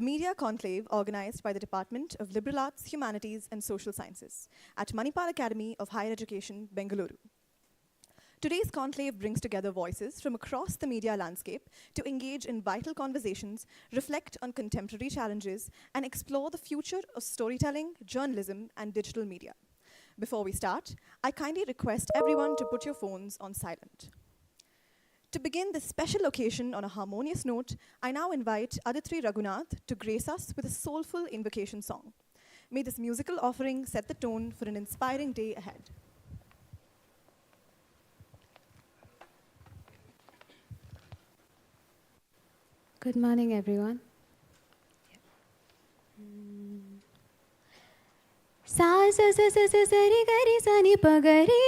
Media Conclave organized by the Department of Liberal Arts, Humanities and Social Sciences at Manipal Academy of Higher Education, Bengaluru. Today's conclave brings together voices from across the media landscape to engage in vital conversations, reflect on contemporary challenges, and explore the future of storytelling, journalism, and digital media. Before we start, I kindly request everyone to put your phones on silent. To begin this special occasion on a harmonious note, I now invite Aditri Raghunath to grace us with a soulful invocation song. May this musical offering set the tone for an inspiring day ahead. Good morning, everyone. Sa sa sa sa sa sa ri ga ri sa ni pa ga ri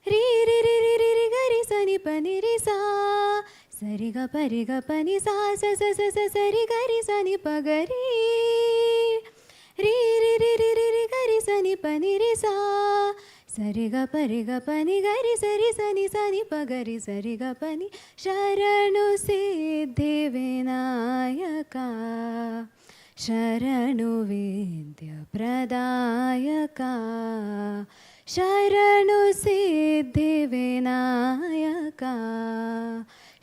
ri ri ri ri ri ri ga ri sa ni pa ni ri sa sa ri ga pa ni sa sa sa sa sa sa ri ga ri sa ni pa ga ri ri ri ri ri ri ri ga ri sa ni pa ni ri sa sa ri ga pa ni ga ri sa ni pa ga ri sa ri ga pa ni शरणु Siddhi Vinayaka शरणु Vidya प्रदायका शरणु Siddhi Vinayaka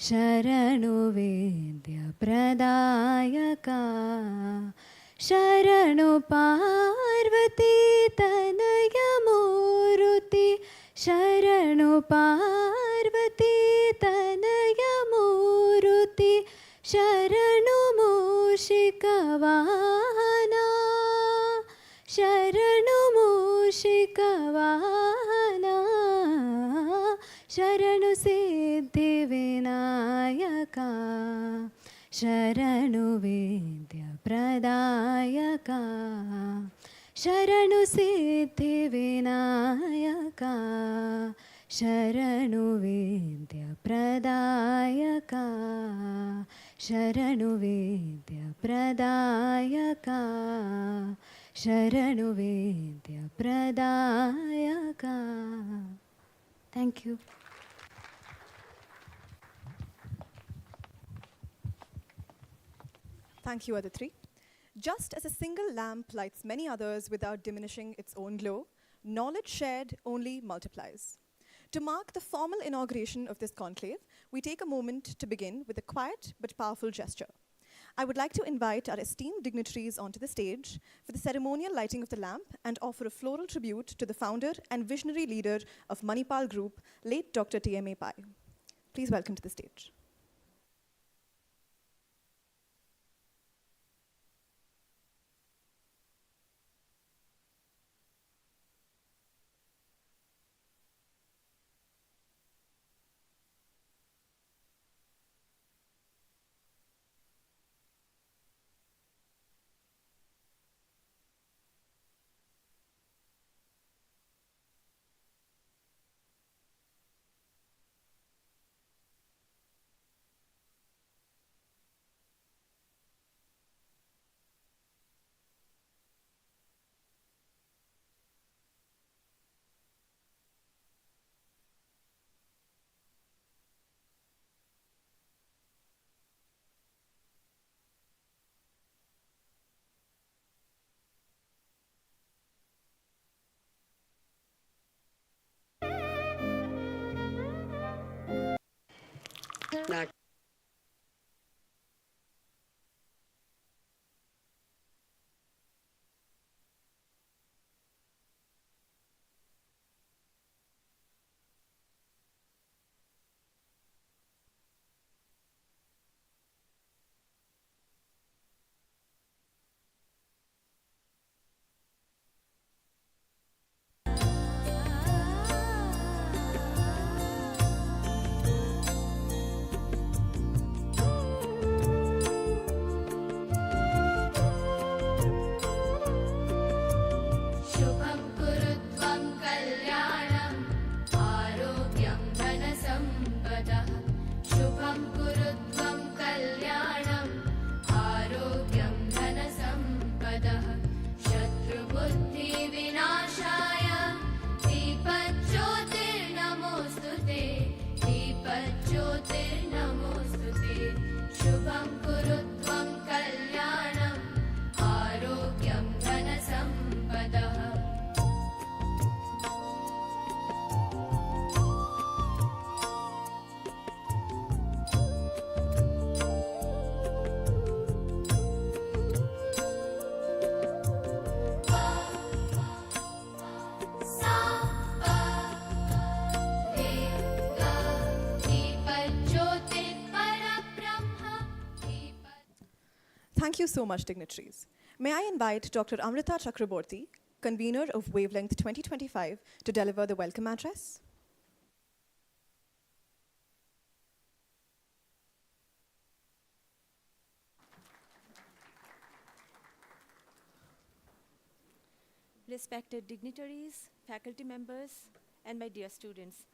शरणु Vidya प्रदायका शरणु Parvati Tanay Murthy शरणु Parvati Tanay Murthy शरणु मूषिकवाहना शरणु मूषिकवाहना शरणु Siddhi Vinayaka शरणु Vidya प्रदायका शरणु Siddhi Vinayaka शरणु Vidya प्रदायका शरणु Vidya प्रदायका शरणु Vidya प्रदायका. Thank you. Thank you, Aditri. Just as a single lamp lights many others without diminishing its own glow, knowledge shared only multiplies. To mark the formal inauguration of this conclave, we take a moment to begin with a quiet but powerful gesture. I would like to invite our esteemed dignitaries onto the stage for the ceremonial lighting of the lamp and offer a floral tribute to the founder and visionary leader of Manipal Group, late Dr. T.M.A. Pai. Please welcome to the stage. Thank you so much, dignitaries. May I invite Dr. Amrita Chakraborty, convener of Wavelength 2025, to deliver the welcome address. Respected dignitaries, faculty members, and my dear students,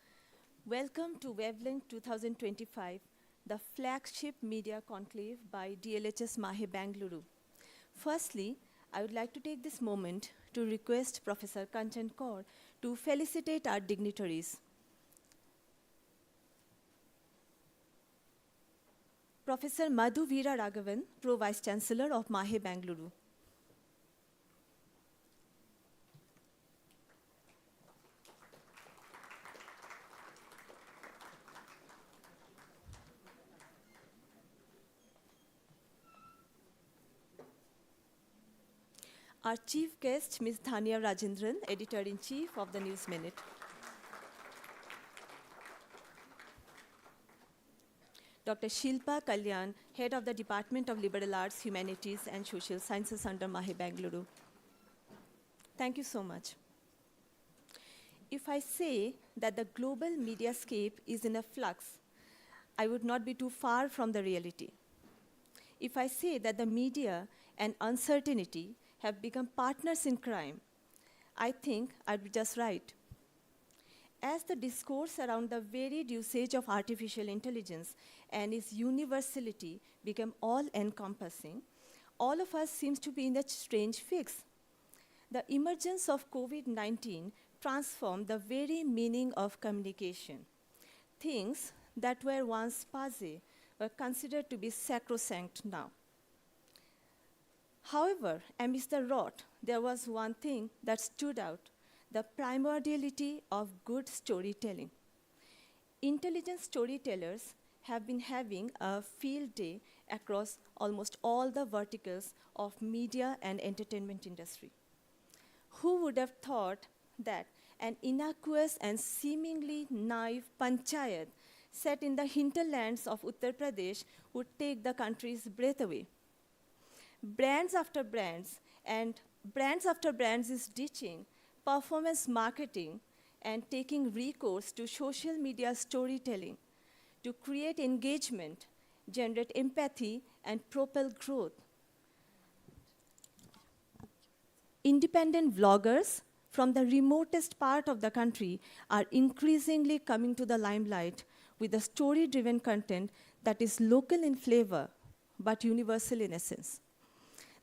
welcome to Wavelength 2025, the flagship media conclave by DLHS MAHE Bengaluru. Firstly, I would like to take this moment to request Professor Kanchan Kaur to felicitate our dignitaries. Professor Madhu Veera Raghavan, Pro Vice Chancellor of MAHE Bengaluru. Our chief guest, Ms. Dhania Rajendran, Editor-in-Chief of the News Minute. Dr. Shilpa Kalyan, Head of the Department of Liberal Arts, Humanities and Social Sciences under MAHE Bengaluru. Thank you so much. If I say that the global mediascape is in a flux, I would not be too far from the reality. If I say that the media and uncertainty have become partners in crime, I think I'd be just right. As the discourse around the varied usage of artificial intelligence and its universality become all-encompassing, all of us seems to be in a strange fix. The emergence of COVID-19 transformed the very meaning of communication. Things that were once passé were considered to be sacrosanct now. However, amidst the rot, there was one thing that stood out: the primordiality of good storytelling. Intelligent storytellers have been having a field day across almost all the verticals of media and entertainment industry. Who would have thought that an innocuous and seemingly naive panchayat set in the hinterlands of Uttar Pradesh would take the country's breath away? Brands after brands is ditching performance marketing and taking recourse to social media storytelling to create engagement, generate empathy, and propel growth. Independent vloggers from the remotest part of the country are increasingly coming to the limelight with a story-driven content that is local in flavor but universal in essence.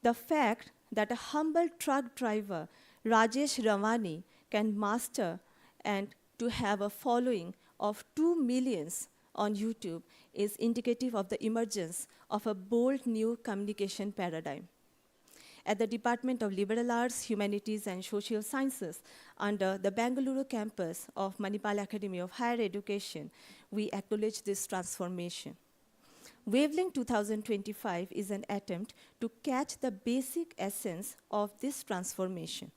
The fact that a humble truck driver, Rajesh Ravani, can master and to have a following of 2 million on YouTube is indicative of the emergence of a bold new communication paradigm. At the Department of Liberal Arts, Humanities and Social Sciences, under the Bengaluru campus of Manipal Academy of Higher Education, we acknowledge this transformation. Wavelength 2025 is an attempt to catch the basic essence of this transformation.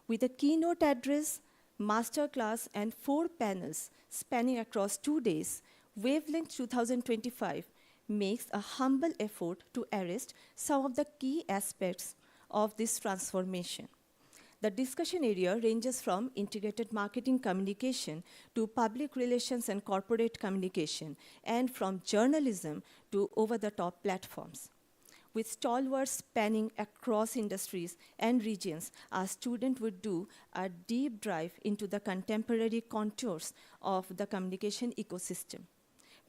With a keynote address, masterclass, and 4 panels spanning across 2 days, Wavelength 2025 makes a humble effort to arrest some of the key aspects of this transformation. The discussion area ranges from integrated marketing communication to public relations and corporate communication, and from journalism to over-the-top platforms. With stalwarts spanning across industries and regions, our student would do a deep dive into the contemporary contours of the communication ecosystem.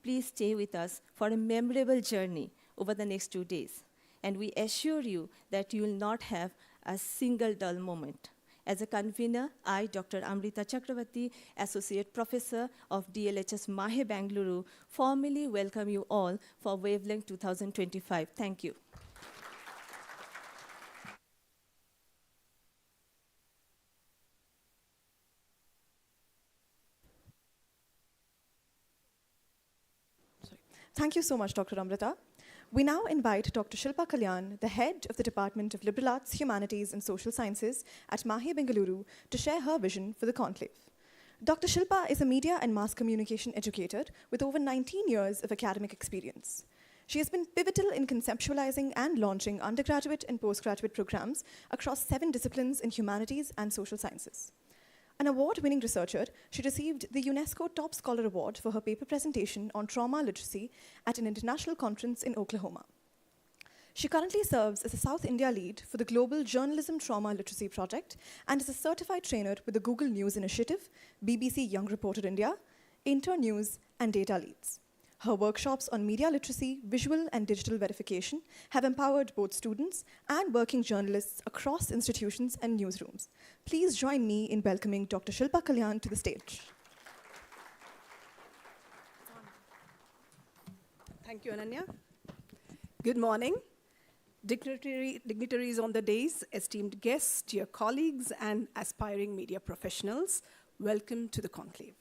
Please stay with us for a memorable journey over the next 2 days, and we assure you that you will not have a single dull moment. As a convener, I, Dr. Amrita Chakraborty, Associate Professor of DLHS MAHE Bengaluru, formally welcome you all for Wavelength 2025. Thank you. Thank you so much, Dr. Amrita. We now invite Dr. Shilpa Kalyan, the head of the Department of Liberal Arts, Humanities and Social Sciences at MAHE Bengaluru, to share her vision for the conclave. Dr. Shilpa is a media and mass communication educator with over 19 years of academic experience. She has been pivotal in conceptualizing and launching undergraduate and postgraduate programs across 7 disciplines in humanities and social sciences. An award-winning researcher, she received the UNESCO Top Scholar Award for her paper presentation on trauma literacy at an international conference in Oklahoma. She currently serves as a South India lead for the Global Journalism Trauma Literacy Project and is a certified trainer with the Google News Initiative, BBC Young Reporter India, Internews, and Data Leads. Her workshops on media literacy, visual and digital verification have empowered both students and working journalists across institutions and newsrooms. Please join me in welcoming Dr. Shilpa Kalyan to the stage. Thank you, Ananya. Good morning. Dignitaries on the dais, esteemed guests, dear colleagues, and aspiring media professionals, welcome to the conclave.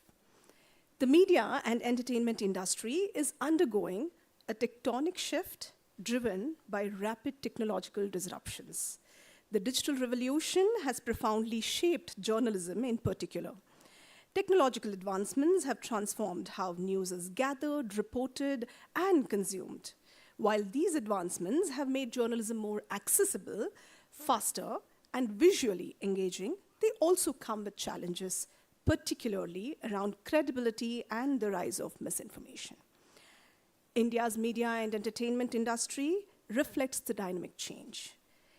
The media and entertainment industry is undergoing a tectonic shift driven by rapid technological disruptions. The digital revolution has profoundly shaped journalism in particular. Technological advancements have transformed how news is gathered, reported, and consumed. While these advancements have made journalism more accessible, faster, and visually engaging, they also come with challenges, particularly around credibility and the rise of misinformation. India's media and entertainment industry reflects the dynamic change.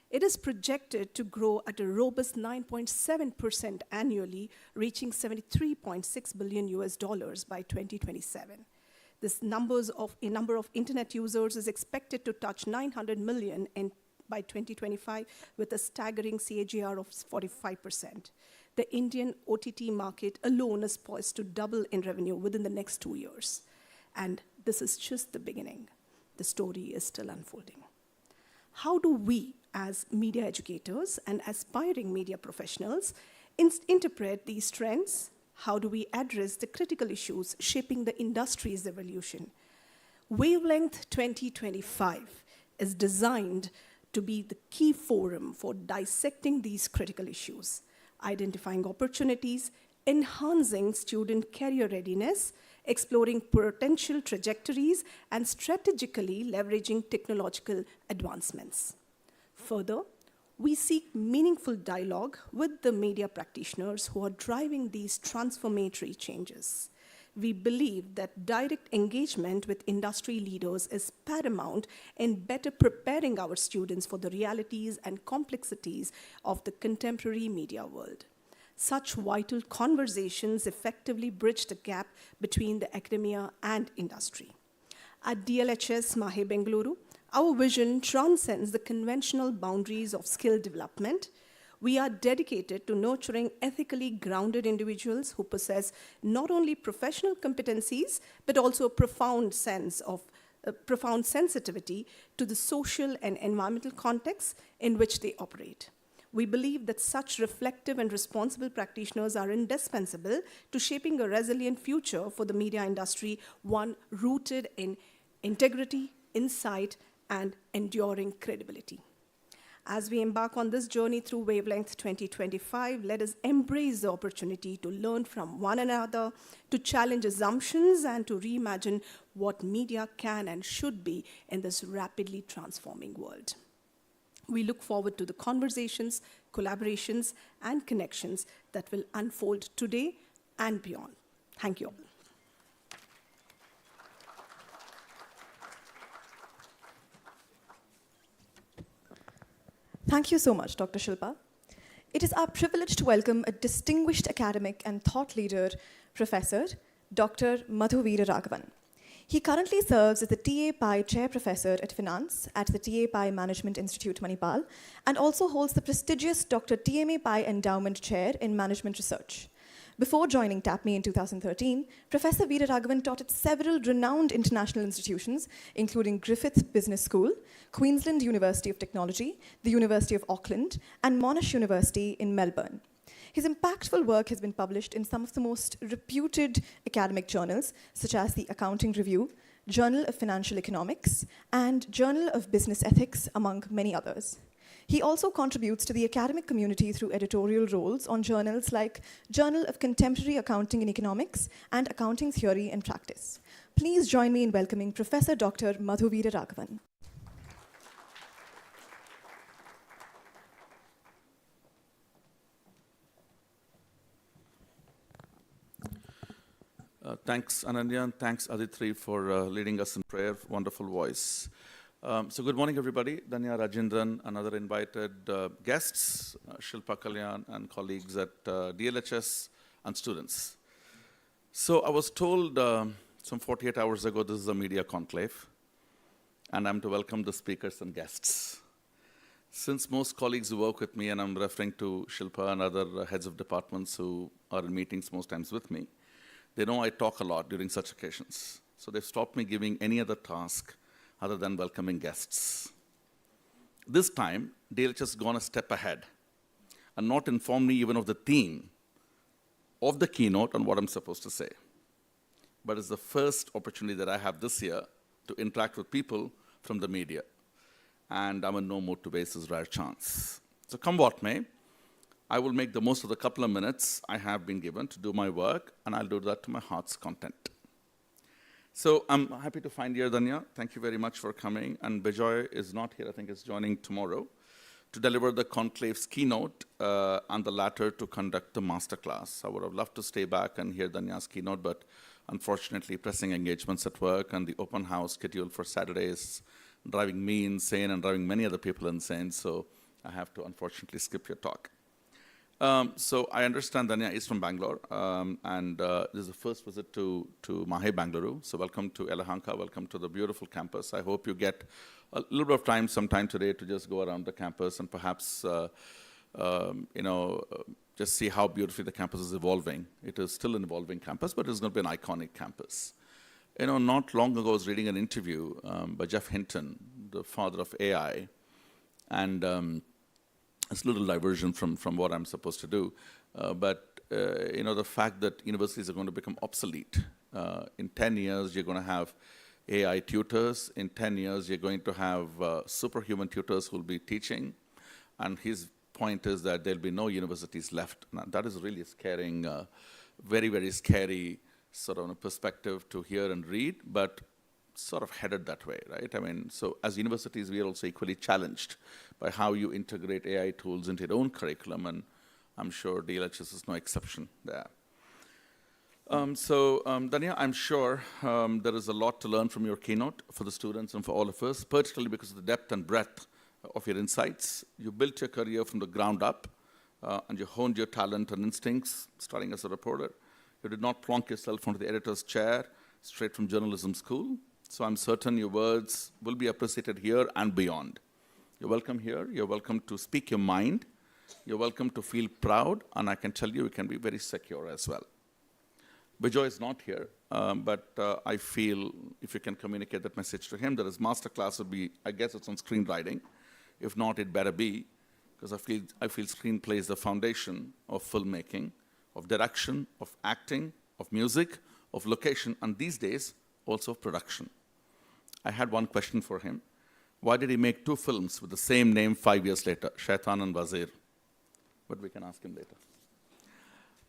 It is projected to grow at a robust 9.7% annually, reaching $73.6 billion by 2027. This number of internet users is expected to touch 900 million by 2025 with a staggering CAGR of 45%. The Indian OTT market alone is poised to double in revenue within the next 2 years. And this is just the beginning. The story is still unfolding. How do we, as media educators and aspiring media professionals, interpret these trends? How do we address the critical issues shaping the industry's evolution? Wavelength 2025 is designed to be the key forum for dissecting these critical issues, identifying opportunities, enhancing student career readiness, exploring potential trajectories, and strategically leveraging technological advancements. Further, we seek meaningful dialogue with the media practitioners who are driving these transformatory changes. We believe that direct engagement with industry leaders is paramount in better preparing our students for the realities and complexities of the contemporary media world. Such vital conversations effectively bridge the gap between the academia and industry. At DLHS MAHE Bengaluru, our vision transcends the conventional boundaries of skill development. We are dedicated to nurturing ethically grounded individuals who possess not only professional competencies, but also a profound sensitivity to the social and environmental contexts in which they operate. We believe that such reflective and responsible practitioners are indispensable to shaping a resilient future for the media industry, one rooted in integrity, insight, and enduring credibility. As we embark on this journey through Wavelength 2025, let us embrace the opportunity to learn from one another, to challenge assumptions, and to reimagine what media can and should be in this rapidly transforming world. We look forward to the conversations, collaborations, and connections that will unfold today and beyond. Thank you all. Thank you so much, Dr. Shilpa. It is our privilege to welcome a distinguished academic and thought leader, Professor Dr. Madhu Veera Raghavan. He currently serves as the TA Pai Chair Professor at Finance at the TA Pai Management Institute, Manipal, and also holds the prestigious Dr. TMA Pai Endowment Chair in Management Research. Before joining TAPME in 2013, Professor Veera Raghavan taught at several renowned international institutions, including Griffith Business School, Queensland University of Technology, the University of Auckland, and Monash University in Melbourne. His impactful work has been published in some of the most reputed academic journals, such as the Accounting Review, Journal of Financial Economics, and Journal of Business Ethics, among many others. He also contributes to the academic community through editorial roles on journals like Journal of Contemporary Accounting and Economics and Accounting Theory and Practice. please join me in welcoming Professor Dr. Madhu Veera Raghavan. Thanks, Ananya, and thanks, Aditri, for leading us in prayer. Wonderful voice. So good morning, everybody. Danya Rajendran and other invited guests, Shilpa Kalyan and colleagues at DLHS and students. So I was told some 48 hours ago this is a media conclave, and I'm to welcome the speakers and guests. Since most colleagues who work with me, and I'm referring to Shilpa and other heads of departments who are in meetings most times with me, they know I talk a lot during such occasions. So they've stopped me giving any other task other than welcoming guests. This time, DLHS has gone a step ahead and not informed me even of the theme of the keynote and what I'm supposed to say. But it's the first opportunity that I have this year to interact with people from the media. And I'm in no mood to waste this rare chance. So come what may, I will make the most of the couple of minutes I have been given to do my work, and I'll do that to my heart's content. So I'm happy to find you, Danya. Thank you very much for coming. And Bijoy is not here. I think he's joining tomorrow to deliver the conclave's keynote and the latter to conduct the masterclass. I would have loved to stay back and hear Danya's keynote, but unfortunately, pressing engagements at work and the open house schedule for Saturday is driving me insane and driving many other people insane. So I have to unfortunately skip your talk. So I understand Danya is from Bangalore, and this is the first visit to MAHE Bengaluru. So welcome to Yelahanka, welcome to the beautiful campus. I hope you get a little bit of time sometime today to just go around the campus and perhaps, just see how beautifully the campus is evolving. It is still an evolving campus, but it's going to be an iconic campus. You know, not long ago I was reading an interview by Jeff Hinton, the father of AI, and it's a little diversion from what I'm supposed to do, but the fact that universities are going to become obsolete. In 10 years, you're going to have AI tutors. In 10 years, you're going to have superhuman tutors who will be teaching. And his point is that there'll be no universities left. Now, that is really scaring, very, very scary sort of a perspective to hear and read, but sort of headed that way, right? I mean, so as universities, we are also equally challenged by how you integrate AI tools into your own curriculum, and I'm sure DLHS is no exception there. Danya, I'm sure there is a lot to learn from your keynote for the students and for all of us, particularly because of the depth and breadth of your insights. You built your career from the ground up, and you honed your talent and instincts, starting as a reporter. You did not plonk yourself onto the editor's chair straight from journalism school. So I'm certain your words will be appreciated here and beyond. You're welcome here. You're welcome to speak your mind. You're welcome to feel proud. And I can tell you can be very secure as well. Bijoy is not here, but I feel if you can communicate that message to him, that his masterclass would be, I guess it's on screenwriting. If not, it better be, because I feel screenplay is the foundation of filmmaking, of direction, of acting, of music, of location, and these days, also of production. I had one question for him. Why did he make 2 films with the same name 5 years later, Shaitan and Wazir? But we can ask him later.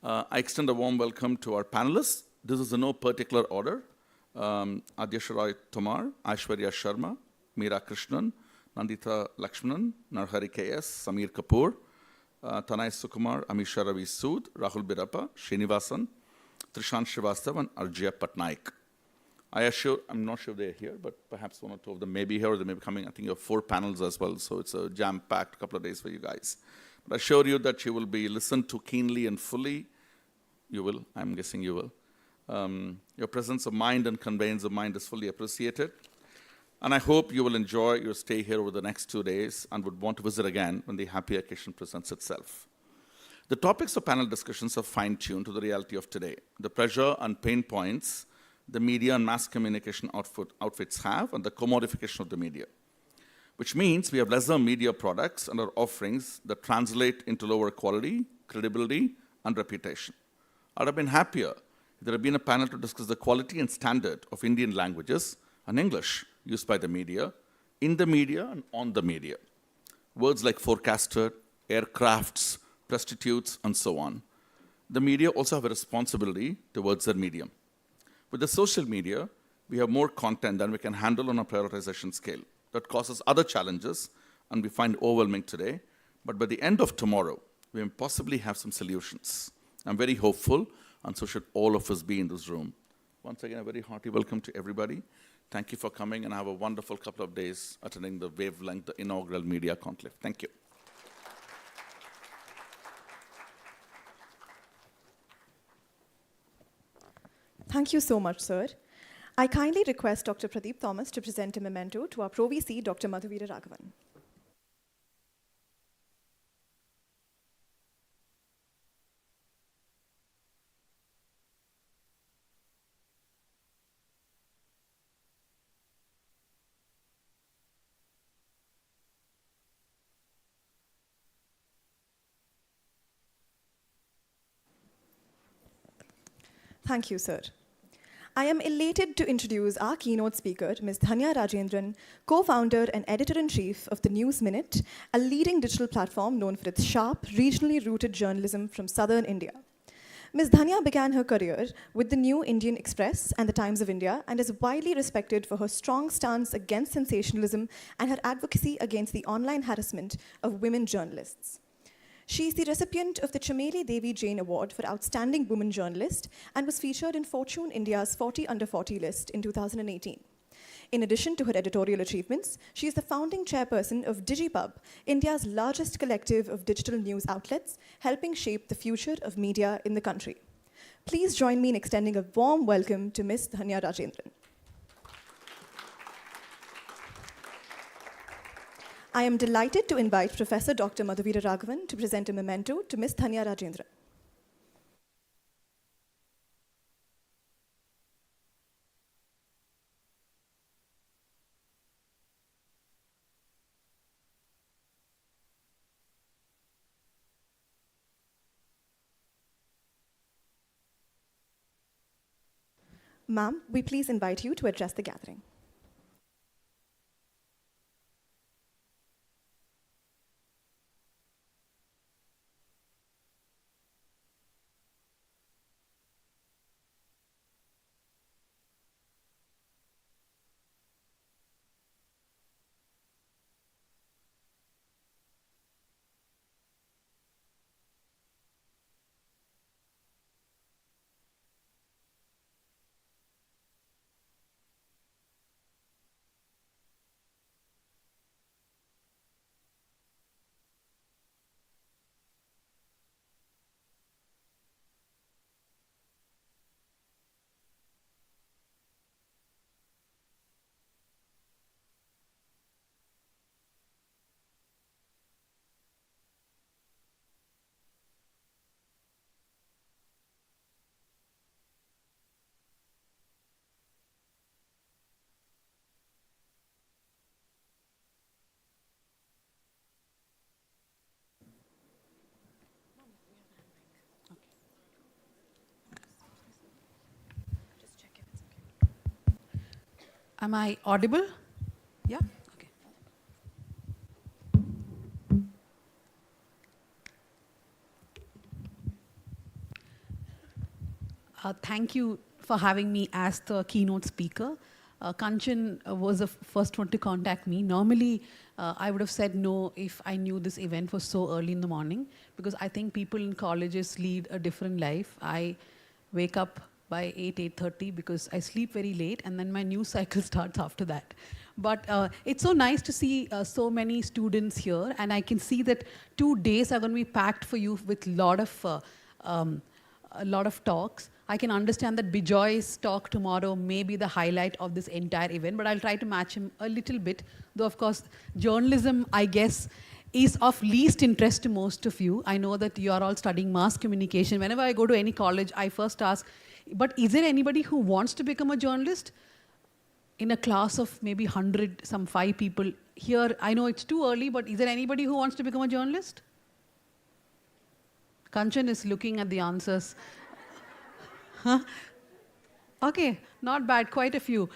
I extend a warm welcome to our panelists. This is in no particular order. Adyasha Roy Tomar, Aishwarya Sharma, Meera Krishnan, Nandita Lakshmanan, Narhari KS, Samir Kapoor, Tanay Sukumar, Amisha Ravi Sood, Rahul Birappa, Srinivasan, Trishant Srivastav, and Arjya Patnaik. I'm not sure they're here, but perhaps 1 or 2 of them may be here, or they may be coming. I think you have 4 panels as well, so it's a jam-packed couple of days for you guys. But I assure you that you will be listened to keenly and fully. You will, I'm guessing you will. Your presence of mind and conveyance of mind is fully appreciated. And I hope you will enjoy your stay here over the next 2 days and would want to visit again when the happy occasion presents itself. The topics of panel discussions are fine-tuned to the reality of today, the pressure and pain points the media and mass communication outfits have, and the commodification of the media, which means we have lesser media products and our offerings that translate into lower quality, credibility, and reputation. I'd have been happier if there had been a panel to discuss the quality and standard of Indian languages and English used by the media, in the media, and on the media. Words like forecaster, aircrafts, prostitutes, and so on. The media also have a responsibility towards their medium. With the social media, we have more content than we can handle on a prioritization scale. That causes other challenges, and we find overwhelming today. But by the end of tomorrow, we may possibly have some solutions. I'm very hopeful, and so should all of us be in this room. Once again, a very hearty welcome to everybody. Thank you for coming, and have a wonderful couple of days attending the Wavelength, the inaugural media conclave. Thank you. Thank you so much, sir. I kindly request Dr. Pradeep Thomas to present a memento to our Pro VC, Dr. Madhuvira Raghavan. Thank you, sir. I am elated to introduce our keynote speaker, Ms. Dhanya Rajendran, co-founder and editor-in-chief of the News Minute, a leading digital platform known for its sharp, regionally rooted journalism from southern India. Ms. Dhanya began her career with the New Indian Express and the Times of India, and is widely respected for her strong stance against sensationalism and her advocacy against the online harassment of women journalists. She is the recipient of the Chameli Devi Jain Award for Outstanding Woman Journalist and was featured in Fortune India's 40 Under 40 list in 2018. In addition to her editorial achievements, she is the founding chairperson of DigiPub, India's largest collective of digital news outlets, helping shape the future of media in the country. Please join me in extending a warm welcome to Ms. Dhanya Rajendran. I am delighted to invite Professor Dr. Madhuvira Raghavan to present a memento to Ms. Dhanya Rajendran. Ma'am, we please invite you to address the gathering. Am I audible? Yeah? Okay. Thank you for having me as the keynote speaker. Kanchan was the first one to contact me. Normally, I would have said no if I knew this event was so early in the morning, because I think people in colleges lead a different life. I wake up by 8:30 because I sleep very late, and then my news cycle starts after that. But it's so nice to see so many students here, and I can see that 2 days are going to be packed for you with a lot of talks. I can understand that Bijoy's talk tomorrow may be the highlight of this entire event, but I'll try to match him a little bit. Though, of course, journalism, I guess, is of least interest to most of you. I know that you are all studying mass communication. Whenever I go to any college, I first ask, but is there anybody who wants to become a journalist? In a class of maybe 100, some 5 people. Here, I know it's too early, but is there anybody who wants to become a journalist? Kanchan is looking at the answers. Huh? Okay, not bad, quite a few.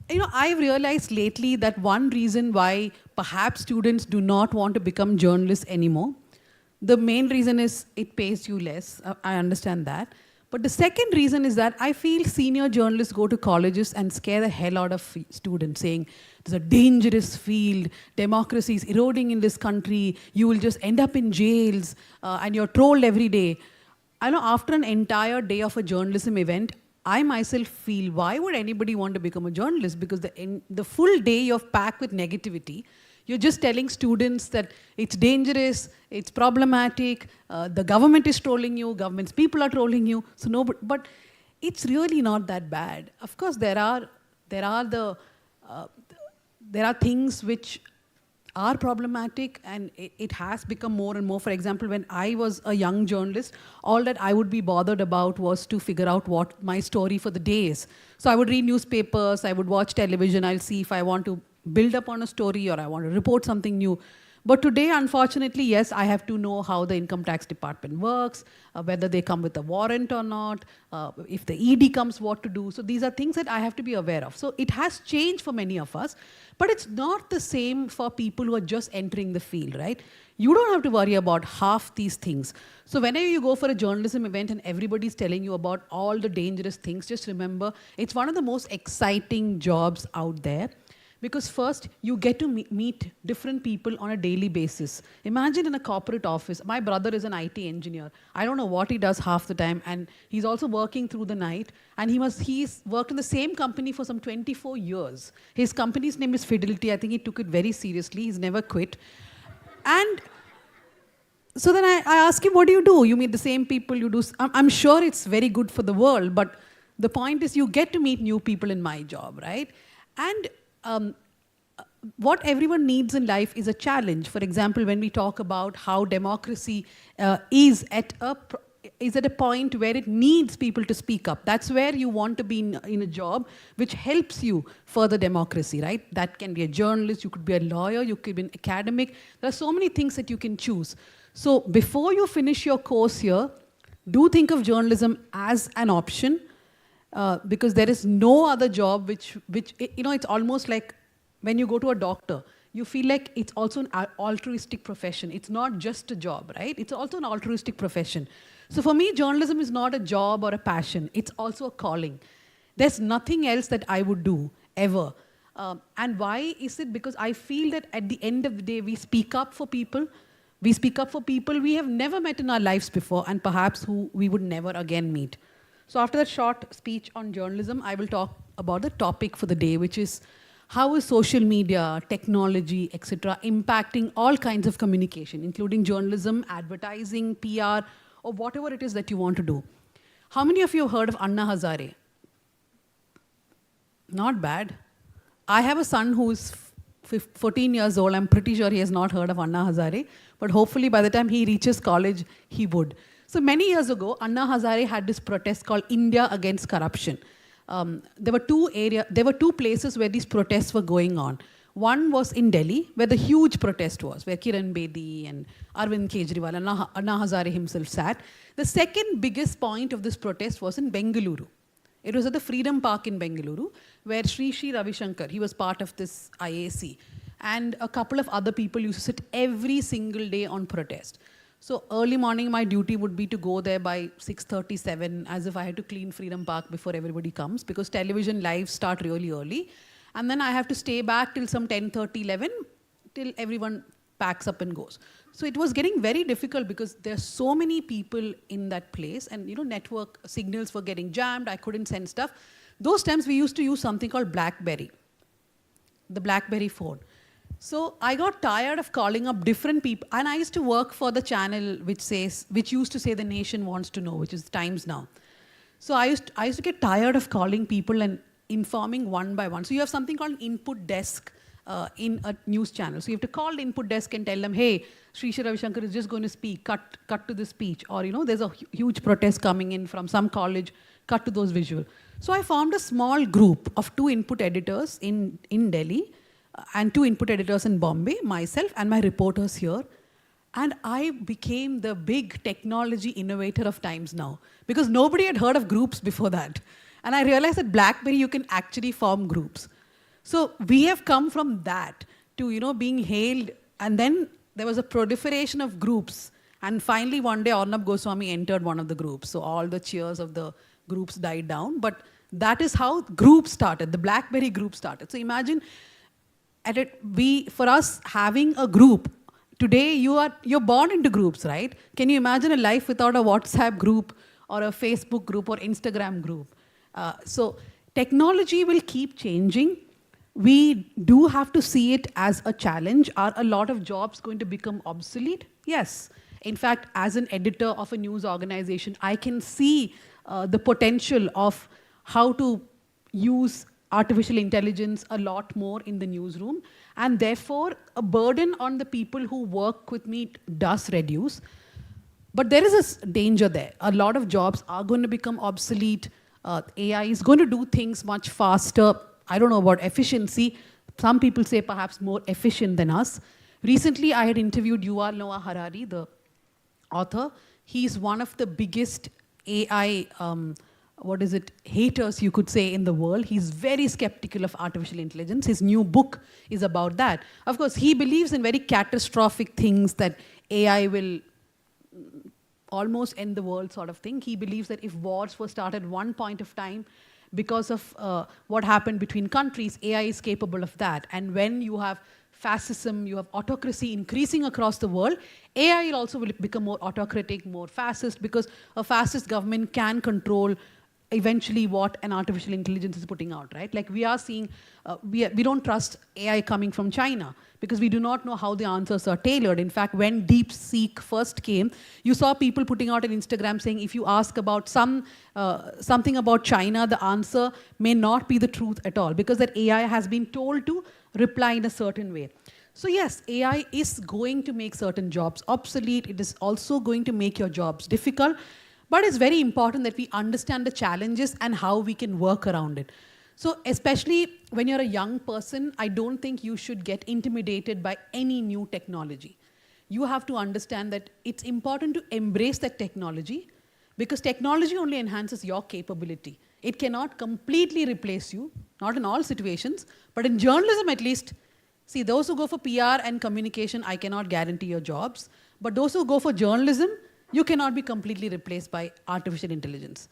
You know, I've realized lately that one reason why perhaps students do not want to become journalists anymore, the main reason is it pays you less. I understand that. But the second reason is that I feel senior journalists go to colleges and scare the hell out of students, saying, "It's a dangerous field, democracy is eroding in this country, you will just end up in jails, and you're trolled every day." I know after an entire day of a journalism event, I myself feel, why would anybody want to become a journalist? Because the full day you're packed with negativity. You're just telling students that it's dangerous, it's problematic, the government is trolling you, government's people are trolling you. So no, but it's really not that bad. Of course, there are things which are problematic, and it has become more and more. For example, when I was a young journalist, all that I would be bothered about was to figure out what my story for the day is. So I would read newspapers, I would watch television, I'll see if I want to build up on a story or I want to report something new. But today, unfortunately, yes, I have to know how the income tax department works, whether they come with a warrant or not, if the ED comes, what to do. So these are things that I have to be aware of. So it has changed for many of us, but it's not the same for people who are just entering the field, right? You don't have to worry about half these things. So whenever you go for a journalism event and everybody's telling you about all the dangerous things, just remember, it's one of the most exciting jobs out there. Because first, you get to meet different people on a daily basis. Imagine in a corporate office, my brother is an IT engineer. I don't know what he does half the time, and he's also working through the night, and he's worked in the same company for some 24 years. His company's name is Fidelity. I think he took it very seriously. He's never quit. And so then I ask him, what do? You meet the same people you do. I'm sure it's very good for the world, but the point is you get to meet new people in my job, right? And what everyone needs in life is a challenge. For example, when we talk about how democracy is at a point where it needs people to speak up. That's where you want to be in a job which helps you further democracy, right? That can be a journalist, you could be a lawyer, you could be an academic. There are so many things that you can choose. So before you finish your course here, do think of journalism as an option. Because there is no other job which, it's almost like when you go to a doctor, you feel like it's also an altruistic profession. It's not just a job, right? It's also an altruistic profession. So for me, journalism is not a job or a passion. It's also a calling. There's nothing else that I would do, ever. And why is it? Because I feel that at the end of the day, we speak up for people. We speak up for people we have never met in our lives before, and perhaps who we would never again meet. So after that short speech on journalism, I will talk about the topic for the day, which is how is social media, technology, etc., impacting all kinds of communication, including journalism, advertising, PR, or whatever it is that you want to do. How many of you have heard of Anna Hazare? Not bad. I have a son who is 14 years old. I'm pretty sure he has not heard of Anna Hazare, but hopefully by the time he reaches college, he would. So many years ago, Anna Hazare had this protest called India Against Corruption. There were two places where these protests were going on. One was in Delhi, where the huge protest was, where Kiran Bedi and Arvind Kejriwal and Anna Hazare himself sat. The second biggest point of this protest was in Bengaluru. It was at the Freedom Park in Bengaluru, where Sri Ravi Shankar, he was part of this IAC, and a couple of other people used to sit every single day on protest. So early morning, my duty would be to go there by 6:37, as if I had to clean Freedom Park before everybody comes, because television lives start really early. And then I have to stay back till some 10:30, 11, till everyone packs up and goes. So it was getting very difficult because there's so many people in that place, and network signals were getting jammed. I couldn't send stuff. Those times we used to use something called BlackBerry, the BlackBerry phone. So I got tired of calling up different people, and I used to work for the channel which used to say the nation wants to know, which is Times Now. So I used to get tired of calling people and informing one by one. So you have something called an input desk in a news channel. So you have to call the input desk and tell them, hey, Sri Ravi Shankar is just going to speak, cut to the speech. Or there's a huge protest coming in from some college, cut to those visuals. So I formed a small group of 2 input editors in Delhi, and 2 input editors in Bombay, myself and my reporters here. And I became the big technology innovator of Times Now, because nobody had heard of groups before that. And I realized that BlackBerry, you can actually form groups. So we have come from that to being hailed, and then there was a proliferation of groups. And finally, one day, Arnab Goswami entered one of the groups. So all the cheers of the groups died down. But that is how groups started, the BlackBerry group started. So imagine, for us having a group, today you're born into groups, right? Can you imagine a life without a WhatsApp group or a Facebook group or Instagram group? So technology will keep changing. We do have to see it as a challenge. Are a lot of jobs going to become obsolete? Yes. In fact, as an editor of a news organization, I can see the potential of how to use artificial intelligence a lot more in the newsroom. And therefore, a burden on the people who work with me does reduce. But there is a danger there. A lot of jobs are going to become obsolete. AI is going to do things much faster. I don't know about efficiency. Some people say perhaps more efficient than us. Recently, I had interviewed Yuval Noah Harari, the author. He's one of the biggest AI, haters, you could say, in the world. He's very skeptical of artificial intelligence. His new book is about that. Of course, he believes in very catastrophic things, that AI will almost end the world sort of thing. He believes that if wars were started at one point of time, because of what happened between countries, AI is capable of that. And when you have fascism, you have autocracy increasing across the world, AI also will become more autocratic, more fascist, because a fascist government can control eventually what an artificial intelligence is putting out, right? Like we are seeing, we don't trust AI coming from China because we do not know how the answers are tailored. In fact, when DeepSeek first came, you saw people putting out on Instagram saying, if you ask about something about China, the answer may not be the truth at all, because that AI has been told to reply in a certain way. So yes, AI is going to make certain jobs obsolete. It is also going to make your jobs difficult. But it's very important that we understand the challenges and how we can work around it. So especially when you're a young person, I don't think you should get intimidated by any new technology. You have to understand that it's important to embrace that technology, because technology only enhances your capability. It cannot completely replace you, not in all situations, but in journalism at least. See, those who go for PR and communication, I cannot guarantee your jobs. But those who go for journalism, you cannot be completely replaced by artificial intelligence.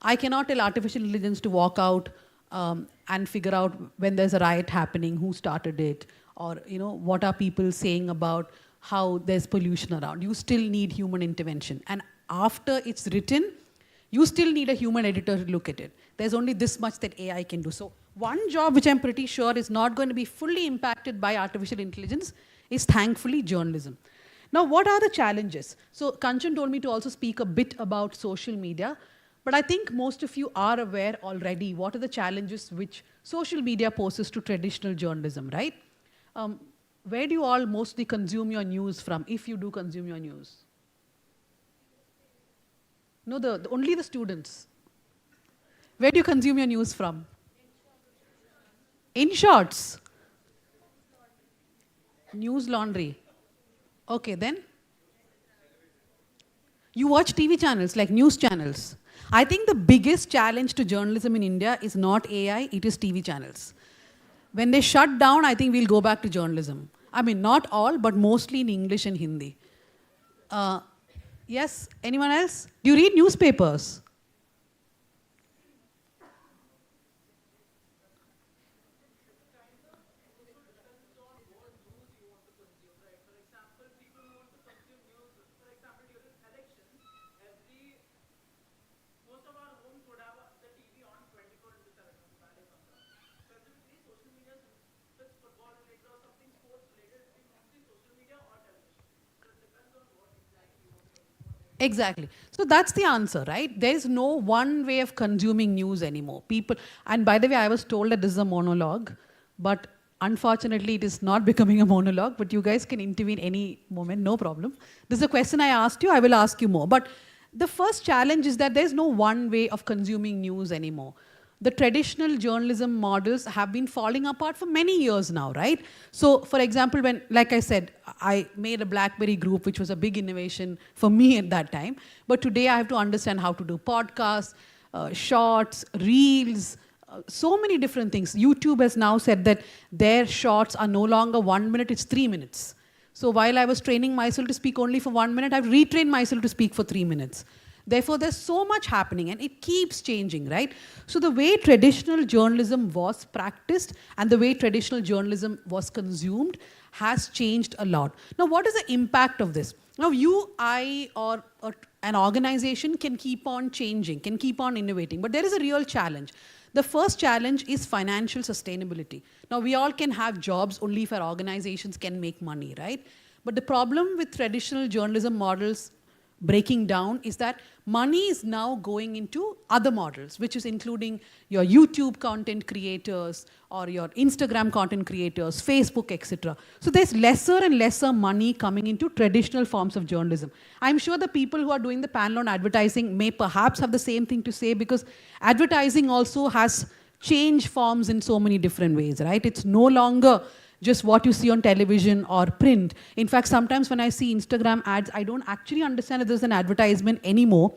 I cannot tell artificial intelligence to walk out and figure out when there's a riot happening, who started it, or what are people saying about how there's pollution around. You still need human intervention. And after it's written, you still need a human editor to look at it. There's only this much that AI can do. So one job which I'm pretty sure is not going to be fully impacted by artificial intelligence is thankfully journalism. Now, what are the challenges? So Kanchan told me to also speak a bit about social media, but I think most of you are aware already what are the challenges which social media poses to traditional journalism, right? Where do you all mostly consume your news from, if you do consume your news? No, only the students. Where do you consume your news from? In shorts. News laundry. Okay, then? You watch TV channels, like news channels. I think the biggest challenge to journalism in India is not AI, it is TV channels. When they shut down, I think we'll go back to journalism. I mean, not all, but mostly in English and Hindi. Yes, anyone else? Do you read newspapers? Exactly. So that's the answer, right? There is no one way of consuming news anymore. People, and by the way, I was told that this is a monologue, but unfortunately, it is not becoming a monologue, but you guys can intervene any moment, no problem. This is a question I asked you, I will ask you more. But the first challenge is that there's no one way of consuming news anymore. The traditional journalism models have been falling apart for many years now, right? So, for example, when, like I said, I made a BlackBerry group, which was a big innovation for me at that time. But today I have to understand how to do podcasts, shorts, reels, so many different things. YouTube has now said that their shorts are no longer 1 minute, it's 3 minutes. So while I was training myself to speak only for 1 minute, I've retrained myself to speak for 3 minutes. Therefore, there's so much happening and it keeps changing, right? So the way traditional journalism was practiced and the way traditional journalism was consumed has changed a lot. Now, what is the impact of this? Now, you, I, or an organization can keep on changing, can keep on innovating, but there is a real challenge. The first challenge is financial sustainability. Now, we all can have jobs only if our organizations can make money, right? But the problem with traditional journalism models breaking down is that money is now going into other models, which is including your YouTube content creators or your Instagram content creators, Facebook, etc. So there's lesser and lesser money coming into traditional forms of journalism. I'm sure the people who are doing the panel on advertising may perhaps have the same thing to say, because advertising also has changed forms in so many different ways, right? It's no longer just what you see on television or print. In fact, sometimes when I see Instagram ads, I don't actually understand if there's an advertisement anymore.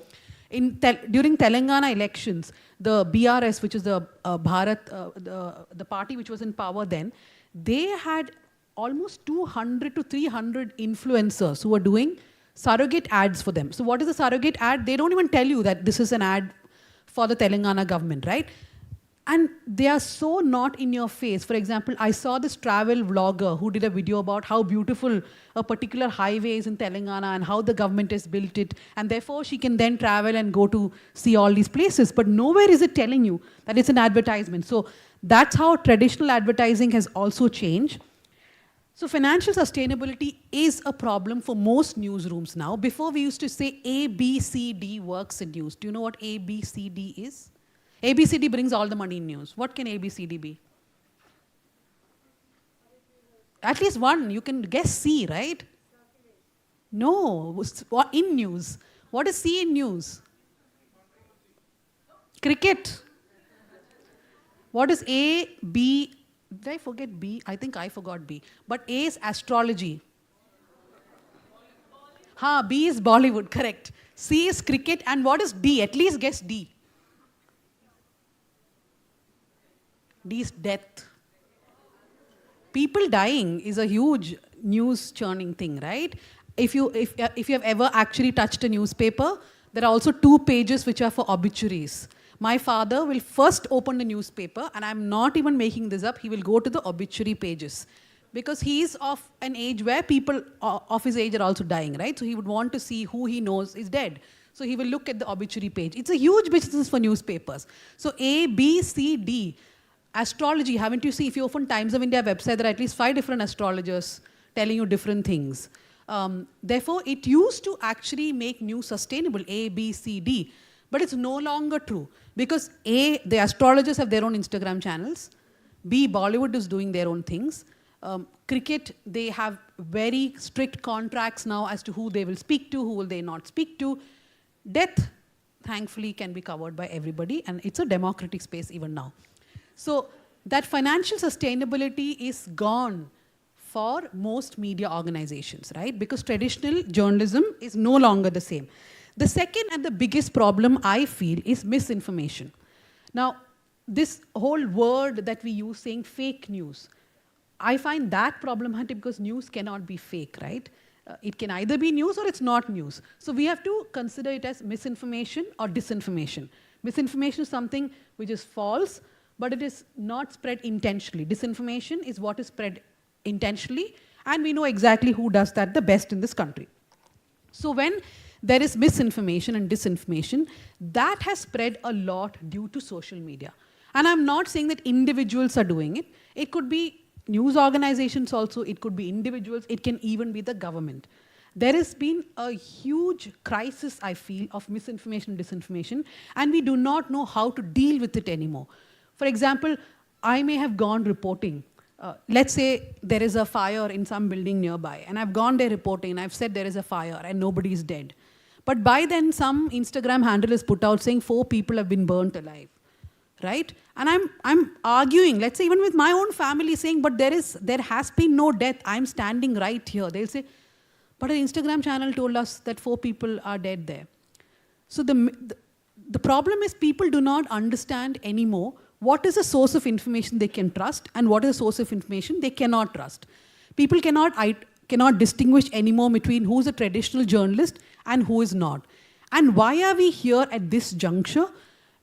During Telangana elections, the BRS, which is the the party which was in power then, they had almost 200 to 300 influencers who were doing surrogate ads for them. So what is a surrogate ad? They don't even tell you that this is an ad for the Telangana government, right? And they are so not in your face. For example, I saw this travel vlogger who did a video about how beautiful a particular highway is in Telangana and how the government has built it. And therefore, she can then travel and go to see all these places. But nowhere is it telling you that it's an advertisement. So that's how traditional advertising has also changed. So financial sustainability is a problem for most newsrooms now. Before, we used to say A, B, C, D works in news. Do you know what A, B, C, D is? ABCD brings all the money in news. What can ABCD be? At least one. You can guess C, right? No. In news. What is C in news? Cricket. What is A, B? Did I forget B? I think I forgot B. But A is astrology. B is Bollywood, correct. C is cricket. And what is D? At least guess D. D is death. People dying is a huge news churning thing, right? If you have ever actually touched a newspaper, there are also 2 pages which are for obituaries. My father will first open the newspaper, and I'm not even making this up, he will go to the obituary pages. Because he is of an age where people of his age are also dying, right? So he would want to see who he knows is dead. So he will look at the obituary page. It's a huge business for newspapers. So A, B, C, D. Astrology, haven't you seen, if you open Times of India website, there are at least 5 different astrologers telling you different things. Therefore, it used to actually make news sustainable, A, B, C, D. But it's no longer true. Because A, the astrologers have their own Instagram channels. B, Bollywood is doing their own things. Cricket, they have very strict contracts now as to who they will speak to, who will they not speak to. Death, thankfully, can be covered by everybody, and it's a democratic space even now. So that financial sustainability is gone for most media organizations, right? Because traditional journalism is no longer the same. The second and the biggest problem I feel is misinformation. Now, this whole word that we use saying fake news, I find that problematic because news cannot be fake, right? It can either be news or it's not news. So we have to consider it as misinformation or disinformation. Misinformation is something which is false, but it is not spread intentionally. Disinformation is what is spread intentionally, and we know exactly who does that the best in this country. So when there is misinformation and disinformation, that has spread a lot due to social media. And I'm not saying that individuals are doing it. It could be news organizations also, it could be individuals, it can even be the government. There has been a huge crisis, I feel, of misinformation and disinformation, and we do not know how to deal with it anymore. For example, I may have gone reporting. Let's say there is a fire in some building nearby, and I've gone there reporting, and I've said there is a fire, and nobody is dead. But by then, some Instagram handle is put out saying 4 people have been burnt alive, right? And I'm arguing, let's say even with my own family, saying, but there has been no death. I'm standing right here. They'll say, but an Instagram channel told us that 4 people are dead there. So the problem is people do not understand anymore what is a source of information they can trust and what is a source of information they cannot trust. People cannot cannot distinguish anymore between who's a traditional journalist and who is not. And why are we here at this juncture?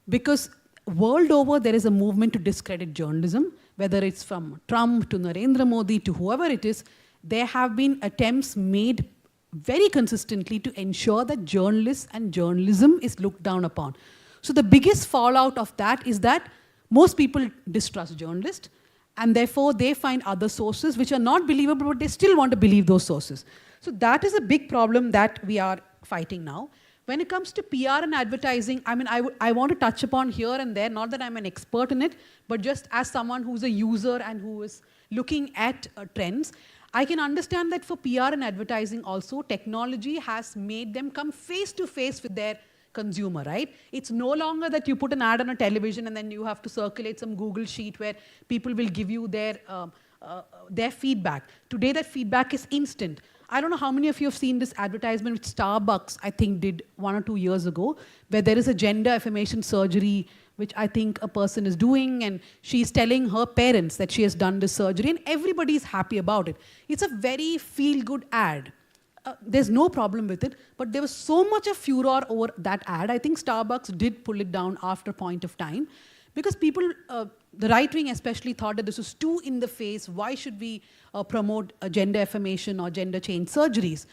Because world over, there is a movement to discredit journalism, whether it's from Trump to Narendra Modi to whoever it is. There have been attempts made very consistently to ensure that journalists and journalism is looked down upon. So the biggest fallout of that is that most people distrust journalists, and therefore they find other sources which are not believable, but they still want to believe those sources. So that is a big problem that we are fighting now. When it comes to PR and advertising, I mean, I want to touch upon here and there, not that I'm an expert in it, but just as someone who's a user and who is looking at trends, I can understand that for PR and advertising also, technology has made them come face to face with their consumer, right? It's no longer that you put an ad on a television and then you have to circulate some Google sheet where people will give you their feedback. Today, that feedback is instant. I don't know how many of you have seen this advertisement which Starbucks, I think, did 1 or 2 years ago, where there is a gender affirmation surgery which I think a person is doing, and she's telling her parents that she has done this surgery, and everybody is happy about it. It's a very feel-good ad. There's no problem with it, but there was so much of furor over that ad. I think Starbucks did pull it down after a point of time, because people, the right wing especially, thought that this was too in the face. Why should we promote gender affirmation or gender change surgeries?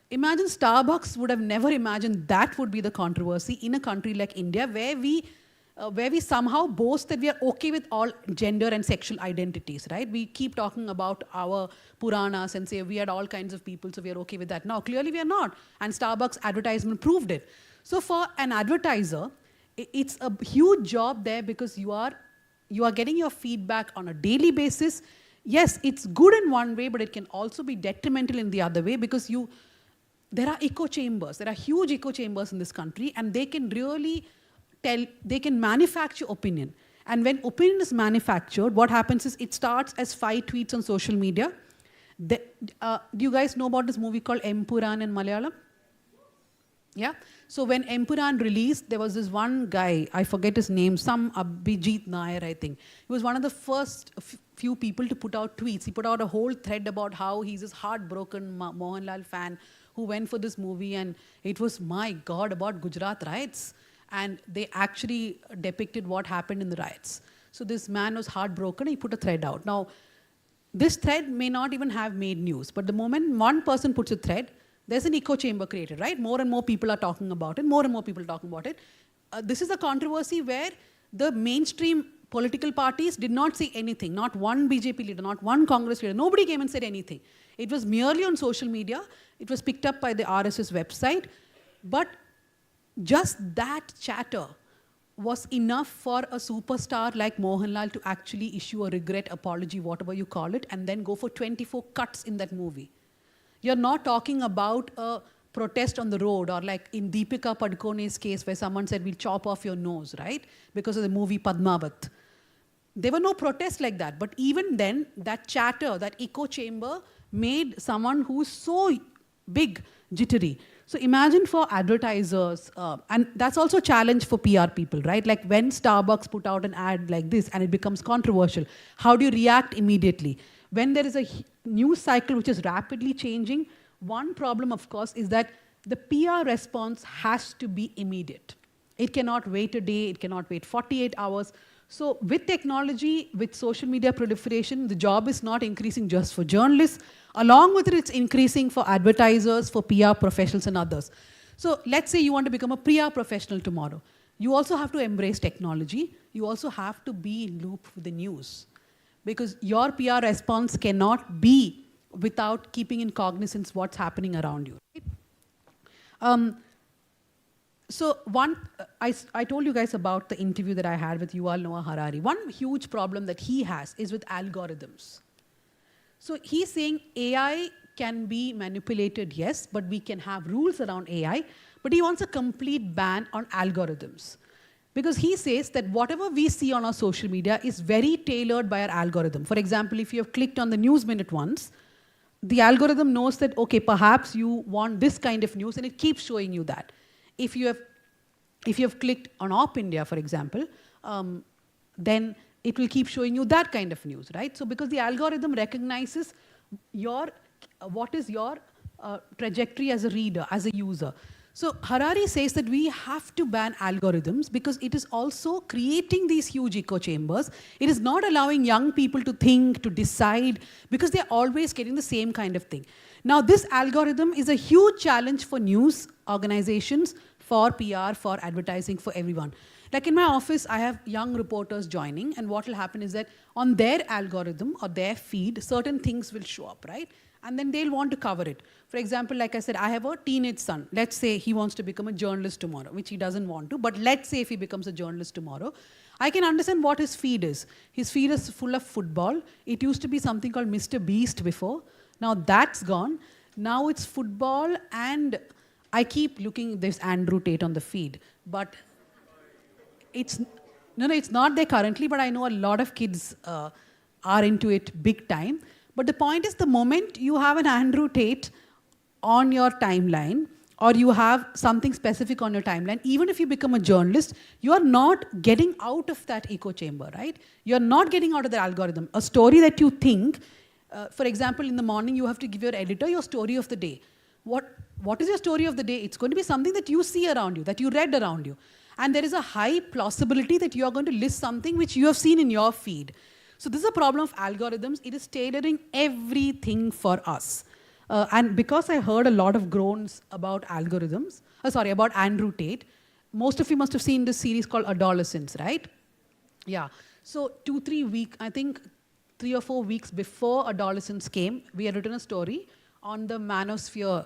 Imagine Starbucks would have never imagined that would be the controversy in a country like India, where we somehow boast that we are okay with all gender and sexual identities, right? We keep talking about our Puranas and say we had all kinds of people, so we are okay with that. Now, clearly we are not, and Starbucks advertisement proved it. So for an advertiser, it's a huge job there, because you are getting your feedback on a daily basis. Yes, it's good in one way, but it can also be detrimental in the other way, because there are echo chambers. There are huge echo chambers in this country, and they can really they can manufacture opinion. And when opinion is manufactured, what happens is it starts as 5 tweets on social media. Do you guys know about this movie called Empuran in Malayalam? Yeah? So when Empuran released, there was this one guy, I forget his name, some Abhijit Nair, I think. He was one of the first few people to put out tweets. He put out a whole thread about how he's this heartbroken Mohanlal fan who went for this movie, and it was, my God, about Gujarat riots. And they actually depicted what happened in the riots. So this man was heartbroken, he put a thread out. Now, this thread may not even have made news, but the moment one person puts a thread, there's an echo chamber created, right? More and more people are talking about it, more and more people are talking about it. This is a controversy where the mainstream political parties did not say anything. Not one BJP leader, not one Congress leader. Nobody came and said anything. It was merely on social media. It was picked up by the RSS website. But just that chatter was enough for a superstar like Mohanlal to actually issue a regret apology, whatever you call it, and then go for 24 cuts in that movie. You're not talking about a protest on the road, or like in Deepika Padukone's case where someone said, we'll chop off your nose, right? Because of the movie Padmavat. There were no protests like that. But even then, that chatter, that echo chamber made someone who's so big jittery. So imagine for advertisers, and that's also a challenge for PR people, right? Like when Starbucks put out an ad like this and it becomes controversial, how do you react immediately? When there is a news cycle which is rapidly changing, one problem, of course, is that the PR response has to be immediate. It cannot wait a day, it cannot wait 48 hours. So with technology, with social media proliferation, the job is not increasing just for journalists. Along with it, it's increasing for advertisers, for PR professionals and others. So let's say you want to become a PR professional tomorrow. You also have to embrace technology. You also have to be in loop with the news. Because your PR response cannot be without keeping in cognizance what's happening around you. Right? So I told you guys about the interview that I had with Yuval Noah Harari. One huge problem that he has is with algorithms. So he's saying AI can be manipulated, yes, but we can have rules around AI, but he wants a complete ban on algorithms. Because he says that whatever we see on our social media is very tailored by our algorithm. For example, if you have clicked on the News Minute once, the algorithm knows that, okay, perhaps you want this kind of news, and it keeps showing you that. If you have clicked on Op India, for example, then it will keep showing you that kind of news, right? So because the algorithm recognizes your what is your trajectory as a reader, as a user. So Harari says that we have to ban algorithms because it is also creating these huge echo chambers. It is not allowing young people to think, to decide, because they're always getting the same kind of thing. Now this algorithm is a huge challenge for news organizations, for PR, for advertising, for everyone. Like in my office, I have young reporters joining, and what will happen is that on their algorithm or their feed, certain things will show up, right? And then they'll want to cover it. For example, like I said, I have a teenage son. Let's say he wants to become a journalist tomorrow, which he doesn't want to, but let's say if he becomes a journalist tomorrow, I can understand what his feed is. His feed is full of football. It used to be something called Mr. Beast before. Now that's gone. Now it's football, and I keep looking, there's Andrew Tate on the feed, but it's not there currently, but I know a lot of kids are into it big time. But the point is, the moment you have an Andrew Tate on your timeline, or you have something specific on your timeline, even if you become a journalist, you are not getting out of that echo chamber, right? You're not getting out of the algorithm. A story that you think, for example, in the morning, you have to give your editor your story of the day. What is your story of the day? It's going to be something that you see around you, that you read around you. And there is a high plausibility that you are going to list something which you have seen in your feed. So this is a problem of algorithms. It is tailoring everything for us. And because I heard a lot of groans about algorithms, about Andrew Tate, most of you must have seen this series called Adolescents, right? Yeah. So 2-3 weeks, I think 3 or 4 weeks before Adolescents came, we had written a story on the manosphere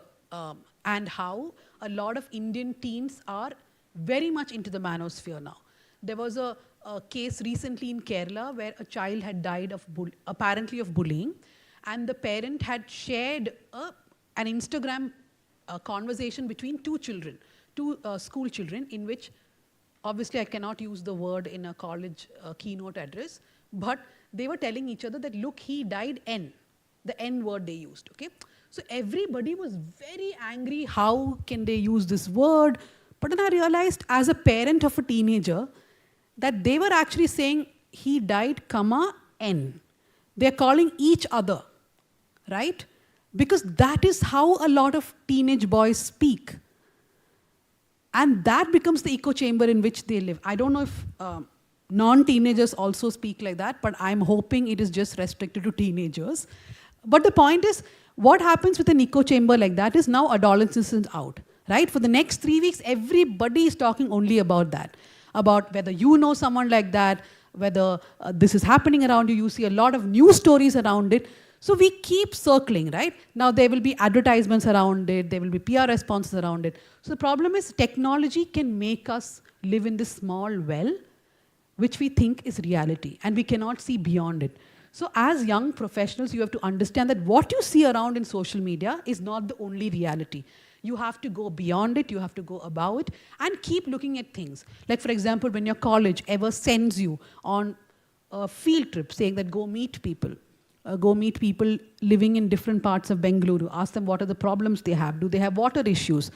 and how a lot of Indian teens are very much into the manosphere now. There was a case recently in Kerala where a child had died of apparently of bullying, and the parent had shared an Instagram conversation between two school children, in which, obviously I cannot use the word in a college keynote address, but they were telling each other that, look, he died N, the N word they used, okay? So everybody was very angry, how can they use this word? But then I realized, as a parent of a teenager, that they were actually saying, he died, N. They're calling each other, right? Because that is how a lot of teenage boys speak. And that becomes the echo chamber in which they live. I don't know if non-teenagers also speak like that, but I'm hoping it is just restricted to teenagers. But the point is, what happens with an echo chamber like that is now adolescence is out, right? For the next 3 weeks, everybody is talking only about that, about whether you know someone like that, whether this is happening around you. You see a lot of news stories around it. So we keep circling, right? Now there will be advertisements around it. There will be PR responses around it. So the problem is technology can make us live in this small well, which we think is reality, and we cannot see beyond it. So as young professionals, you have to understand that what you see around in social media is not the only reality. You have to go beyond it, you have to go above it, and keep looking at things. Like, for example, when your college ever sends you on a field trip saying that go meet people living in different parts of Bengaluru, ask them what are the problems they have. Do they have water issues?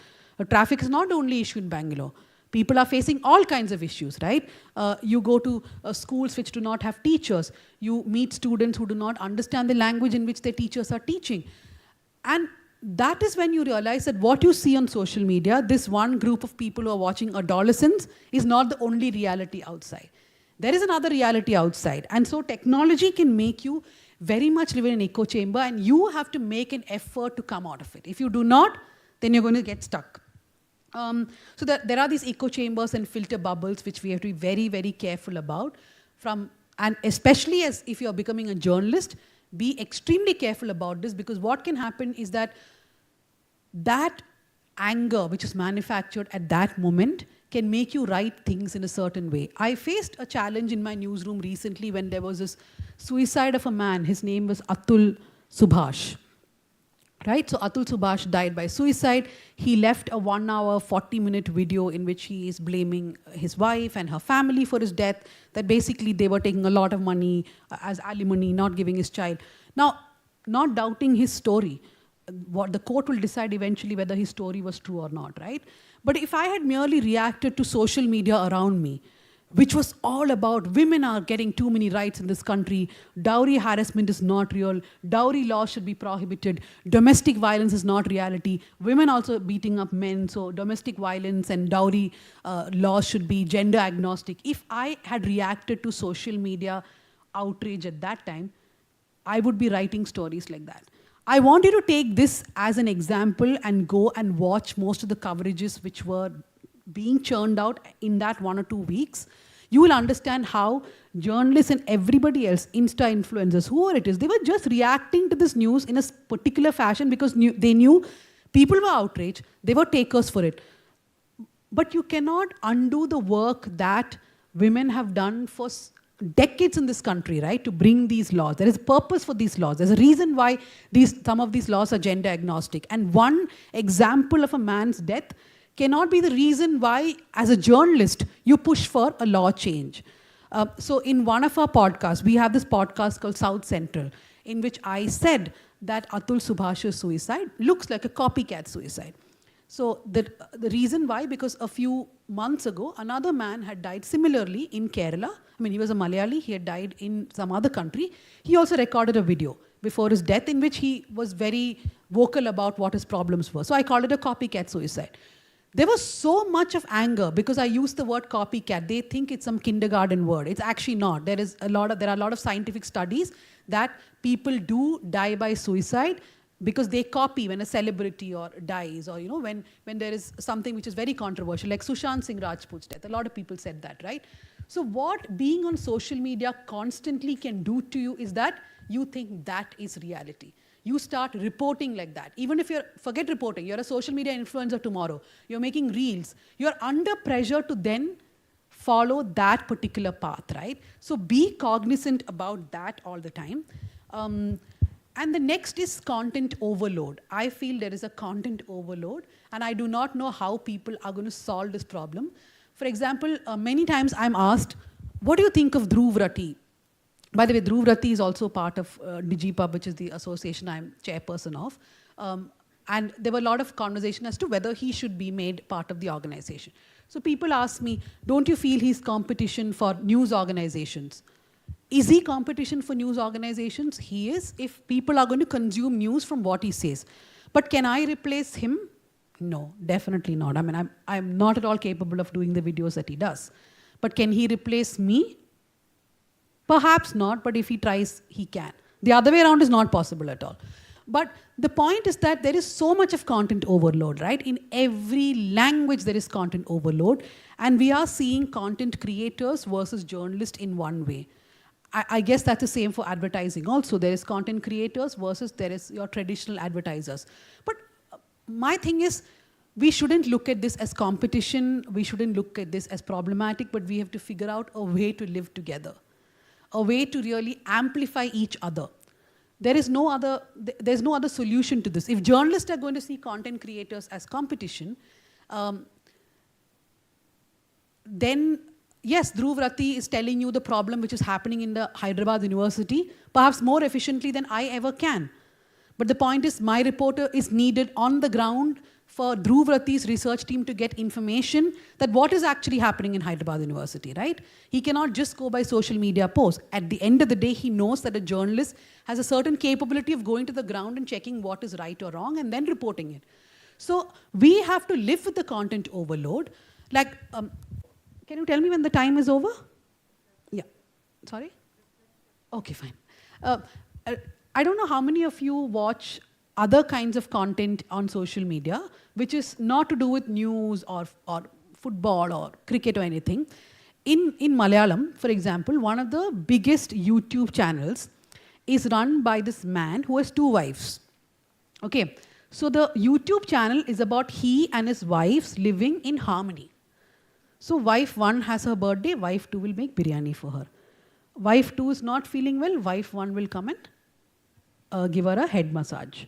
Traffic is not the only issue in Bangalore. People are facing all kinds of issues, right? You go to schools which do not have teachers. You meet students who do not understand the language in which their teachers are teaching. And that is when you realize that what you see on social media, this one group of people who are watching adolescents, is not the only reality outside. There is another reality outside. And so technology can make you very much live in an echo chamber, and you have to make an effort to come out of it. If you do not, then you're going to get stuck. So there are these echo chambers and filter bubbles which we have to be very, very careful about. And especially as if you're becoming a journalist, be extremely careful about this, because what can happen is that anger which is manufactured at that moment can make you write things in a certain way. I faced a challenge in my newsroom recently when there was this suicide of a man. His name was Atul Subhash. Right? So Atul Subhash died by suicide. He left a 1-hour, 40-minute video in which he is blaming his wife and her family for his death, that basically they were taking a lot of money as alimony, not giving his child. Now, not doubting his story, what the court will decide eventually whether his story was true or not, right? But if I had merely reacted to social media around me, which was all about women are getting too many rights in this country, dowry harassment is not real, dowry laws should be prohibited, domestic violence is not reality, women also beating up men, so domestic violence and dowry laws should be gender agnostic. If I had reacted to social media outrage at that time, I would be writing stories like that. I want you to take this as an example and go and watch most of the coverages which were being churned out in that 1 or 2 weeks. You will understand how journalists and everybody else, Insta influencers, whoever it is, they were just reacting to this news in a particular fashion because they knew people were outraged, they were takers for it. But you cannot undo the work that women have done for decades in this country, right, to bring these laws. There is a purpose for these laws. There's a reason why some of these laws are gender agnostic. And one example of a man's death cannot be the reason why, as a journalist, you push for a law change. So in one of our podcasts, we have this podcast called South Central, in which I said that Atul Subhash's suicide looks like a copycat suicide. So the reason why, because a few months ago, another man had died similarly in Kerala. I mean, he was a Malayali, he had died in some other country. He also recorded a video before his death in which he was very vocal about what his problems were. So I called it a copycat suicide. There was so much of anger because I used the word copycat. They think it's some kindergarten word. It's actually not. There are a lot of scientific studies that people do die by suicide because they copy when a celebrity or dies, or when there is something which is very controversial, like Sushant Singh Rajput's death. A lot of people said that, right? So what being on social media constantly can do to you is that you think that is reality. You start reporting like that. Even if forget reporting, you're a social media influencer tomorrow, you're making reels, you're under pressure to then follow that particular path, right? So be cognizant about that all the time. And the next is content overload. I feel there is a content overload, and I do not know how people are going to solve this problem. For example, many times I'm asked, what do you think of Dhruv Rati? By the way, Dhruv Rati is also part of DigiPub, which is the association I'm chairperson of. And there were a lot of conversation as to whether he should be made part of the organization. So people ask me, don't you feel he's competition for news organizations? Is he competition for news organizations? He is, if people are going to consume news from what he says. But can I replace him? No, definitely not. I mean, I'm not at all capable of doing the videos that he does. But can he replace me? Perhaps not, but if he tries, he can. The other way around is not possible at all. But the point is that there is so much of content overload, right? In every language, there is content overload. And we are seeing content creators versus journalists in one way. I guess that's the same for advertising also. There is content creators versus there is your traditional advertisers. But my thing is, we shouldn't look at this as competition. We shouldn't look at this as problematic, but we have to figure out a way to live together, a way to really amplify each other. There's no other solution to this. If journalists are going to see content creators as competition, then yes, Dhruv Rati is telling you the problem which is happening in the Hyderabad University, perhaps more efficiently than I ever can. But the point is, my reporter is needed on the ground for Dhruv Rati's research team to get information that what is actually happening in Hyderabad University, right? He cannot just go by social media posts. At the end of the day, he knows that a journalist has a certain capability of going to the ground and checking what is right or wrong and then reporting it. So we have to live with the content overload. Like, can you tell me when the time is over? Yeah. Sorry? Okay, fine. I don't know how many of you watch other kinds of content on social media, which is not to do with news or football or cricket or anything. In Malayalam, for example, one of the biggest YouTube channels is run by this man who has 2 wives. Okay, so the YouTube channel is about he and his wives living in harmony. So wife 1 has her birthday, wife 2 will make biryani for her. Wife 2 is not feeling well, wife 1 will come and give her a head massage.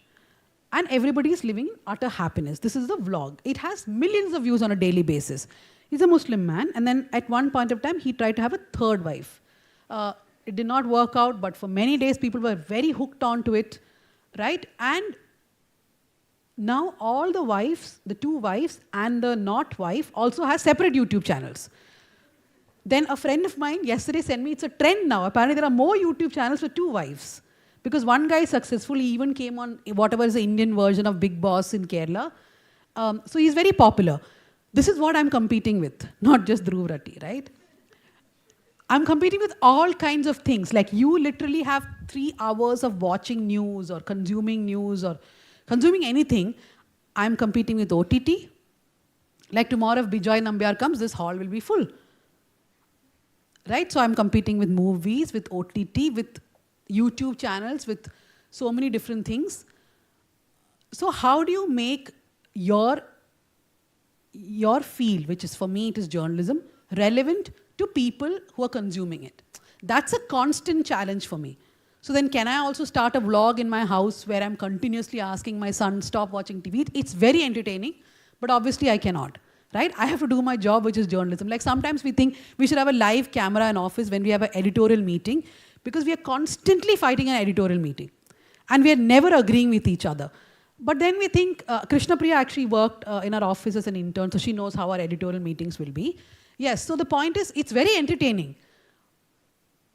And everybody is living in utter happiness. This is the vlog. It has millions of views on a daily basis. He's a Muslim man, and then at one point of time, he tried to have a 3rd wife. It did not work out, but for many days, people were very hooked onto it, right? And now all the wives, the 2 wives and the not wife also has separate YouTube channels. Then a friend of mine yesterday sent me, it's a trend now. Apparently there are more YouTube channels with 2 wives. Because one guy successfully even came on whatever is the Indian version of Big Boss in Kerala. So he's very popular. This is what I'm competing with, not just Dhruv Ratti, right? I'm competing with all kinds of things. Like you literally have 3 hours of watching news or consuming anything. I'm competing with OTT. Like tomorrow if Bijoy Nambiar comes, this hall will be full. Right? So I'm competing with movies, with OTT, with YouTube channels, with so many different things. So how do you make your field, which is for me, it is journalism, relevant to people who are consuming it? That's a constant challenge for me. So then can I also start a vlog in my house where I'm continuously asking my son, stop watching TV? It's very entertaining, but obviously I cannot. Right? I have to do my job, which is journalism. Like sometimes we think we should have a live camera in office when we have an editorial meeting, because we are constantly fighting an editorial meeting. And we are never agreeing with each other. But then we think, Krishna Priya actually worked in our office as an intern, so she knows how our editorial meetings will be. Yes, so the point is, it's very entertaining.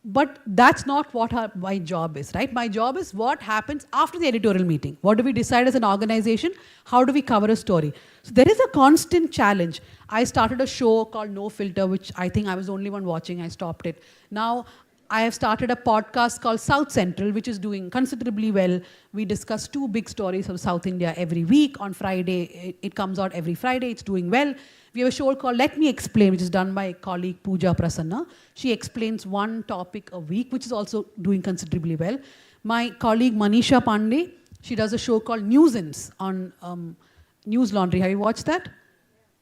But that's not what my job is, right? My job is what happens after the editorial meeting. What do we decide as an organization? How do we cover a story? So there is a constant challenge. I started a show called No Filter, which I think I was the only one watching. I stopped it. Now I have started a podcast called South Central, which is doing considerably well. We discuss 2 big stories of South India every week. On Friday, it comes out every Friday. It's doing well. We have a show called Let Me Explain, which is done by colleague Pooja Prasanna. She explains 1 topic a week, which is also doing considerably well. My colleague Manisha Pandey, she does a show called Nuisance on News Laundry. Have you watched that?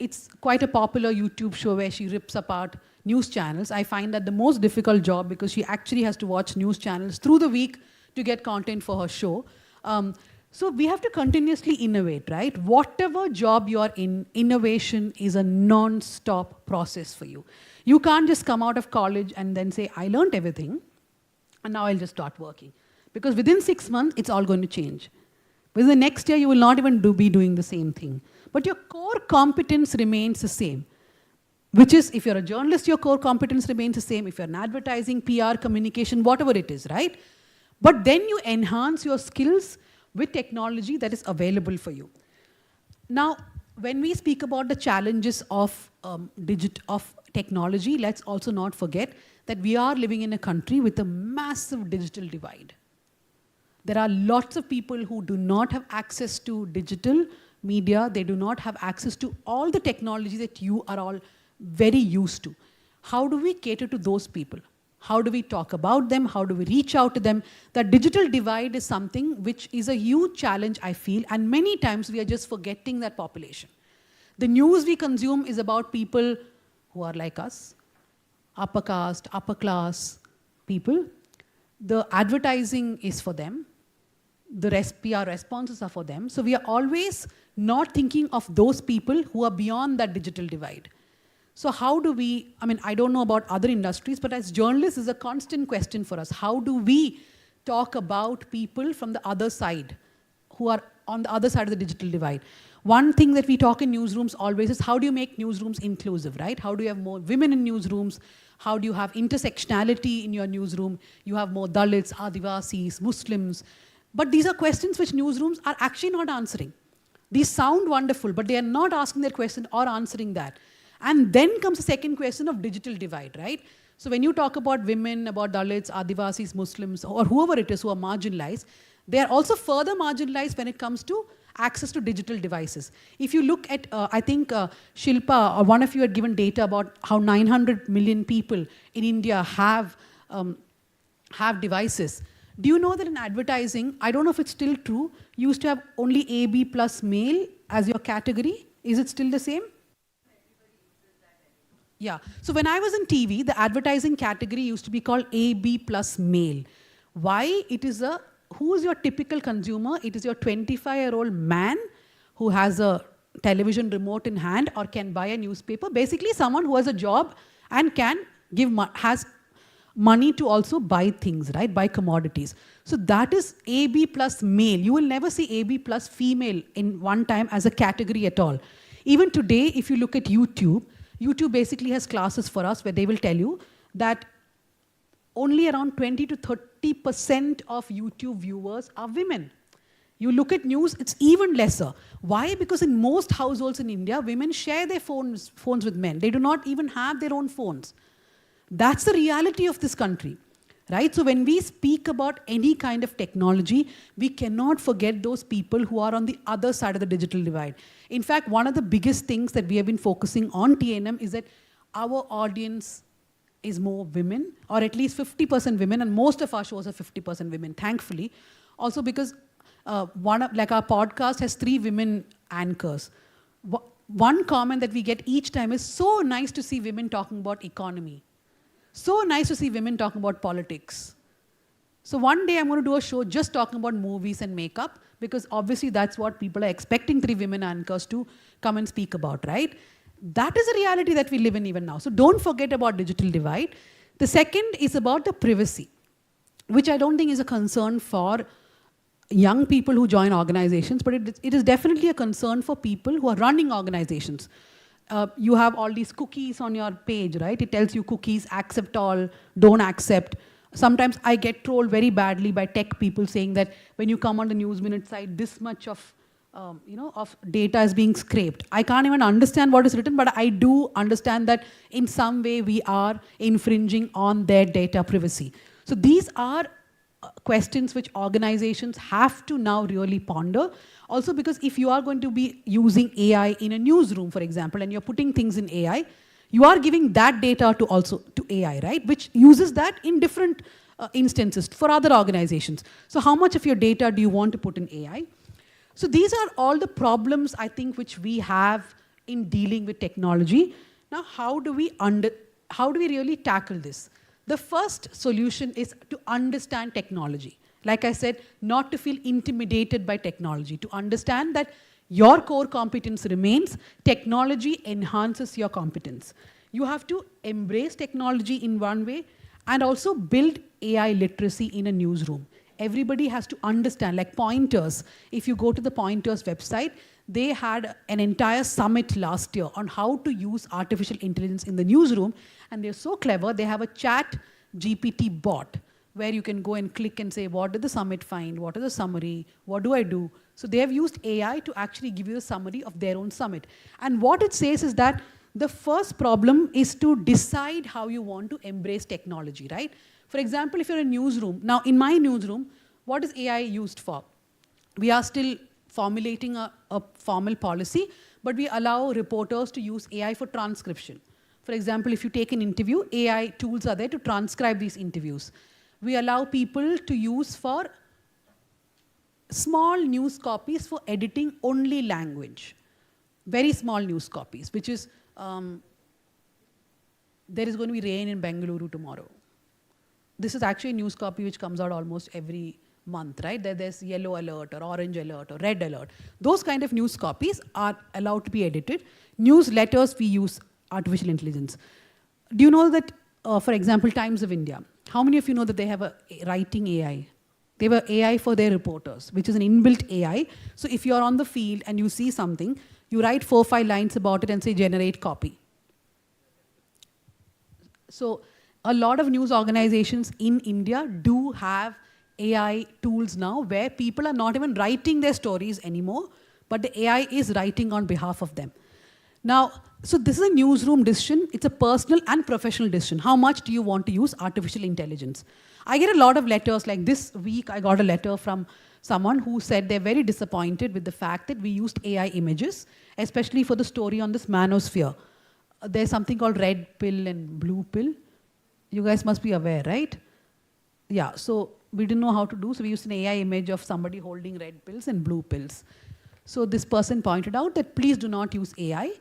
It's quite a popular YouTube show where she rips apart news channels. I find that the most difficult job, because she actually has to watch news channels through the week to get content for her show. So we have to continuously innovate, right? Whatever job you are in, innovation is a non-stop process for you. You can't just come out of college and then say, I learned everything, and now I'll just start working. Because within 6 months, it's all going to change. Within the next year, you will not even be doing the same thing. But your core competence remains the same. Which is, if you're a journalist, your core competence remains the same. If you're in advertising, PR, communication, whatever it is, right? But then you enhance your skills with technology that is available for you. Now, when we speak about the challenges of technology, let's also not forget that we are living in a country with a massive digital divide. There are lots of people who do not have access to digital media. They do not have access to all the technology that you are all very used to. How do we cater to those people? How do we talk about them? How do we reach out to them? The digital divide is something which is a huge challenge, I feel, and many times we are just forgetting that population. The news we consume is about people who are like us, upper caste, upper class people. The advertising is for them. The PR responses are for them. So we are always not thinking of those people who are beyond that digital divide. So how do we, I don't know about other industries, but as journalists, it's a constant question for us. How do we talk about people from the other side, who are on the other side of the digital divide? One thing that we talk in newsrooms always is, how do you make newsrooms inclusive, right? How do you have more women in newsrooms? How do you have intersectionality in your newsroom? You have more Dalits, Adivasis, Muslims. But these are questions which newsrooms are actually not answering. These sound wonderful, but they are not asking that question or answering that. And then comes the second question of digital divide, right? So when you talk about women, about Dalits, Adivasis, Muslims, or whoever it is who are marginalized, they are also further marginalized when it comes to access to digital devices. If you look at, I think Shilpa, or one of you had given data about how 900 million people in India have devices. Do you know that in advertising, I don't know if it's still true, you used to have only AB plus male as your category? Is it still the same? Yeah. So when I was in TV, the advertising category used to be called AB plus male. Why? It is who is your typical consumer? It is your 25-year-old man who has a television remote in hand or can buy a newspaper. Basically, someone who has a job and has money to also buy things, right? Buy commodities. So that is AB plus male. You will never see AB plus female in one time as a category at all. Even today, if you look at YouTube, YouTube basically has classes for us where they will tell you that only around 20 to 30% of YouTube viewers are women. You look at news, it's even lesser. Why? Because in most households in India, women share their phones with men. They do not even have their own phones. That's the reality of this country, right? So when we speak about any kind of technology, we cannot forget those people who are on the other side of the digital divide. In fact, one of the biggest things that we have been focusing on TNM is that our audience is more women, or at least 50% women, and most of our shows are 50% women, thankfully. Also because our podcast has 3 women anchors. One comment that we get each time is, so nice to see women talking about economy. So nice to see women talking about politics. So one day I'm going to do a show just talking about movies and makeup, because obviously that's what people are expecting 3 women anchors to come and speak about, right? That is a reality that we live in even now. So don't forget about digital divide. The second is about the privacy, which I don't think is a concern for young people who join organizations, but it is definitely a concern for people who are running organizations. You have all these cookies on your page, right? It tells you cookies, accept all, don't accept. Sometimes I get trolled very badly by tech people saying that when you come on the News Minute site, this much of data is being scraped. I can't even understand what is written, but I do understand that in some way we are infringing on their data privacy. So these are questions which organizations have to now really ponder. Also because if you are going to be using AI in a newsroom, for example, and you're putting things in AI, you are giving that data to AI, right? Which uses that in different instances for other organizations. So how much of your data do you want to put in AI? So these are all the problems, I think, which we have in dealing with technology. Now, how do we really tackle this? The first solution is to understand technology. Like I said, not to feel intimidated by technology, to understand that your core competence remains, technology enhances your competence. You have to embrace technology in one way and also build AI literacy in a newsroom. Everybody has to understand, like Pointers. If you go to the Pointers website, they had an entire summit last year on how to use artificial intelligence in the newsroom. And they're so clever, they have a chat GPT bot where you can go and click and say, what did the summit find? What is the summary? What do I do? So they have used AI to actually give you a summary of their own summit. And what it says is that the first problem is to decide how you want to embrace technology, right? For example, if you're in a newsroom, now in my newsroom, what is AI used for? We are still formulating a formal policy, but we allow reporters to use AI for transcription. For example, if you take an interview, AI tools are there to transcribe these interviews. We allow people to use for small news copies for editing only language. Very small news copies, which is, there is going to be rain in Bengaluru tomorrow. This is actually a news copy which comes out almost every month, right? There's yellow alert or orange alert or red alert. Those kind of news copies are allowed to be edited. Newsletters, we use artificial intelligence. Do you know that, for example, Times of India, how many of you know that they have a writing AI? They have an AI for their reporters, which is an inbuilt AI. So if you're on the field and you see something, you write 4 or 5 lines about it and say, generate copy. So a lot of news organizations in India do have AI tools now where people are not even writing their stories anymore, but the AI is writing on behalf of them. Now, so this is a newsroom decision. It's a personal and professional decision. How much do you want to use artificial intelligence? I get a lot of letters. Like this week, I got a letter from someone who said they're very disappointed with the fact that we used AI images, especially for the story on this manosphere. There's something called red pill and blue pill. You guys must be aware, right? Yeah, so we didn't know how to do, so we used an AI image of somebody holding red pills and blue pills. So this person pointed out that please do not use AI,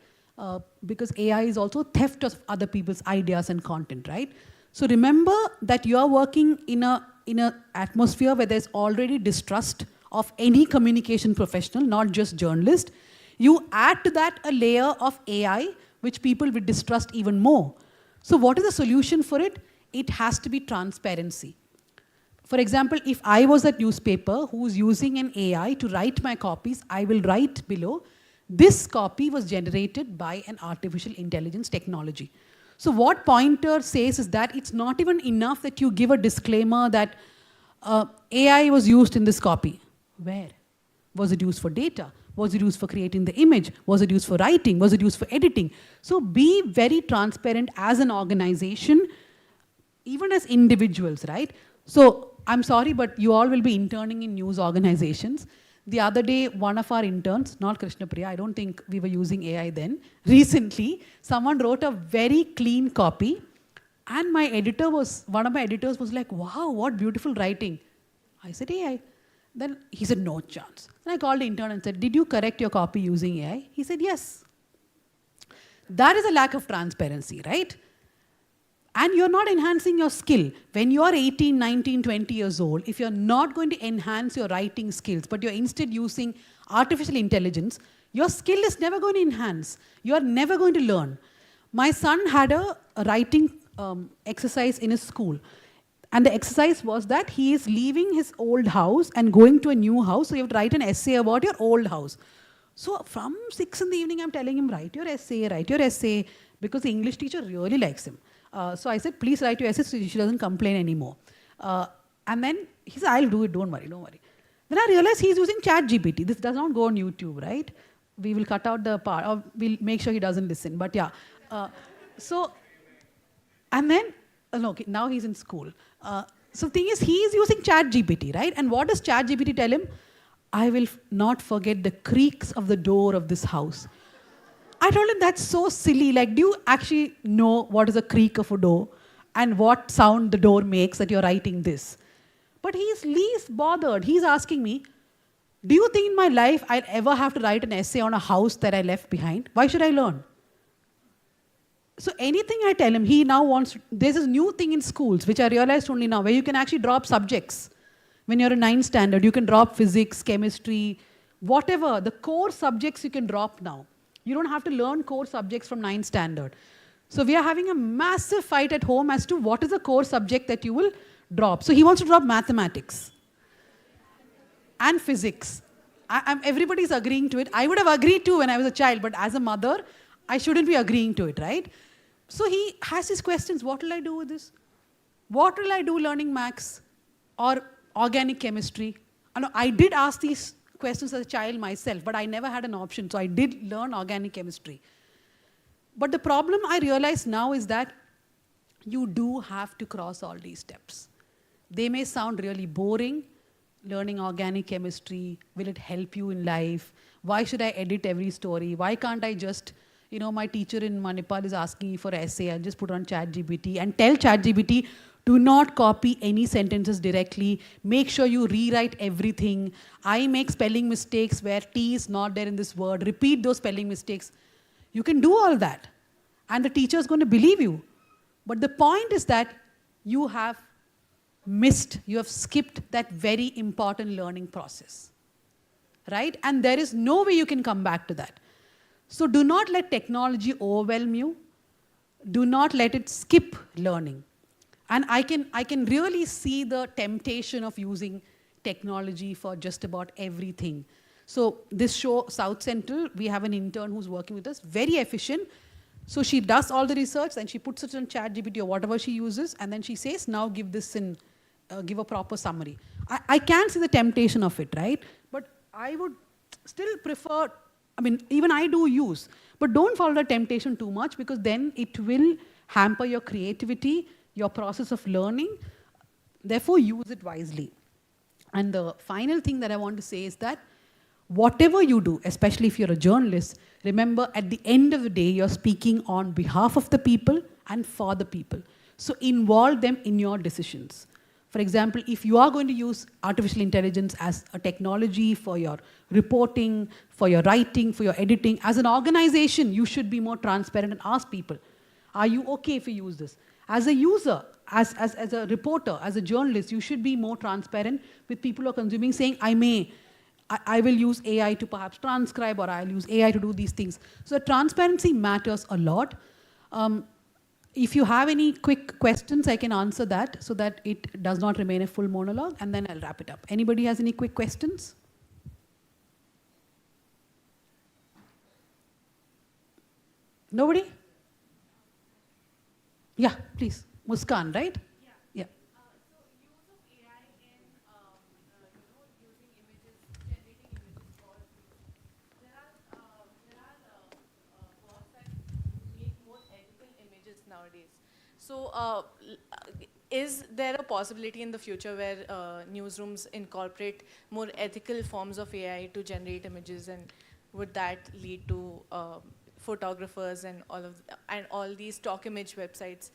because AI is also theft of other people's ideas and content, right? So remember that you are working in a atmosphere where there's already distrust of any communication professional, not just journalist. You add to that a layer of AI, which people will distrust even more. So what is the solution for it? It has to be transparency. For example, if I was a newspaper who's using an AI to write my copies, I will write below This copy was generated by an artificial intelligence technology. So what Pointer says is that it's not even enough that you give a disclaimer that AI was used in this copy. Where? Was it used for data? Was it used for creating the image? Was it used for writing? Was it used for editing? So be very transparent as an organization, even as individuals, right? So I'm sorry, but you all will be interning in news organizations. The other day, one of our interns, not Krishna Priya, I don't think we were using AI then. Recently, someone wrote a very clean copy, and one of my editors was like, wow, what beautiful writing. I said, AI. Then he said, no chance. Then I called the intern and said, did you correct your copy using AI? He said, yes. That is a lack of transparency, right? And you're not enhancing your skill. When you're 18, 19, 20 years old, if you're not going to enhance your writing skills, but you're instead using artificial intelligence, your skill is never going to enhance. You're never going to learn. My son had a writing exercise in his school. And the exercise was that he is leaving his old house and going to a new house, so you have to write an essay about your old house. So from 6 in the evening, I'm telling him, write your essay, because the English teacher really likes him. So I said, please write your essay so she doesn't complain anymore. And then he said, I'll do it, don't worry. Then I realized he's using ChatGPT. This does not go on YouTube, right? We will cut out the part, or we'll make sure he doesn't listen, but yeah. And then, okay, now he's in school. So the thing is, he is using ChatGPT, right? And what does ChatGPT tell him? I will not forget the creaks of the door of this house. I told him, that's so silly. Like, do you actually know what is a creak of a door and what sound the door makes that you're writing this? But he's least bothered. He's asking me, do you think in my life I'll ever have to write an essay on a house that I left behind? Why should I learn? So anything I tell him, he now wants, there's this new thing in schools, which I realized only now, where you can actually drop subjects. When you're in 9th standard, you can drop physics, chemistry, whatever, the core subjects you can drop now. You don't have to learn core subjects from 9th standard. So we are having a massive fight at home as to what is the core subject that you will drop. So he wants to drop mathematics and physics. Everybody's agreeing to it. I would have agreed to when I was a child, but as a mother, I shouldn't be agreeing to it, right? So he has his questions. What will I do with this? What will I do learning maths or organic chemistry? I did ask these questions as a child myself, but I never had an option. So I did learn organic chemistry. But the problem I realize now is that you do have to cross all these steps. They may sound really boring. Learning organic chemistry, will it help you in life? Why should I edit every story? Why can't I just, my teacher in Manipal is asking me for an essay, I'll just put it on ChatGPT and tell ChatGPT, do not copy any sentences directly. Make sure you rewrite everything. I make spelling mistakes where T is not there in this word. Repeat those spelling mistakes. You can do all that. And the teacher is going to believe you. But the point is that you have missed, you have skipped that very important learning process. Right? And there is no way you can come back to that. So do not let technology overwhelm you. Do not let it skip learning. And I can really see the temptation of using technology for just about everything. So this show, South Central, we have an intern who's working with us, very efficient. So she does all the research and she puts it on ChatGPT or whatever she uses, and then she says, now give this in, give a proper summary. I can see the temptation of it, right? But I would still prefer, even I do use, but don't follow the temptation too much, because then it will hamper your creativity, your process of learning. Therefore, use it wisely. And the final thing that I want to say is that whatever you do, especially if you're a journalist, remember at the end of the day, you're speaking on behalf of the people and for the people. So involve them in your decisions. For example, if you are going to use artificial intelligence as a technology for your reporting, for your writing, for your editing, as an organization, you should be more transparent and ask people, are you okay if you use this? As a user, as a reporter, as a journalist, you should be more transparent with people who are consuming, saying, I will use AI to perhaps transcribe, or I'll use AI to do these things. So transparency matters a lot. If you have any quick questions, I can answer that so that it does not remain a full monologue, and then I'll wrap it up. Anybody has any quick questions? Nobody? Yeah, please. Muskan, right? Yeah. Nowadays. So, is there a possibility in the future where newsrooms incorporate more ethical forms of AI to generate images, and would that lead to photographers and all these stock image websites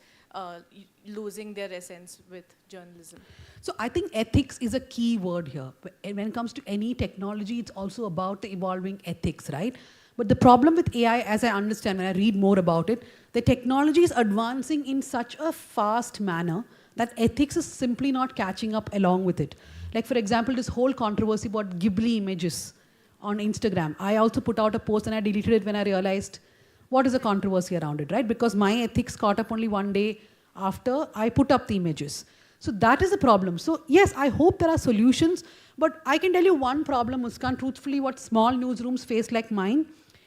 losing their essence with journalism? So I think ethics is a key word here. When it comes to any technology, it's also about the evolving ethics, right? But the problem with AI, as I understand when I read more about it, the technology is advancing in such a fast manner that ethics is simply not catching up along with it. Like, for example, this whole controversy about Ghibli images on Instagram. I also put out a post and I deleted it when I realized what is the controversy around it, right? Because my ethics caught up only one day after I put up the images. So that is the problem. So yes, I hope there are solutions, but I can tell you one problem, Muskan, truthfully, what small newsrooms face like mine,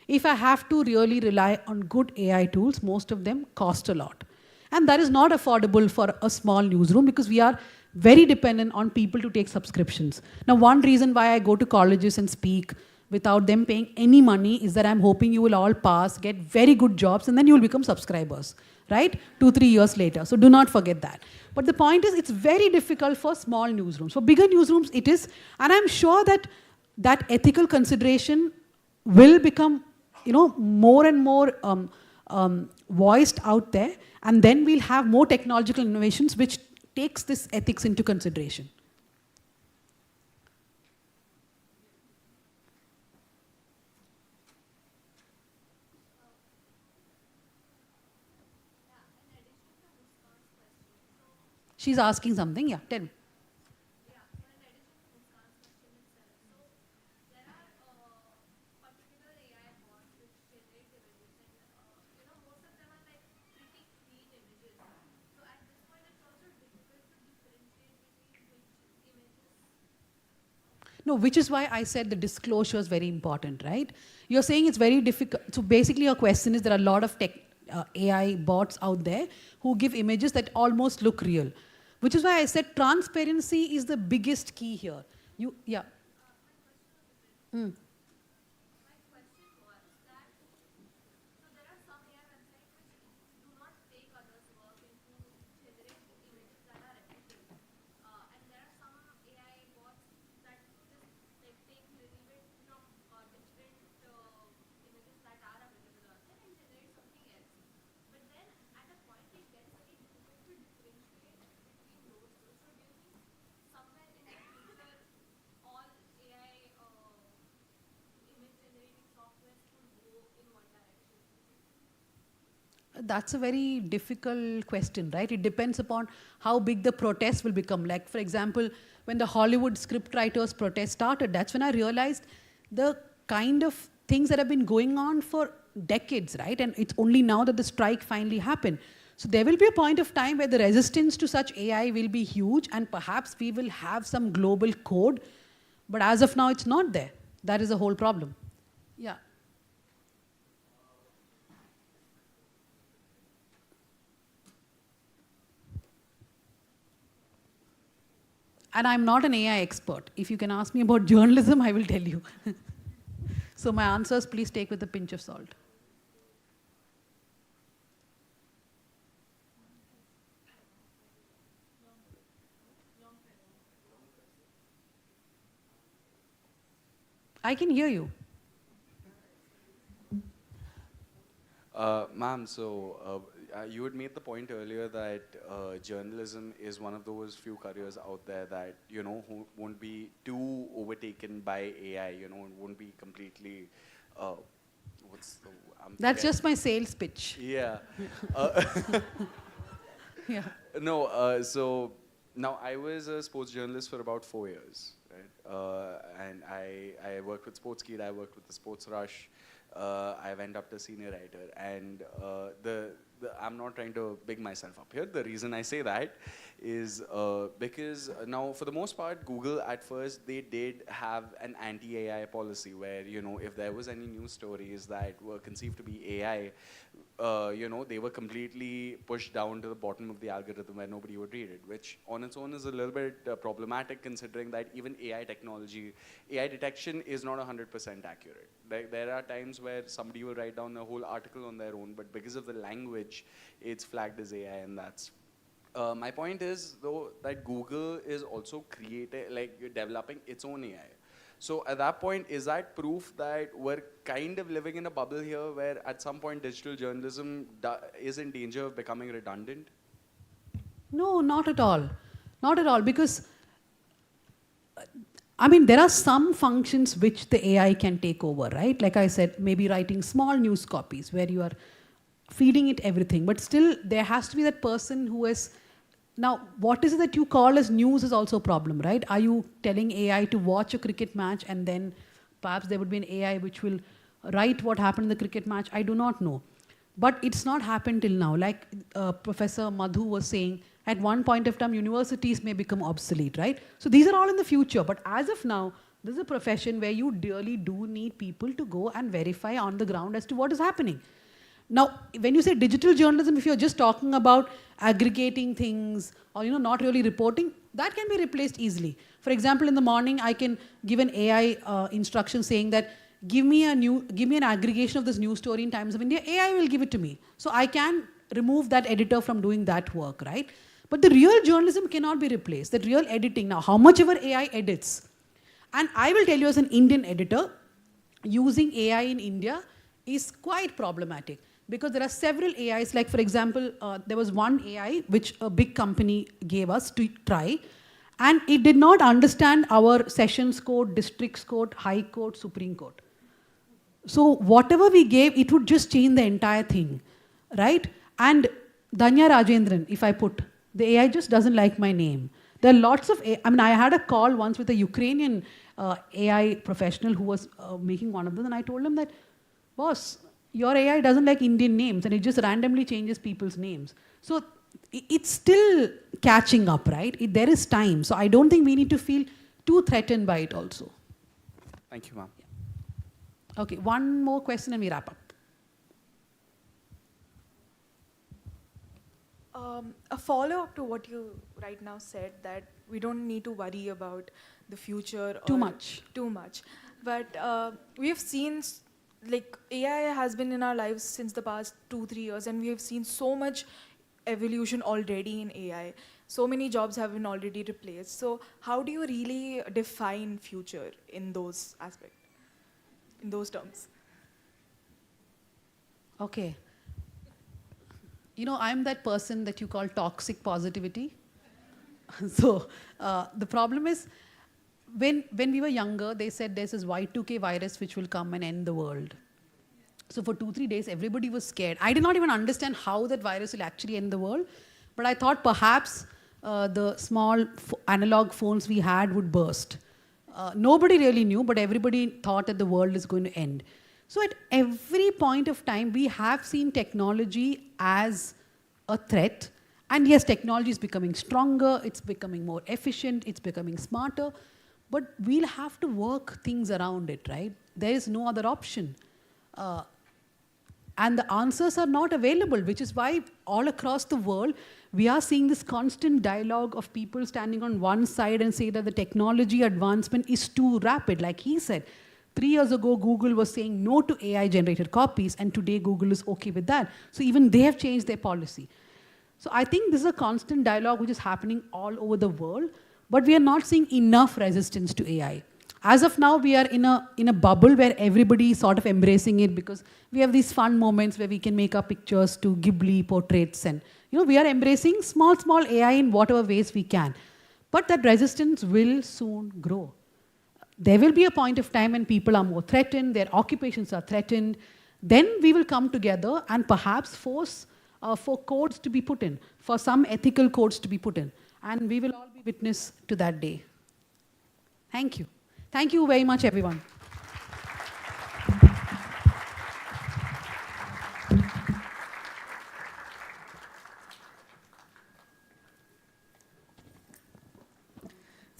if I have to really rely on good AI tools, most of them cost a lot. And that is not affordable for a small newsroom because we are very dependent on people to take subscriptions. Now, one reason why I go to colleges and speak without them paying any money is that I'm hoping you will all pass, get very good jobs, and then you will become subscribers, right? 2-3 years later. So do not forget that. But the point is, it's very difficult for small newsrooms. For bigger newsrooms, it is. And I'm sure that that ethical consideration will become, more and more voiced out there. And then we'll have more technological innovations which takes this ethics into consideration. She's asking something, yeah, tell me. No, which is why I said the disclosure is very important, right? You're saying it's very difficult. So basically your question is there are a lot of AI bots out there who give images that almost look real. Which is why I said transparency is the biggest key here. Yeah. Mm. That's a very difficult question, right? It depends upon how big the protest will become. Like, for example, when the Hollywood scriptwriters protest started, that's when I realized the kind of things that have been going on for decades, right? And it's only now that the strike finally happened. So there will be a point of time where the resistance to such AI will be huge and perhaps we will have some global code. But as of now, it's not there. That is the whole problem. Yeah. And I'm not an AI expert. If you can ask me about journalism, I will tell you. So my answers, please take with a pinch of salt. I can hear you. Ma'am, so you had made the point earlier that journalism is one of those few careers out there that, who won't be too overtaken by AI, won't be completely, That's just my sales pitch. Yeah. Yeah. No, so now I was a sports journalist for about 4 years, right? And I worked with Sportskeeda, I worked with the Sports Rush. I went up to senior writer, and the I'm not trying to big myself up here. The reason I say that is because now, for the most part, Google at first, they did have an anti-AI policy where, you know, if there was any news stories that were conceived to be AI, you know, they were completely pushed down to the bottom of the algorithm where nobody would read it, which on its own is a little bit problematic, considering that even AI technology, AI detection is not 100% accurate. There are times where somebody will write down a whole article on their own, but because of the language, it's flagged as AI, and that's my point is, though, that Google is also developing its own AI. So at that point, is that proof that we're kind of living in a bubble here where at some point digital journalism is in danger of becoming redundant? No, not at all. Not at all, because I mean, there are some functions which the AI can take over, right? Like I said, maybe writing small news copies where you are feeding it everything, but still there has to be that person who is. Now, what is it that you call as news is also a problem, right? Are you telling AI to watch a cricket match and then perhaps there would be an AI which will write what happened in the cricket match? I do not know. But it's not happened till now. Like Professor Madhu was saying, at one point of time, universities may become obsolete, right? So these are all in the future. But as of now, this is a profession where you really do need people to go and verify on the ground as to what is happening. Now, when you say digital journalism, if you're just talking about aggregating things or not really reporting, that can be replaced easily. For example, in the morning, I can give an AI instruction saying that give me an aggregation of this news story in Times of India. AI will give it to me. So I can remove that editor from doing that work, right? But the real journalism cannot be replaced. The real editing. Now, how much ever AI edits, and I will tell you as an Indian editor, using AI in India is quite problematic. Because there are several AIs, like for example, there was one AI which a big company gave us to try, and it did not understand our sessions code, districts code, high court, Supreme Court. So whatever we gave, it would just change the entire thing, right? And Danya Rajendran, if I put, the AI just doesn't like my name. There are lots of, I had a call once with a Ukrainian AI professional who was making one of them, and I told him that, boss, your AI doesn't like Indian names and it just randomly changes people's names. So it's still catching up, right? There is time. So I don't think we need to feel too threatened by it also. Thank you, ma'am. Yeah. Okay, one more question and we wrap up. A follow-up to what you right now said, that we don't need to worry about the future. Too much. Too much. But we have seen like AI has been in our lives since the past 2-3 years, and we have seen so much evolution already in AI. So many jobs have been already replaced. So how do you really define future in those aspects, in those terms? Okay. I'm that person that you call toxic positivity. So the problem is, when we were younger, they said there's this Y2K virus which will come and end the world. So for 2-3 days, everybody was scared. I did not even understand how that virus will actually end the world. But I thought perhaps the small analog phones we had would burst. Nobody really knew, but everybody thought that the world is going to end. So at every point of time, we have seen technology as a threat. And yes, technology is becoming stronger, it's becoming more efficient, it's becoming smarter. But we'll have to work things around it, right? There is no other option. And the answers are not available, which is why all across the world, we are seeing this constant dialogue of people standing on one side and say that the technology advancement is too rapid. Like he said, 3 years ago, Google was saying no to AI-generated copies, and today Google is okay with that. So even they have changed their policy. So I think this is a constant dialogue which is happening all over the world. But we are not seeing enough resistance to AI. As of now, we are in a bubble where everybody is sort of embracing it because we have these fun moments where we can make our pictures to Ghibli portraits, and we are embracing small AI in whatever ways we can. But that resistance will soon grow. There will be a point of time when people are more threatened, their occupations are threatened. Then we will come together and perhaps force for codes to be put in, for some ethical codes to be put in. And we will all be witness to that day. Thank you. Thank you very much, everyone.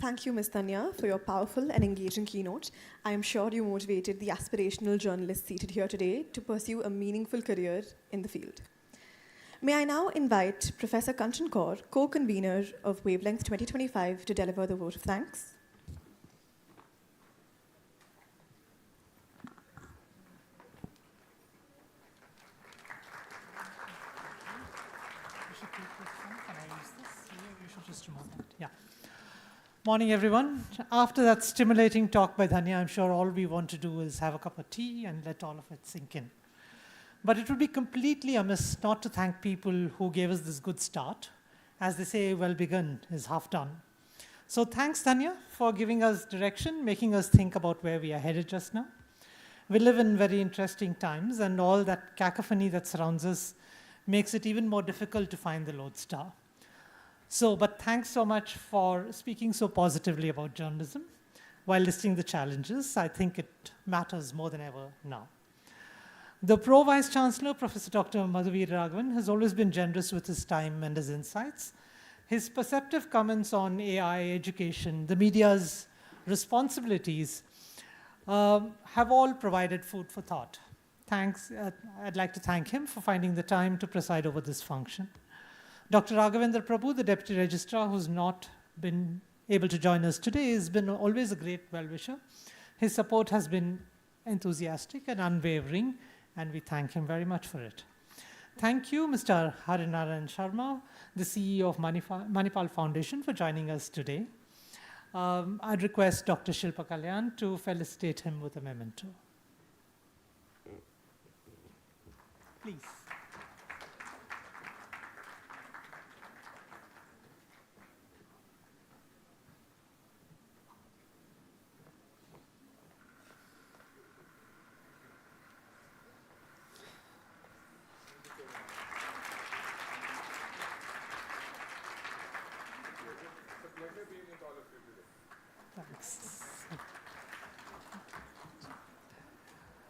Thank you, Ms. Tanya, for your powerful and engaging keynote. I am sure you motivated the aspirational journalists seated here today to pursue a meaningful career in the field. May I now invite Professor Kanchan Kaur, co-convener of Wavelength 2025, to deliver the vote of thanks. Morning, everyone. After that stimulating talk by Dhanya, I'm sure all we want to do is have a cup of tea and let all of it sink in. But it would be completely amiss not to thank people who gave us this good start. As they say, well begun is half done. So thanks, Dhanya, for giving us direction, making us think about where we are headed just now. We live in very interesting times, and all that cacophony that surrounds us makes it even more difficult to find the lodestar. But thanks so much for speaking so positively about journalism while listing the challenges. I think it matters more than ever now. The Pro Vice Chancellor, Professor Dr. Madhuvir Raghavan, has always been generous with his time and his insights. His perceptive comments on AI, education, the media's responsibilities have all provided food for thought. Thanks. I'd like to thank him for finding the time to preside over this function. Dr. Raghavendra Prabhu, the Deputy Registrar, who's not been able to join us today, has been always a great well-wisher. His support has been enthusiastic and unwavering, and we thank him very much for it. Thank you, Mr. Harinarayan Sharma, the CEO of Manipal Foundation, for joining us today. I'd request Dr. Shilpa Kalyan to felicitate him with a memento. Please.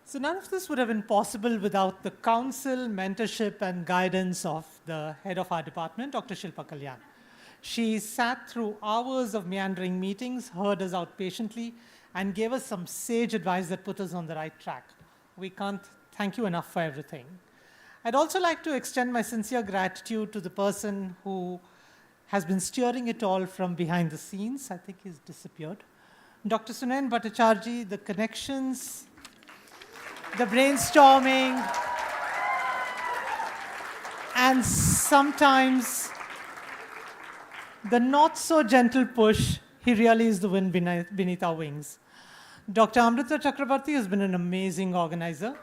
So none of this would have been possible without the counsel, mentorship, and guidance of the head of our department, Dr. Shilpa Kalyan. She sat through hours of meandering meetings, heard us out patiently, and gave us some sage advice that put us on the right track. We can't thank you enough for everything. I'd also like to extend my sincere gratitude to the person who has been steering it all from behind the scenes. I think he's disappeared. Dr. Sunayan Bhattacharjee, the connections, the brainstorming, and sometimes the not so gentle push. He really is the wind beneath our wings. Dr. Amrita Chakrabarti has been an amazing organizer.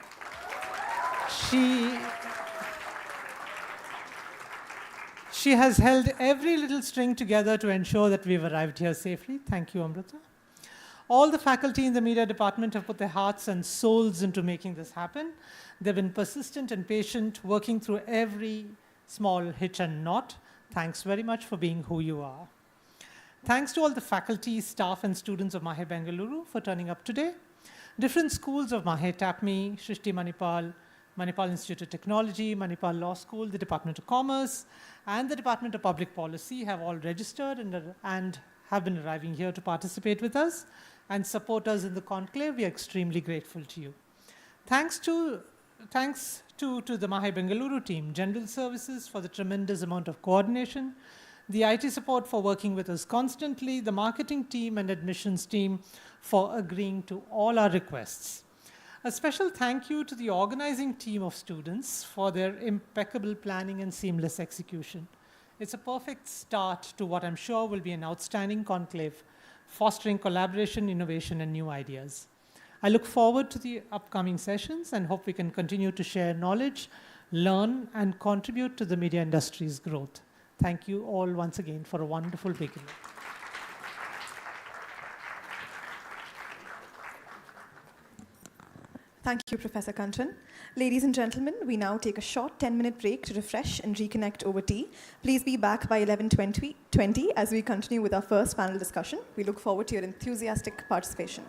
She has held every little string together to ensure that we've arrived here safely. Thank you, Amrita. All the faculty in the media department have put their hearts and souls into making this happen. They've been persistent and patient, working through every small hitch and knot. Thanks very much for being who you are. Thanks to all the faculty, staff, and students of MAHE Bengaluru for turning up today. Different schools of MAHE, TAPMI, Shrishti Manipal, Manipal Institute of Technology, Manipal Law School, the Department of Commerce, and the Department of Public Policy have all registered and have been arriving here to participate with us and support us in the conclave. We are extremely grateful to you. Thanks to the MAHE Bengaluru team, General Services for the tremendous amount of coordination, the IT support for working with us constantly, the marketing team and admissions team for agreeing to all our requests. A special thank you to the organizing team of students for their impeccable planning and seamless execution. It's a perfect start to what I'm sure will be an outstanding conclave, fostering collaboration, innovation, and new ideas. I look forward to the upcoming sessions and hope we can continue to share knowledge, learn, and contribute to the media industry's growth. Thank you all once again for a wonderful beginning. Thank you, Professor Kanchan. Ladies and gentlemen, we now take a short 10-minute break to refresh and reconnect over tea. Please be back by 11:20 as we continue with our first panel discussion. We look forward to your enthusiastic participation.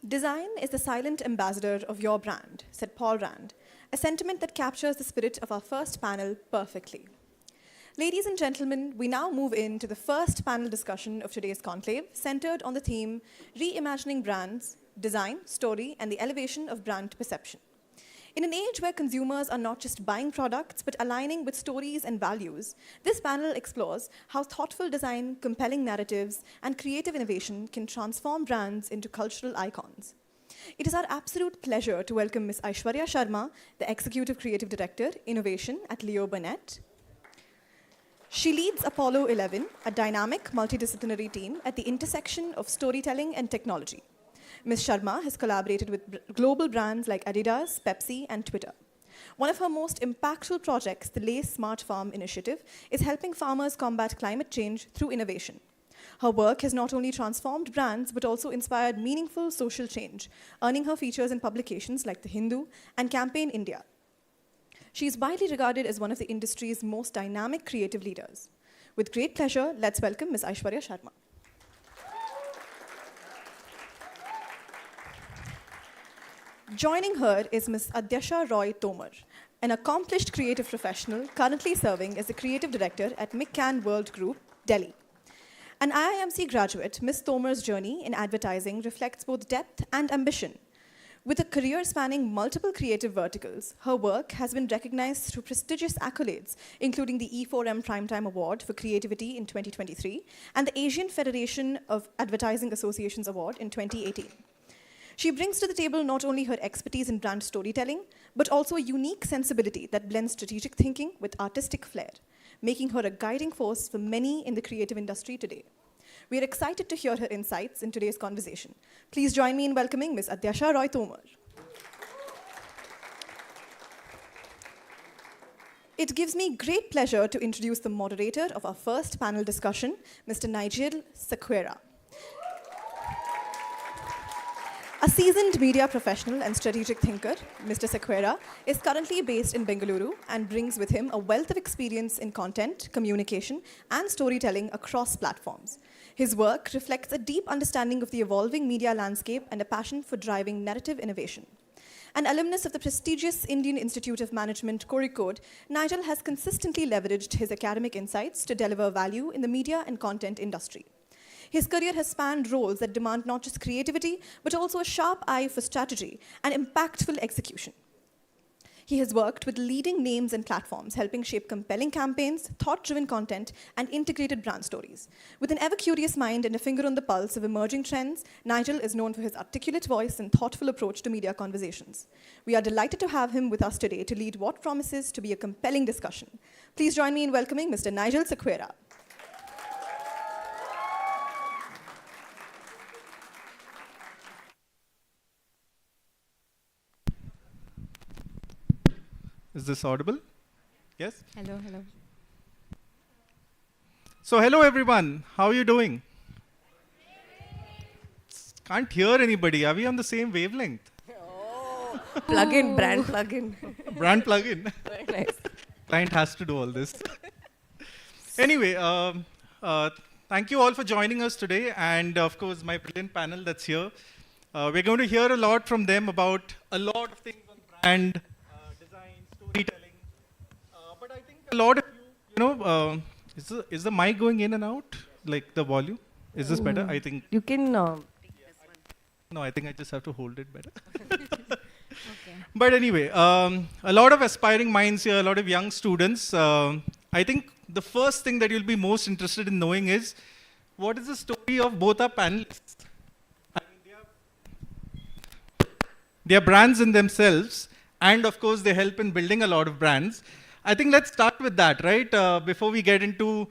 "Design is the silent ambassador of your brand," said Paul Rand, a sentiment that captures the spirit of our first panel perfectly. Ladies and gentlemen, we now move into the first panel discussion of today's conclave, centered on the theme Reimagining Brands, Design, Story, and the Elevation of Brand Perception. In an age where consumers are not just buying products but aligning with stories and values, this panel explores how thoughtful design, compelling narratives, and creative innovation can transform brands into cultural icons. It is our absolute pleasure to welcome Ms. Aishwarya Sharma, the Executive Creative Director, Innovation at Leo Burnett. She leads Apollo 11, a dynamic multidisciplinary team at the intersection of storytelling and technology. Ms. Sharma has collaborated with global brands like Adidas, Pepsi, and Twitter. One of her most impactful projects, the Lace Smart Farm Initiative, is helping farmers combat climate change through innovation. Her work has not only transformed brands, but also inspired meaningful social change, earning her features in publications like The Hindu and Campaign India. She is widely regarded as one of the industry's most dynamic creative leaders. With great pleasure, let's welcome Ms. Aishwarya Sharma. Joining her is Ms. Adyasha Roy Tomar, an accomplished creative professional currently serving as the creative director at McCann World Group, Delhi. An IIMC graduate, Ms. Tomar's journey in advertising reflects both depth and ambition. With a career spanning multiple creative verticals, her work has been recognized through prestigious accolades, including the E4M Primetime Award for Creativity in 2023 and the Asian Federation of Advertising Associations Award in 2018. She brings to the table not only her expertise in brand storytelling, but also a unique sensibility that blends strategic thinking with artistic flair, making her a guiding force for many in the creative industry today. We are excited to hear her insights in today's conversation. Please join me in welcoming Ms. Adyasha Roy Tomar. It gives me great pleasure to introduce the moderator of our first panel discussion, Mr. Nigel Sequeira. A seasoned media professional and strategic thinker, Mr. Sequeira is currently based in Bengaluru and brings with him a wealth of experience in content, communication, and storytelling across platforms. His work reflects a deep understanding of the evolving media landscape and a passion for driving narrative innovation. An alumnus of the prestigious Indian Institute of Management, Kozhikode, Nigel has consistently leveraged his academic insights to deliver value in the media and content industry. His career has spanned roles that demand not just creativity, but also a sharp eye for strategy and impactful execution. He has worked with leading names and platforms, helping shape compelling campaigns, thought-driven content, and integrated brand stories. With an ever-curious mind and a finger on the pulse of emerging trends, Nigel is known for his articulate voice and thoughtful approach to media conversations. We are delighted to have him with us today to lead what promises to be a compelling discussion. Please join me in welcoming Mr. Nigel Sequeira. Is this audible? Yes? Hello, hello. So hello everyone, how are you doing? Can't hear anybody. Are we on the same wavelength? Plug-in, brand plug-in. Brand plug-in. Very nice. Client has to do all this. Anyway, thank you all for joining us today, and of course my brilliant panel that's here. We're going to hear a lot from them about a lot of things on brand, storytelling, but I think a lot of you, is the mic going in and out, like the volume? Is this better? I think. You can. No, I think I just have to hold it better. Okay. But anyway, a lot of aspiring minds here, a lot of young students. I think the first thing that you'll be most interested in knowing is what is the story of both our panelists. I mean, they are brands in themselves. And of course, they help in building a lot of brands. I think let's start with that, right? Before we get into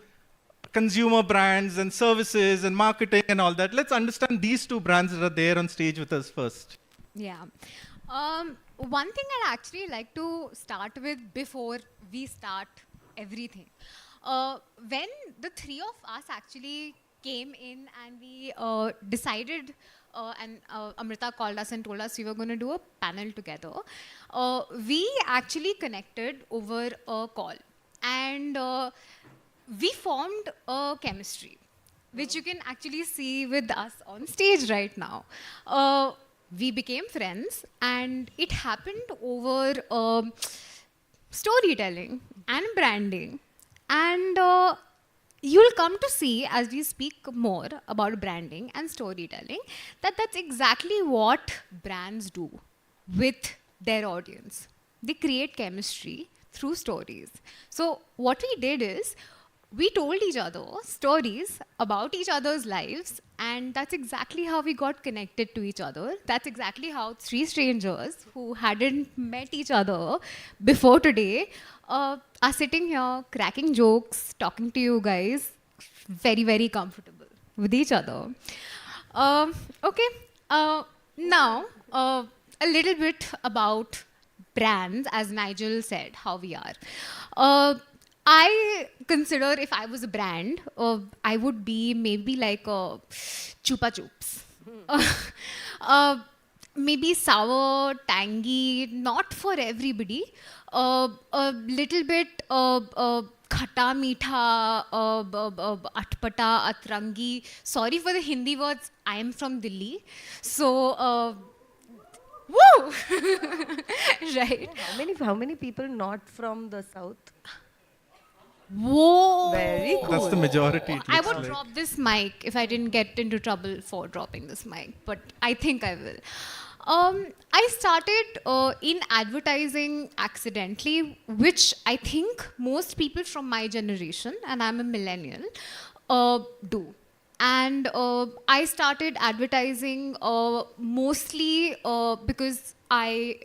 consumer brands and services and marketing and all that, let's understand these two brands that are there on stage with us first. Yeah. One thing I'd actually like to start with before we start everything. When the three of us actually came in and we decided and Amrita called us and told us we were going to do a panel together. We actually connected over a call and we formed a chemistry, which you can actually see with us on stage right now. we became friends, and it happened over storytelling and branding. And you'll come to see as we speak more about branding and storytelling that that's exactly what brands do with their audience. They create chemistry through stories. So what we did is we told each other stories about each other's lives, and that's exactly how we got connected to each other. That's exactly how three strangers who hadn't met each other before today are sitting here cracking jokes, talking to you guys, very, very comfortable with each other. Okay, now a little bit about brands, as Nigel said, how we are. I consider if I was a brand, I would be maybe like a Chupa Chups. Maybe sour, tangy, not for everybody. A little bit khata, meetha, atpata, atrangi. Sorry for the Hindi words. I am from Delhi. So, woo! Right. How many people not from the south? Whoa! Very cool. That's the majority, it I looks would like. drop this mic if I didn't get into trouble for dropping this mic, but I think I will. I started in advertising accidentally, which I think most people from my generation, and I'm a millennial, do. And I started advertising mostly because I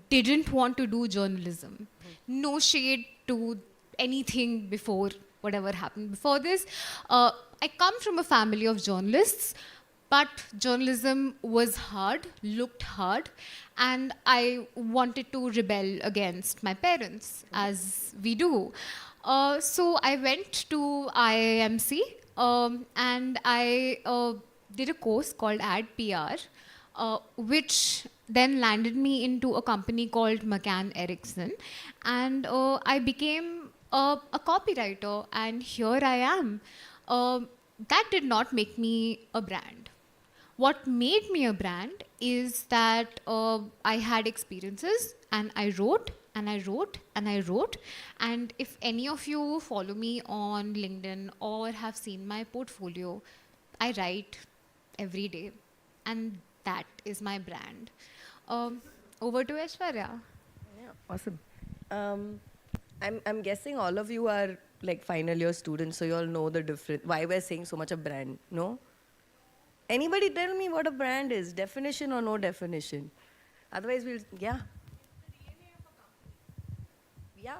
didn't want to do journalism. No shade to anything before whatever happened before this. I come from a family of journalists, but journalism was hard, looked hard, and I wanted to rebel against my parents, as we do. So I went to IIMC and I did a course called Ad PR, which then landed me into a company called McCann Erickson, and I became a copywriter, and here I am. That did not make me a brand. What made me a brand is that I had experiences, and I wrote, and I wrote, and I wrote. And if any of you follow me on LinkedIn or have seen my portfolio, I write every day, and that is my brand. Over to Aishwarya. Yeah, awesome. I'm guessing all of you are like final year students, so you all know the difference. Why we're saying so much a brand, no? Anybody tell me what a brand is? Definition or no definition? Otherwise, we'll, yeah. Yeah.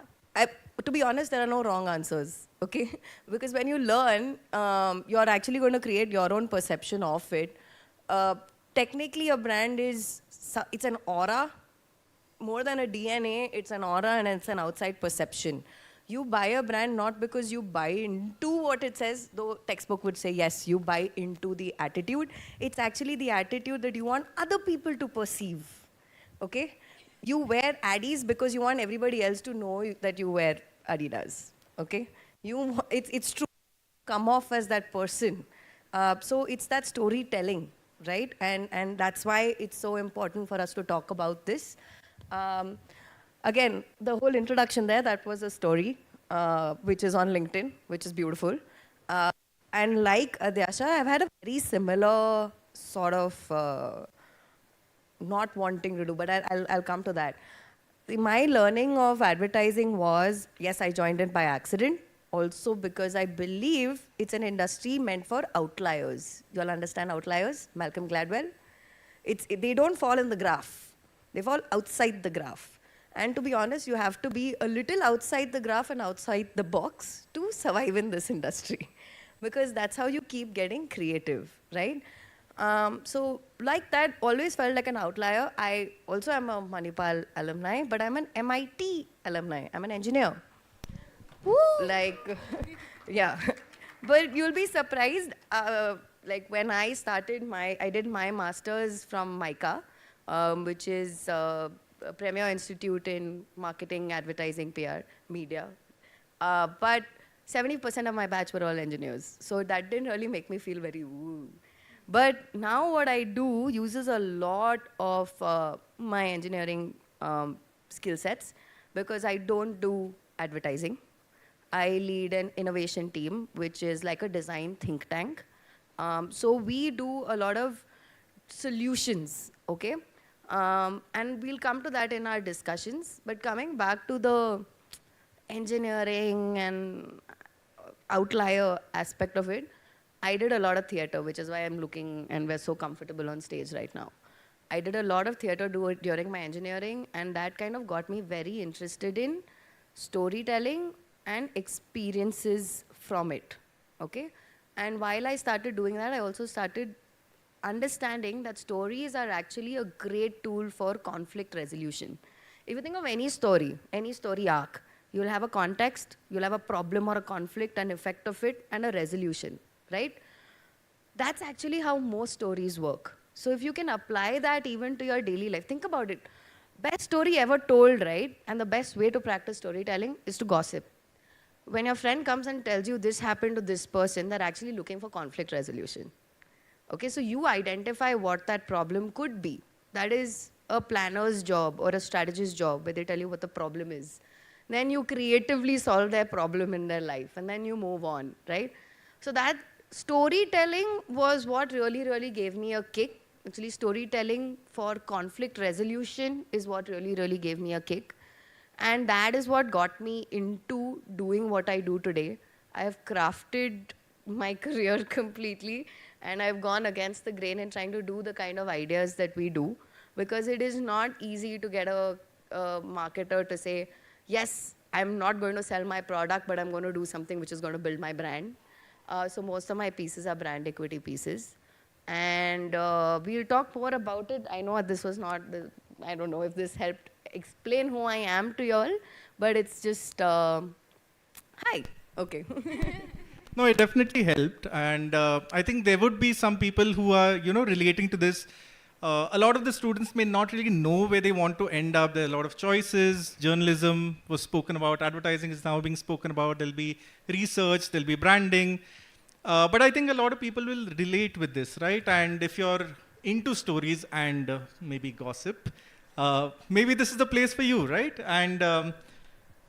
To be honest, there are no wrong answers, okay? Because when you learn, you're actually going to create your own perception of it. Technically, a brand is, it's an aura. More than a DNA, it's an aura and it's an outside perception. You buy a brand not because you buy into what it says, though textbook would say, yes, you buy into the attitude. It's actually the attitude that you want other people to perceive, okay? You wear Addies because you want everybody else to know that you wear Adidas, okay? It's true, come off as that person. So it's that storytelling, right? And that's why it's so important for us to talk about this. Again, the whole introduction there, that was a story, which is on LinkedIn, which is beautiful. And like Adyasha, I've had a very similar sort of not wanting to do, but I'll come to that. My learning of advertising was, yes, I joined it by accident. Also because I believe it's an industry meant for outliers. You all understand outliers? Malcolm Gladwell? They don't fall in the graph. They fall outside the graph. And to be honest, you have to be a little outside the graph and outside the box to survive in this industry. Because that's how you keep getting creative, right? So like that, always felt like an outlier. I also am a Manipal alumni, but I'm an MIT alumni. I'm an engineer. Woo! Like, yeah. But you'll be surprised, like when I did my master's from MICA, which is a premier institute in marketing, advertising, PR, media. But 70% of my batch were all engineers. So that didn't really make me feel very woo. But now what I do uses a lot of my engineering skill sets, because I don't do advertising. I lead an innovation team, which is like a design think tank. So we do a lot of solutions, okay? And we'll come to that in our discussions. But coming back to the engineering and outlier aspect of it, I did a lot of theater, which is why I'm looking and we're so comfortable on stage right now. I did a lot of theater during my engineering, and that kind of got me very interested in storytelling and experiences from it, okay? And while I started doing that, I also started understanding that stories are actually a great tool for conflict resolution. If you think of any story arc, you'll have a context, you'll have a problem or a conflict, an effect of it, and a resolution, right? That's actually how most stories work. So if you can apply that even to your daily life, think about it. Best story ever told, right? And the best way to practice storytelling is to gossip. When your friend comes and tells you this happened to this person, they're actually looking for conflict resolution. Okay, so you identify what that problem could be. That is a planner's job or a strategist's job, where they tell you what the problem is. Then you creatively solve their problem in their life, and then you move on, right? So that storytelling was what really, really gave me a kick. Actually, storytelling for conflict resolution is what really, really gave me a kick. And that is what got me into doing what I do today. I have crafted my career completely, and I've gone against the grain in trying to do the kind of ideas that we do, because it is not easy to get a marketer to say, yes, I'm not going to sell my product, but I'm going to do something which is going to build my brand. So most of my pieces are brand equity pieces. And we'll talk more about it. I know this was not, I don't know if this helped explain who I am to y'all, but it's just, hi, okay. No, it definitely helped. And I think there would be some people who are, relating to this. A lot of the students may not really know where they want to end up. There are a lot of choices. Journalism was spoken about. Advertising is now being spoken about. There'll be research. There'll be branding. But I think a lot of people will relate with this, right? And if you're into stories and maybe gossip, maybe this is the place for you, right? And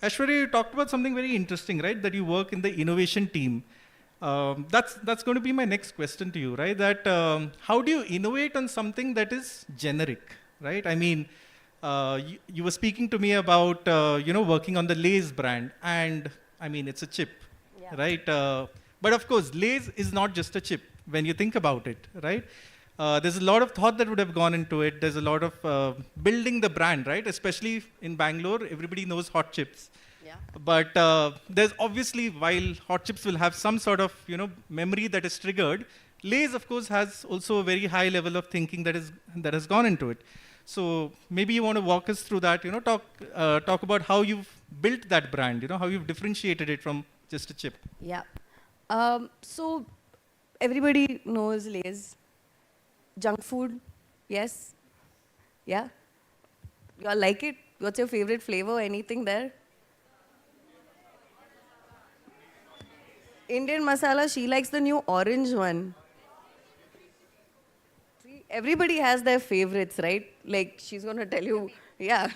Aishwarya, you talked about something very interesting, right? That you work in the innovation team. That's going to be my next question to you, right? That how do you innovate on something that is generic, right? I mean, you were speaking to me about working on the Lay's brand, and I mean it's a chip, yeah, right? But of course, Lay's is not just a chip when you think about it, right? There's a lot of thought that would have gone into it. There's a lot of building the brand, right? Especially in Bangalore, everybody knows hot chips. Yeah. But there's obviously, while hot chips will have some sort of memory that is triggered, Lay's of course has also a very high level of thinking that has gone into it. So maybe you want to walk us through that. Talk about how you've built that brand. How you've differentiated it from just a chip. Yeah. So everybody knows Lay's. Junk food, yes? Yeah? You all like it? What's your favorite flavor? Anything there? Indian masala, she likes the new orange one. See, everybody has their favorites, right? Like, she's going to tell you, yeah.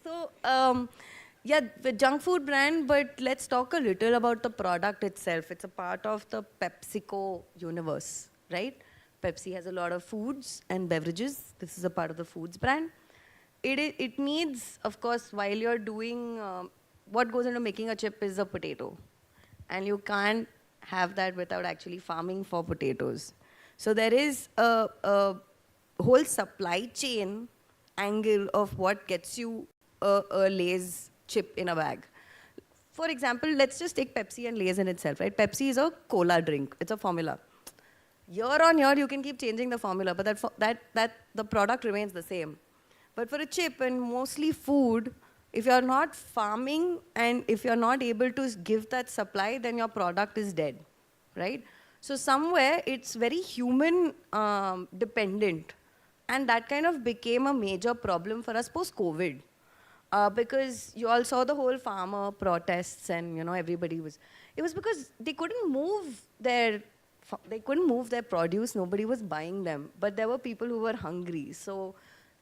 So, yeah, the junk food brand, but let's talk a little about the product itself. It's a part of the PepsiCo universe, right? Pepsi has a lot of foods and beverages. This is a part of the foods brand. It needs, of course, while you're doing, what goes into making a chip is a potato. And you can't have that without actually farming for potatoes. So there is a whole supply chain angle of what gets you a Lay's chip in a bag. For example, let's just take Pepsi and Lay's in itself, right? Pepsi is a cola drink. It's a formula. Year on year, you can keep changing the formula, but the product remains the same. But for a chip and mostly food, if you're not farming and if you're not able to give that supply, then your product is dead, right? So somewhere, it's very human dependent. And that kind of became a major problem for us post-COVID. Because you all saw the whole farmer protests and everybody was, it was because they couldn't move their they couldn't move their produce, nobody was buying them, but there were people who were hungry. So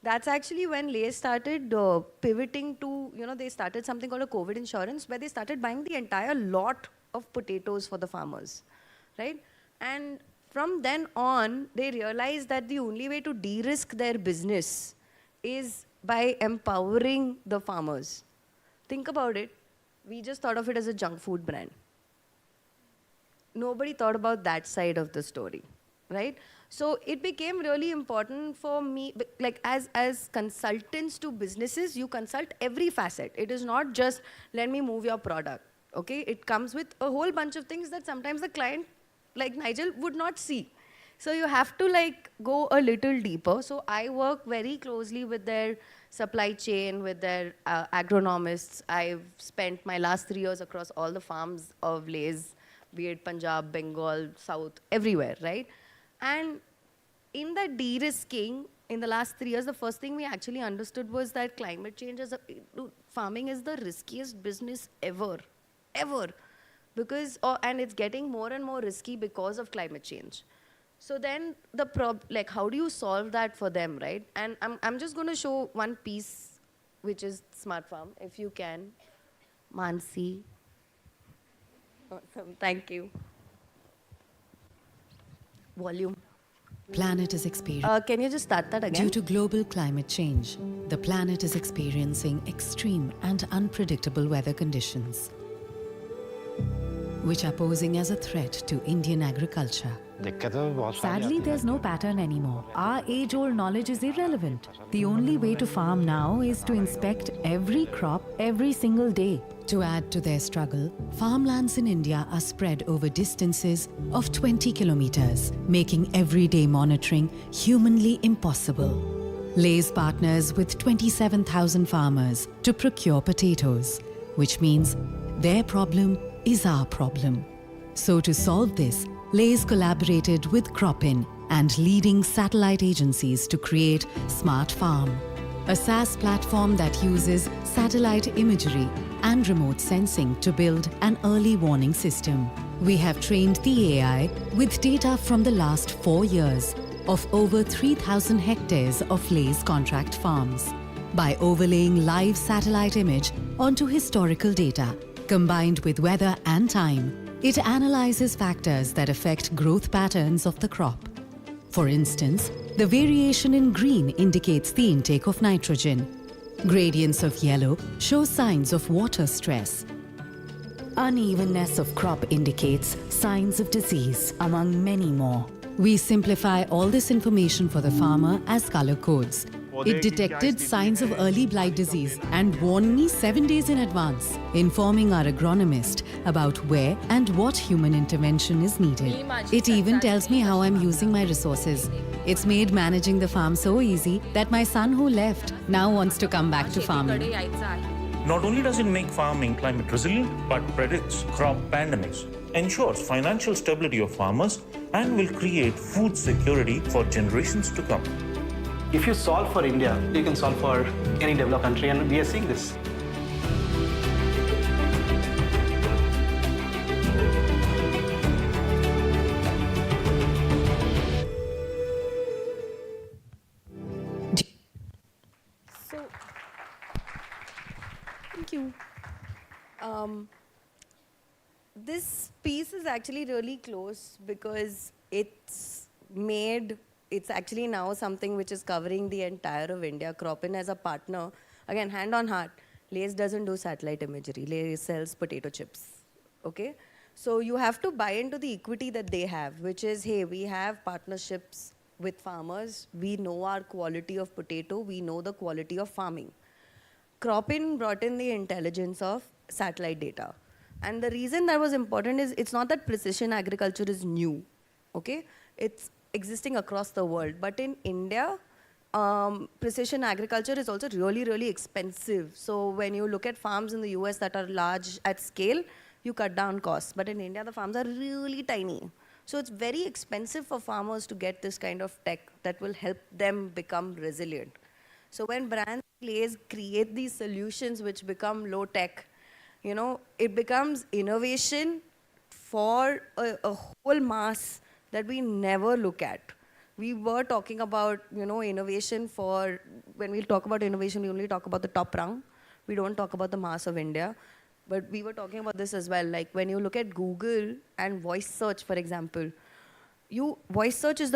that's actually when Lay's started pivoting to, they started something called a COVID insurance, where they started buying the entire lot of potatoes for the farmers, right? And from then on, they realized that the only way to de-risk their business is by empowering the farmers. Think about it. We just thought of it as a junk food brand. Nobody thought about that side of the story, right? So it became really important for me, like as consultants to businesses, you consult every facet. It is not just, let me move your product, okay? It comes with a whole bunch of things that sometimes the client, like Nigel, would not see. So you have to like go a little deeper. So I work very closely with their supply chain, with their agronomists. I've spent my last 3 years across all the farms of Lay's, be it Punjab, Bengal, South, everywhere, right? And in that de-risking, in the last 3 years, the first thing we actually understood was that climate change farming is the riskiest business ever, ever. Because, and it's getting more and more risky because of climate change. So then like how do you solve that for them, right? And I'm just going to show one piece, which is Smart Farm, if you can. Mansi. Awesome, thank you. Volume. Planet is experiencing. Can you just start that again? Due to global climate change, the planet is experiencing extreme and unpredictable weather conditions, which are posing as a threat to Indian agriculture. Sadly, there's no pattern anymore. Our age-old knowledge is irrelevant. The only way to farm now is to inspect every crop every single day. To add to their struggle, farmlands in India are spread over distances of 20 kilometers, making everyday monitoring humanly impossible. Lay's partners with 27,000 farmers to procure potatoes, which means their problem is our problem. So to solve this, Lay's collaborated with Cropin and leading satellite agencies to create Smart Farm, a SaaS platform that uses satellite imagery and remote sensing to build an early warning system. We have trained the AI with data from the last 4 years of over 3,000 hectares of Lay's contract farms. By overlaying live satellite image onto historical data, combined with weather and time, it analyzes factors that affect growth patterns of the crop. For instance, the variation in green indicates the intake of nitrogen. Gradients of yellow show signs of water stress. Unevenness of crop indicates signs of disease, among many more. We simplify all this information for the farmer as color codes. It detected signs of early blight disease and warned me 7 days in advance, informing our agronomist about where and what human intervention is needed. It even tells me how I'm using my resources. It's made managing the farm so easy that my son who left now wants to come back to farming. Not only does it make farming climate resilient, but predicts crop pandemics, ensures financial stability of farmers, and will create food security for generations to come. If you solve for India, you can solve for any developed country, and we are seeing this. So, thank you. This piece is actually really close because it's actually now something which is covering the entire of India. Cropin as a partner, again, hand on heart, Lay's doesn't do satellite imagery. Lay's sells potato chips, okay? So you have to buy into the equity that they have, which is, hey, we have partnerships with farmers. We know our quality of potato. We know the quality of farming. Cropin brought in the intelligence of satellite data. And the reason that was important is it's not that precision agriculture is new, okay? It's existing across the world. But in India, precision agriculture is also really, really expensive. So when you look at farms in the US that are large at scale, you cut down costs. But in India, the farms are really tiny. So it's very expensive for farmers to get this kind of tech that will help them become resilient. So when brands like Lay's create these solutions which become low tech, it becomes innovation for a whole mass that we never look at. We were talking about, innovation when we talk about innovation, we only talk about the top rung. We don't talk about the mass of India. But we were talking about this as well. Like when you look at Google and voice search, for example, voice search is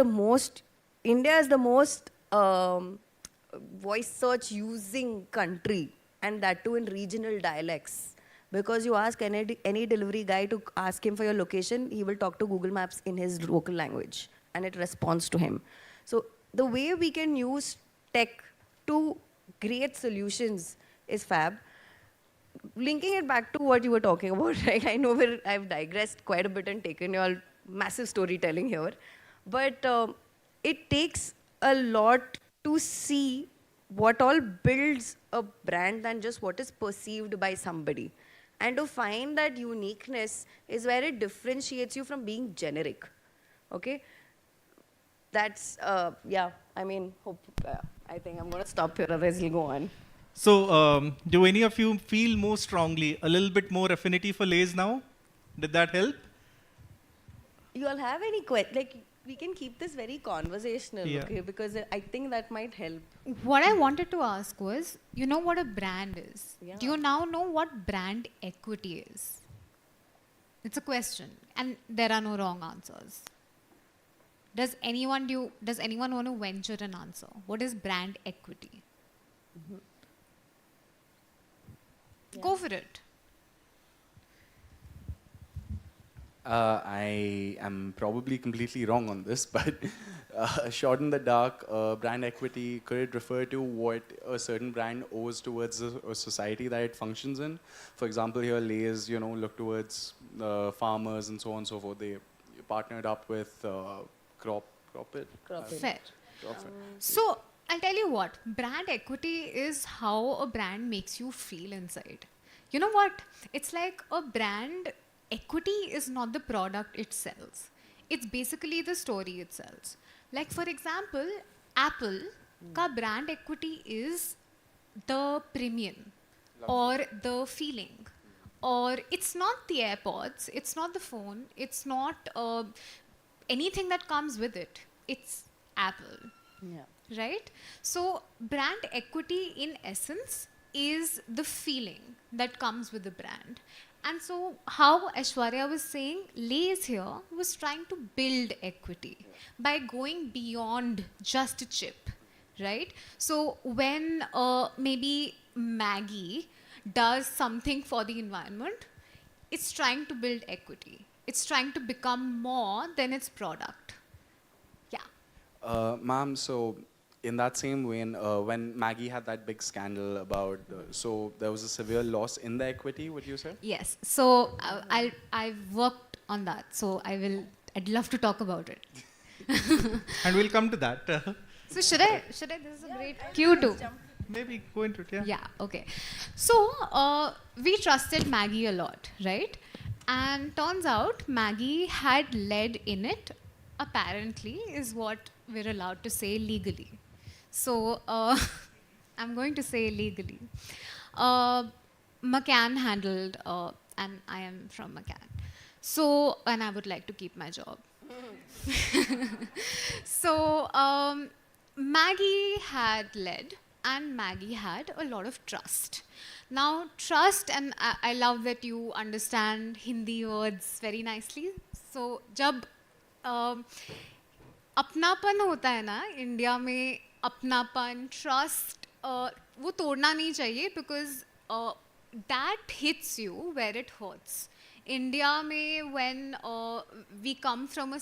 India is the most voice search using country, and that too in regional dialects. Because you ask any delivery guy to ask him for your location, he will talk to Google Maps in his local language, and it responds to him. So the way we can use tech to create solutions is fab. Linking it back to what you were talking about, right? I know I've digressed quite a bit and taken your massive storytelling here, but it takes a lot to see what all builds a brand than just what is perceived by somebody. And to find that uniqueness is where it differentiates you from being generic, okay? That's, I think I'm gonna stop here, otherwise you'll go on. So, do any of you feel more strongly, a little bit more affinity for Lays now? Did that help? You all have any questions? We can keep this very conversational, okay? Because I think that might help. What I wanted to ask was, you know what a brand is? Yeah. Do you now know what brand equity is? It's a question, and there are no wrong answers. Does anyone want to venture an answer? What is brand equity? Mm-hmm. Yeah. Go for it. I am probably completely wrong on this, but shot in the dark, brand equity, could it refer to what a certain brand owes towards a society that it functions in? For example, here Lays, look towards farmers and so on and so forth. They partnered up with Cropit. Fair. So I'll tell you what, brand equity is how a brand makes you feel inside. You know what? It's like a brand equity is not the product it sells. It's basically the story it sells. Like for example, Apple ka brand equity is the premium or the feeling. Or it's not the AirPods, it's not the phone, it's not anything that comes with it. It's Apple. Yeah. Right? So brand equity in essence is the feeling that comes with the brand. And so how Aishwarya was saying, Lays here was trying to build equity by going beyond just a chip, right? So when maybe Maggie does something for the environment, it's trying to build equity. It's trying to become more than its product. Yeah. Ma'am, so in that same vein, when Maggie had that big scandal about, so there was a severe loss in the equity, would you say? Yes. So I've worked on that. So I'd love to talk about it. And we'll come to that. So should I, this is a great cue too. Maybe go into it, yeah. Yeah, okay. So we trusted Maggie a lot, right? And turns out Maggie had led in it, apparently, is what we're allowed to say legally. So I'm going to say legally. McCann handled, and I am from McCann. So, and I would like to keep my job. So Maggie had led, and Maggie had a lot of trust. Now, trust, and I love that you understand Hindi words very nicely. So, जब अपनापन होता है ना India में, अपनापन, trust, वो तोड़ना नहीं चाहिए because that hits you where it hurts. India में when we come from a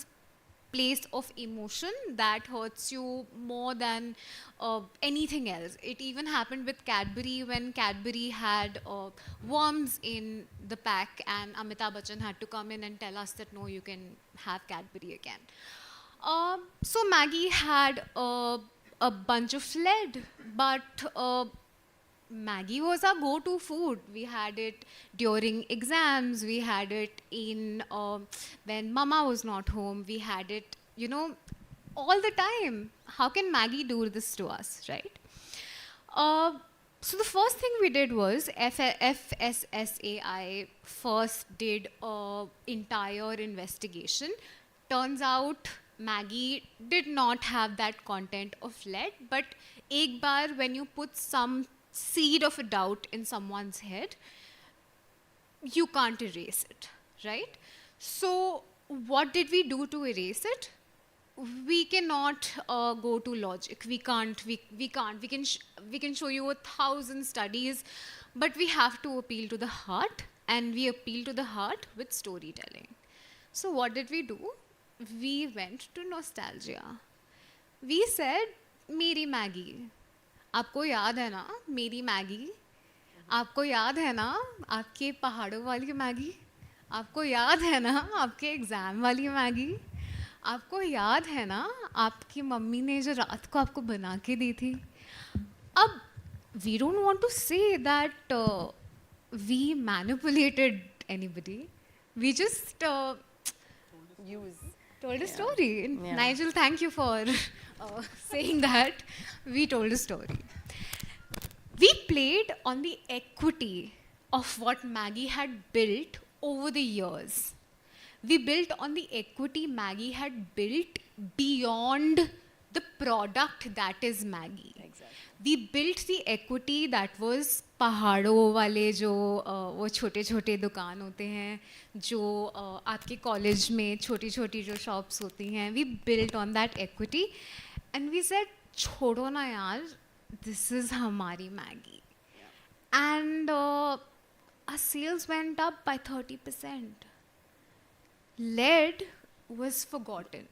place of emotion, that hurts you more than anything else. It even happened with Cadbury when Cadbury had worms in the pack and Amitabh Bachchan had to come in and tell us that no, you can have Cadbury again. So Maggie had a bunch of lead, but Maggie was our go-to food. We had it during exams, we had it in when Mama was not home, we had it, you know, all the time. How can Maggie do this to us, right? So the first thing we did was FSSAI first did an entire investigation turns out Maggie did not have that content of lead, but ek bar when you put some seed of a doubt in someone's head, you can't erase it, right? So what did we do to erase it? We cannot go to logic. We can't. We can show you 1,000 studies, but we have to appeal to the heart, and we appeal to the heart with storytelling. So what did we do? We went to nostalgia. We said, "Meri Maggie." आपको याद है ना मेरी Maggi? आपको याद है ना आपके पहाड़ों वाली मैगी? आपको याद है ना आपके एग्ज़ाम वाली मैगी? आपको याद है ना आपकी मम्मी ने जो रात को आपको बना के दी थी? अब we don't want to say that we manipulated anybody. We just told a story. Yeah. Nigel, thank you for saying that. We told a story. We played on the equity of what Maggie had built over the years. We built on the equity Maggie had built beyond the product that is Maggie. Exactly. We built the equity that was पहाड़ों वाले जो वो छोटे छोटे दुकान होते हैं जो आपके कॉलेज में छोटी छोटी जो शॉप्स होती हैं. We built on that equity and we said छोड़ो ना यार, this is हमारी Maggie. And our sales went up by 30%. Lead was forgotten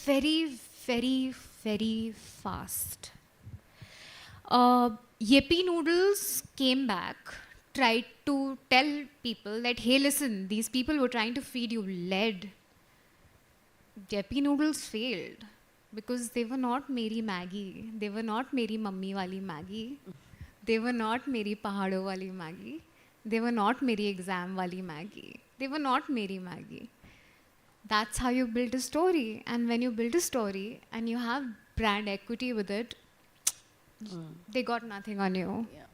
very, very, very fast. Yippee Noodles came back, tried to tell people that, hey, listen, these people were trying to feed you lead. Yippee Noodles failed because they were not Meri Maggie. They were not Meri Mummy wali Maggie. They were not Meri Pahado wali Maggie. They were not Meri exam wali Maggie. They were not Meri Maggie. That's how you build a story. And when you build a story and you have brand equity with it, they got nothing on you. Yeah.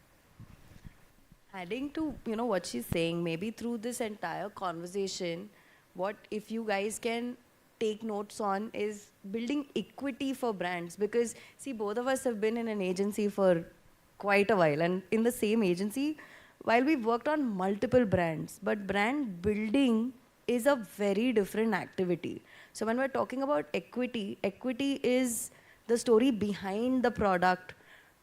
Adding to what she's saying, maybe through this entire conversation, what if you guys can take notes on is building equity for brands. Because see, both of us have been in an agency for quite a while, and in the same agency, while we've worked on multiple brands, but brand building is a very different activity. So when we're talking about equity, equity is the story behind the product,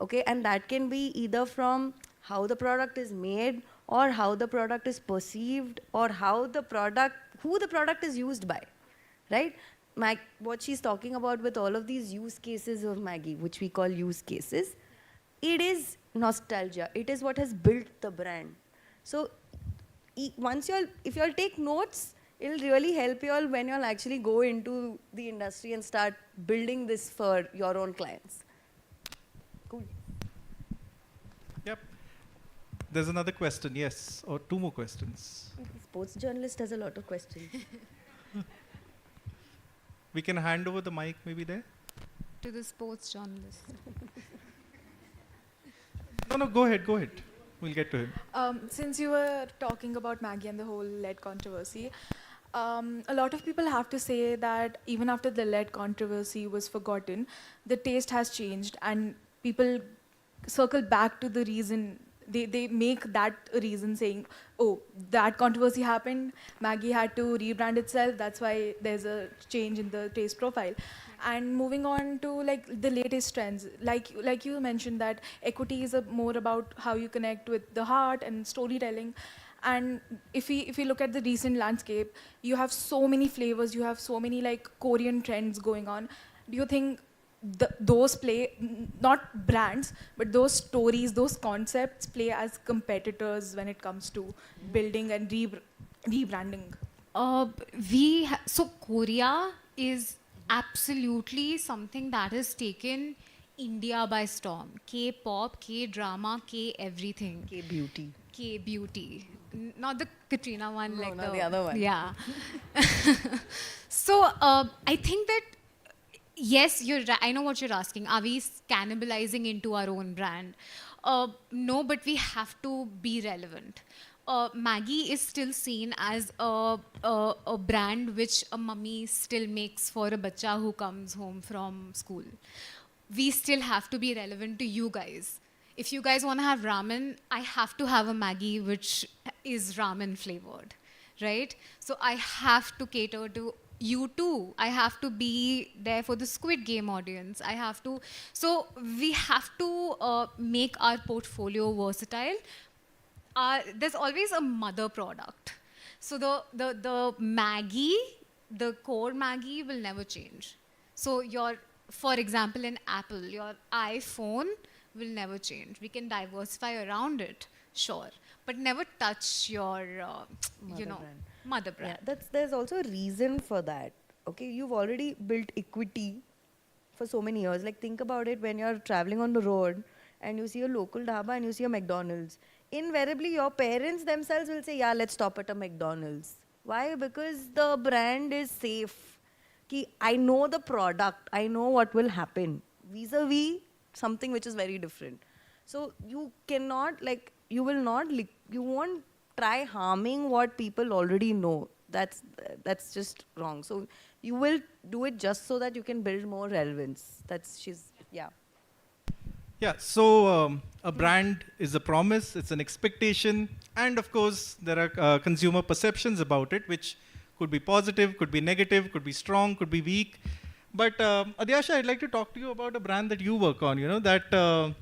okay? And that can be either from how the product is made, or how the product is perceived, or who the product is used by, right? What she's talking about with all of these use cases of Maggie, which we call use cases, it is nostalgia. It is what has built the brand. So if you all take notes, it'll really help you all when you all actually go into the industry and start building this for your own clients. Cool. Yep. There's another question, yes, or two more questions. Sports journalist has a lot of questions. We can hand over the mic maybe there. To the sports journalist. No, go ahead. We'll get to him. Since you were talking about Maggie and the whole lead controversy, a lot of people have to say that even after the lead controversy was forgotten, the taste has changed, and people circle back to the reason. They make that a reason, saying, oh, that controversy happened, Maggie had to rebrand itself, that's why there's a change in the taste profile. And moving on to the latest trends, like you mentioned that equity is more about how you connect with the heart and storytelling. And if we look at the recent landscape, you have so many flavors, you have so many Korean trends going on. Do you think those play, not brands, but those stories, those concepts play as competitors when it comes to building and rebranding? So Korea is absolutely something that has taken India by storm. K-pop, K-drama, K-everything. K-beauty. K-beauty. Not the Katrina one, no, the other one. Yeah. So I think that, yes, I know what you're asking. Are we cannibalizing into our own brand? No, but we have to be relevant. Maggie is still seen as a brand which a mummy still makes for a bacha who comes home from school. We still have to be relevant to you guys. If you guys want to have ramen, I have to have a Maggie which is ramen flavored, right? So I have to cater to you too. I have to be there for the Squid Game audience. I have to, so we have to make our portfolio versatile. There's always a mother product. So the Maggie, the core Maggie will never change. So for example, in Apple, your iPhone will never change. We can diversify around it, sure, but never touch your, mother brand. Yeah, there's also a reason for that. Okay, you've already built equity for so many years. Like, think about it when you're traveling on the road and you see a local dhaba and you see a McDonald's. Invariably, your parents themselves will say, yeah, let's stop at a McDonald's. Why? Because the brand is safe. I know the product. I know what will happen. Vis-a-vis something which is very different. So you cannot, you won't try harming what people already know. That's just wrong. So you will do it just so that you can build more relevance. Yeah, so a brand is a promise, it's an expectation, and of course there are consumer perceptions about it, which could be positive, could be negative, could be strong, could be weak. But Adyasha, I'd like to talk to you about a brand that you work on, that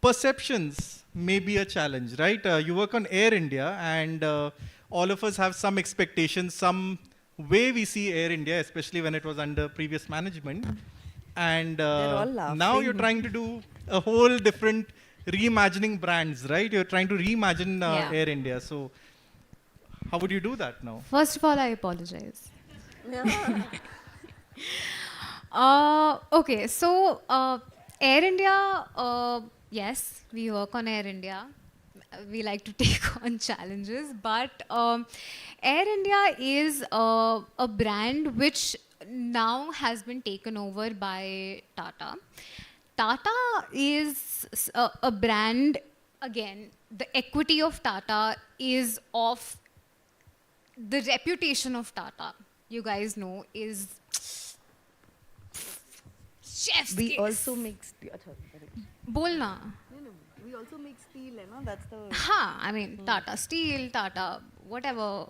perceptions may be a challenge, right? You work on Air India, and all of us have some expectations, some way we see Air India, especially when it was under previous management. And now you're trying to do a whole different reimagining brands, right? You're trying to reimagine Air India. So how would you do that now? First of all, I apologize. Okay, so Air India, yes, we work on Air India. We like to take on challenges, but Air India is a brand which now has been taken over by Tata. Tata is a brand, again, the equity of Tata is of the reputation of Tata. You guys know is chef's We kiss. also make steel. Bolna. We also make steel, that's the... I mean, Tata Steel, Tata, whatever.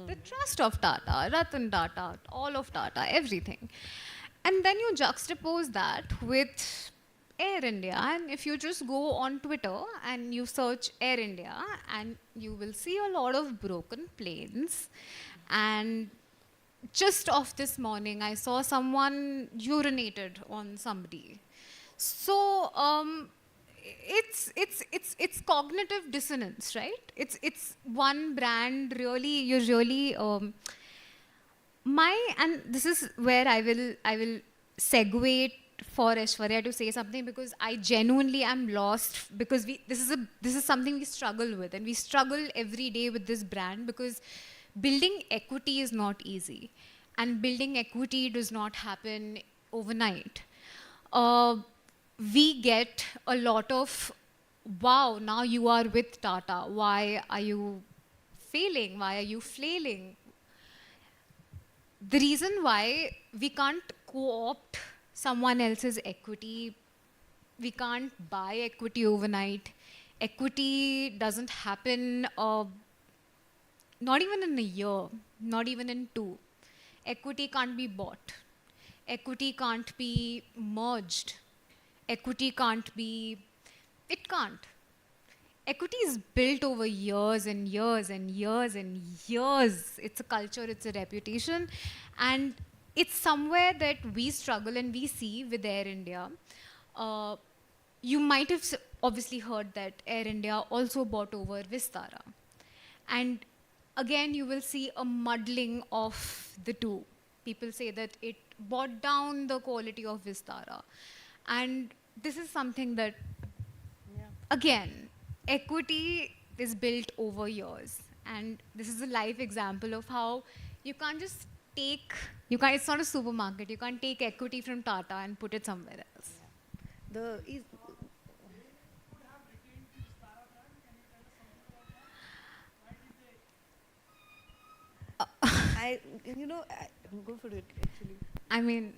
The trust of Tata, Ratan Tata, all of Tata, everything. And then you juxtapose that with Air India, and if you just go on Twitter and you search Air India, and you will see a lot of broken planes. And just off this morning, I saw someone urinated on somebody. So it's cognitive dissonance, right? It's one brand really, you really and this is where I will segue for Aishwarya to say something, because I genuinely am lost, because this is something we struggle with, and we struggle every day with this brand, because building equity is not easy, and building equity does not happen overnight. We get a lot of, wow, now you are with Tata. Why are you failing? Why are you flailing? The reason why we can't co-opt someone else's equity, we can't buy equity overnight. Equity doesn't happen not even in a year, not even in 2. Equity can't be bought. Equity can't be merged. Equity can't be, it can't. Equity is built over years and years and years and years. It's a culture, it's a reputation. And it's somewhere that we struggle and we see with Air India. You might have obviously heard that Air India also bought over Vistara. And again, you will see a muddling of the two. People say that it brought down the quality of Vistara. And this is something that, again, equity is built over years. And this is a live example of how you can't just take, it's not a supermarket, you can't take equity from Tata and put it somewhere else. Go for it, actually. I mean,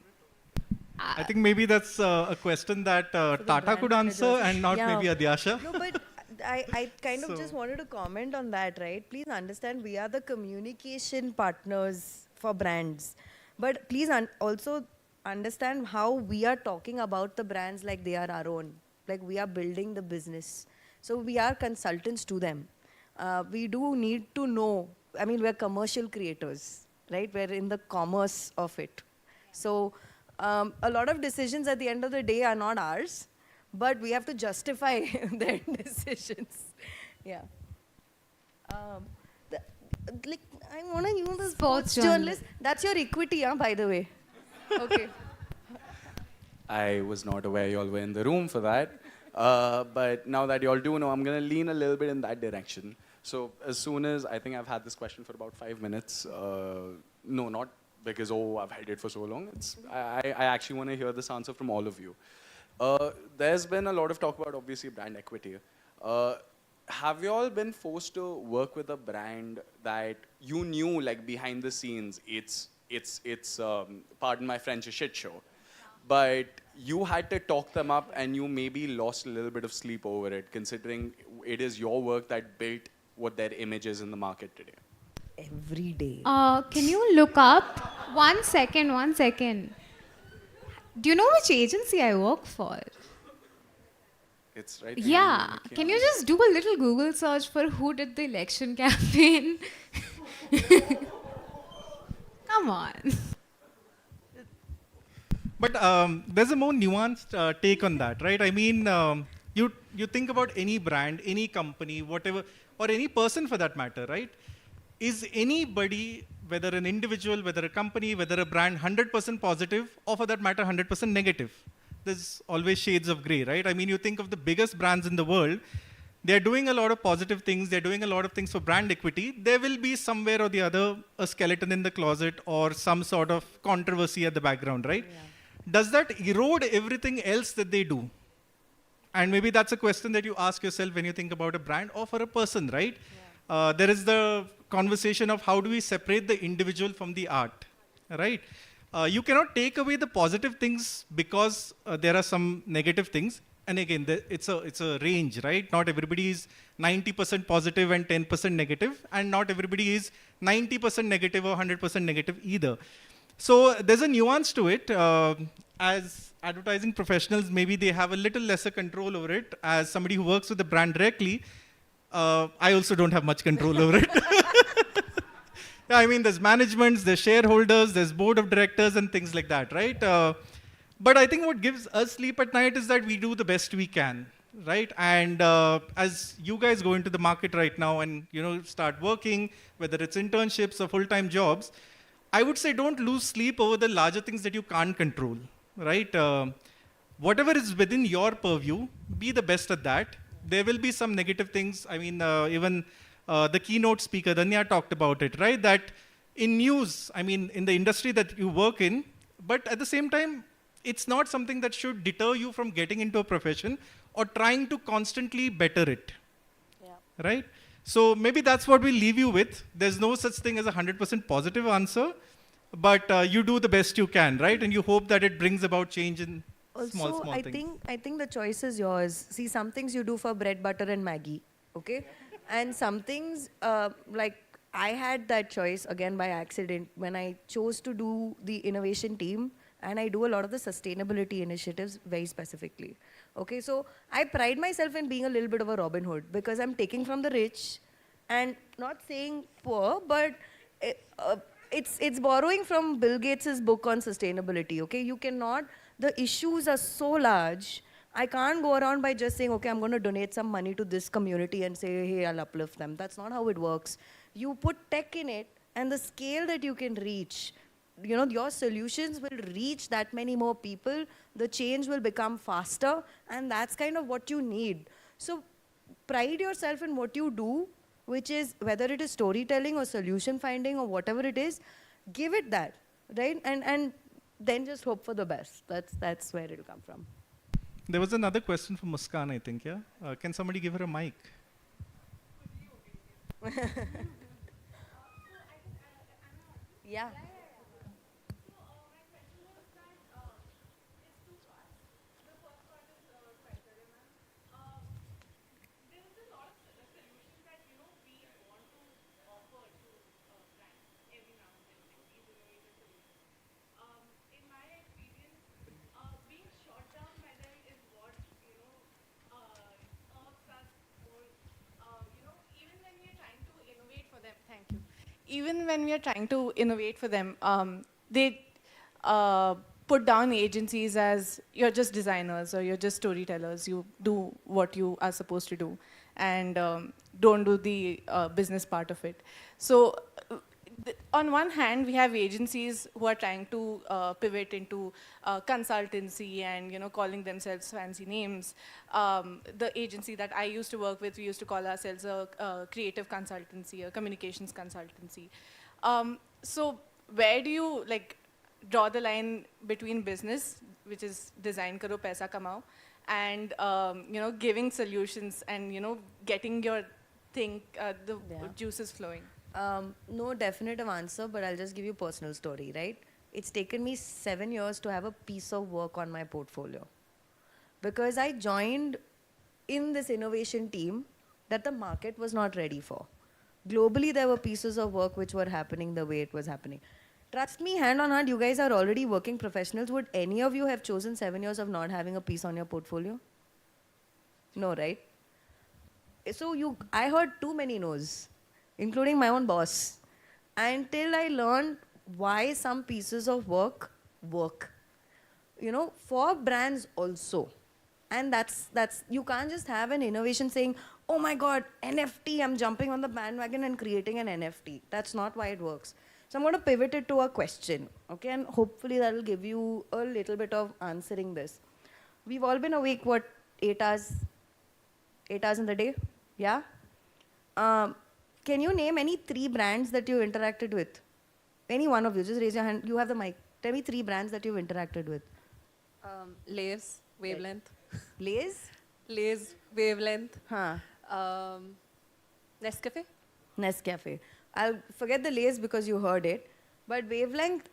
I think maybe that's a question that Tata could answer and not maybe Adyasha. No, but I kind of So- just wanted to comment on that, right? Please understand, we are the communication partners for brands. But please also understand how we are talking about the brands like they are our own. Like we are building the business. So we are consultants to them. We do need to know, I mean, we're commercial creators, right? We're in the commerce of it. So a lot of decisions at the end of the day are not ours, but we have to justify their decisions. Yeah. Like, I want to use the sports journalist. That's your equity, by the way. Okay. I was not aware you all were in the room for that. But now that you all do know, I'm going to lean a little bit in that direction. So as soon as, I think I've had this question for about 5 minutes. No, not because, oh, I've held it for so long. I actually want to hear this answer from all of you. There's been a lot of talk about, obviously, brand equity. Have you all been forced to work with a brand that you knew, like, behind the scenes, it's pardon my French, a shit show, but you had to talk them up and you maybe lost a little bit of sleep over it, considering it is your work that built what their image is in the market today? Every day. Can you look up? 1 second, 1 second. Do you know which agency I work for? It's right. Yeah. Can you just do a little Google search for who did the election campaign? Come on. But there's a more nuanced take on that, right? I mean, you think about any brand, any company, whatever, or any person for that matter, right? Is anybody, whether an individual, whether a company, whether a brand, 100% positive, or for that matter, 100% negative? There's always shades of gray, right? I mean, you think of the biggest brands in the world, they're doing a lot of positive things, they're doing a lot of things for brand equity. There will be somewhere or the other a skeleton in the closet or some sort of controversy at the background, right? Yeah. Does that erode everything else that they do? And maybe that's a question that you ask yourself when you think about a brand or for a person, right? Yeah. There is the conversation of how do we separate the individual from the art, right? You cannot take away the positive things because there are some negative things. And again, it's a range, right? Not everybody is 90% positive and 10% negative, and not everybody is 90% negative or 100% negative either. So there's a nuance to it. As advertising professionals, maybe they have a little lesser control over it. As somebody who works with the brand directly, I also don't have much control over it. Yeah, I mean, there's managements, there's shareholders, there's board of directors and things like that, right? But I think what gives us sleep at night is that we do the best we can, right? And as you guys go into the market right now and start working, whether it's internships or full-time jobs, I would say don't lose sleep over the larger things that you can't control, right? Whatever is within your purview, be the best at that. There will be some negative things. I mean, even the keynote speaker, Danya, talked about it, right? That in news, I mean, in the industry that you work in, but at the same time, it's not something that should deter you from getting into a profession or trying to constantly better it, right? So maybe that's what we'll leave you with. There's no such thing as a 100% positive answer, but you do the best you can, right? And you hope that it brings about change in small things. I think the choice is yours. See, some things you do for bread, butter, and Maggie, okay? And some things, like I had that choice again by accident when I chose to do the innovation team, and I do a lot of the sustainability initiatives very specifically. Okay, so I pride myself in being a little bit of a Robin Hood because I'm taking from the rich and not saying poor, but it's borrowing from Bill Gates' book on sustainability, okay? You cannot, the issues are so large, I can't go around by just saying, okay, I'm going to donate some money to this community and say, hey, I'll uplift them. That's not how it works. You put tech in it and the scale that you can reach, your solutions will reach that many more people, the change will become faster, and that's kind of what you need. So pride yourself in what you do, which is whether it is storytelling or solution finding or whatever it is, give it that, right? And then just hope for the best. That's where it'll come from. There was another question from Muskan, I think, yeah? Can somebody give her a mic? Yeah. Even when we are trying to innovate for them, they put down agencies as you're just designers or you're just storytellers. You do what you are supposed to do and don't do the business part of it. So on one hand, we have agencies who are trying to pivot into consultancy and calling themselves fancy names. The agency that I used to work with, we used to call ourselves a creative consultancy, a communications consultancy. So where do you draw the line between business, which is design karo, paisa kamao, and giving solutions and getting your thing, the juices flowing? No definitive answer, but I'll just give you a personal story, right? It's taken me 7 years to have a piece of work on my portfolio. Because I joined in this innovation team that the market was not ready for. Globally, there were pieces of work which were happening the way it was happening. Trust me, hand on heart, you guys are already working professionals. Would any of you have chosen 7 years of not having a piece on your portfolio? No, right? So I heard too many no's, including my own boss, until I learned why some pieces of work work. For brands also. And that's you can't just have an innovation saying, oh my God, NFT, I'm jumping on the bandwagon and creating an NFT. That's not why it works. So I'm going to pivot it to a question, okay? And hopefully that will give you a little bit of answering this. We've all been awake, 8 hours? 8 hours in the day? Yeah? Can you name any 3 brands that you interacted with? Any one of you, just raise your hand. You have the mic. Tell me 3 brands that you've interacted with. Lays, Wavelength. Lays? Lays, Wavelength. Huh. Nescafe? Nescafe. I'll forget the Lays because you heard it. But Wavelength,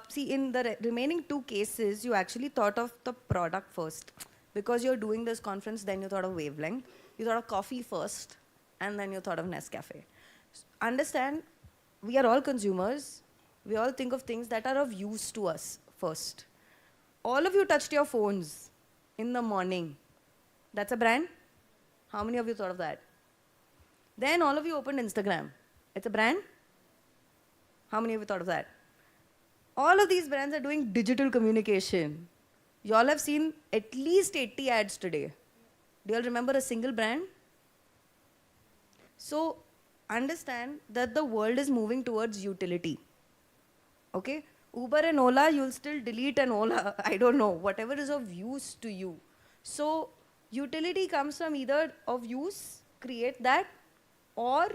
see, in the remaining 2 cases, you actually thought of the product first. Because you're doing this conference, then you thought of Wavelength. You thought of coffee first, and then you thought of Nescafe. Understand, we are all consumers. We all think of things that are of use to us first. All of you touched your phones in the morning. That's a brand? How many of you thought of that? Then all of you opened Instagram. It's a brand? How many of you thought of that? All of these brands are doing digital communication. You all have seen at least 80 ads today. Do you all remember a single brand? So understand that the world is moving towards utility. Okay? Uber and Ola, you'll still delete an Ola. I don't know. Whatever is of use to you. So utility comes from either of use, create that, or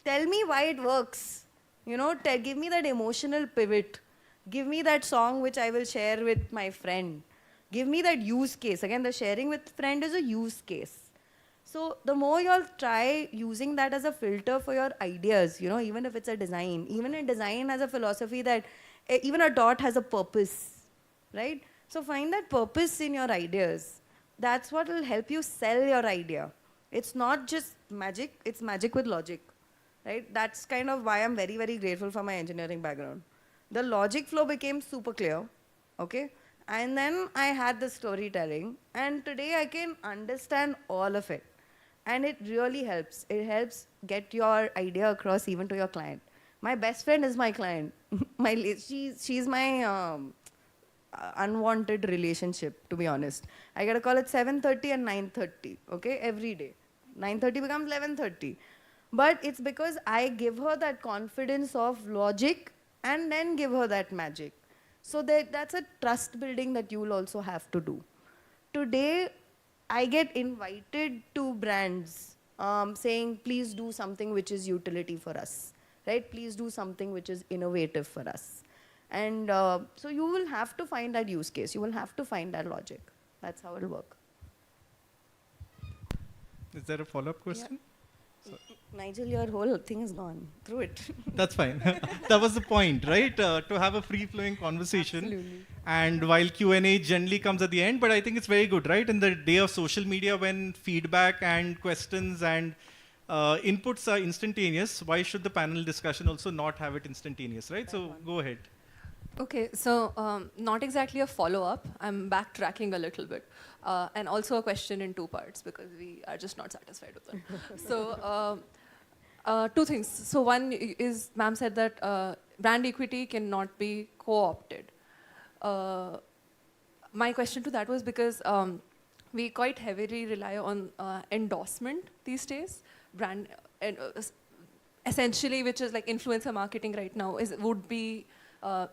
tell me why it works. Give me that emotional pivot. Give me that song which I will share with my friend. Give me that use case. Again, the sharing with friend is a use case. So the more you all try using that as a filter for your ideas, even if it's a design, even a design has a philosophy that even a dot has a purpose, right? So find that purpose in your ideas. That's what will help you sell your idea. It's not just magic, it's magic with logic, right? That's kind of why I'm very, very grateful for my engineering background. The logic flow became super clear, okay? And then I had the storytelling, and today I can understand all of it. And it really helps. It helps get your idea across even to your client. My best friend is my client. She's my unwanted relationship, to be honest. I get a call at 7:30 and 9:30, okay, every day. 9:30 becomes 11:30. But it's because I give her that confidence of logic and then give her that magic. So that's a trust building that you will also have to do. Today, I get invited to brands saying, please do something which is utility for us, right? Please do something which is innovative for us. And so you will have to find that use case. You will have to find that logic. That's how it'll work. Is there a follow-up question? Yeah. Nigel, your whole thing is gone. Through it. That's fine. That was the point, right? To have a free-flowing conversation. Absolutely. And while Q&A generally comes at the end, but I think it's very good, right? In the day of social media, when feedback and questions and inputs are instantaneous, why should the panel discussion also not have it instantaneous, right? So go ahead. Okay, so not exactly a follow-up. I'm backtracking a little bit. And also a question in 2 parts because we are just not satisfied with them. So 2 things. So one is, ma'am said that brand equity cannot be co-opted. My question to that was because we quite heavily rely on endorsement these days. Brand, essentially, which is like influencer marketing right now, would be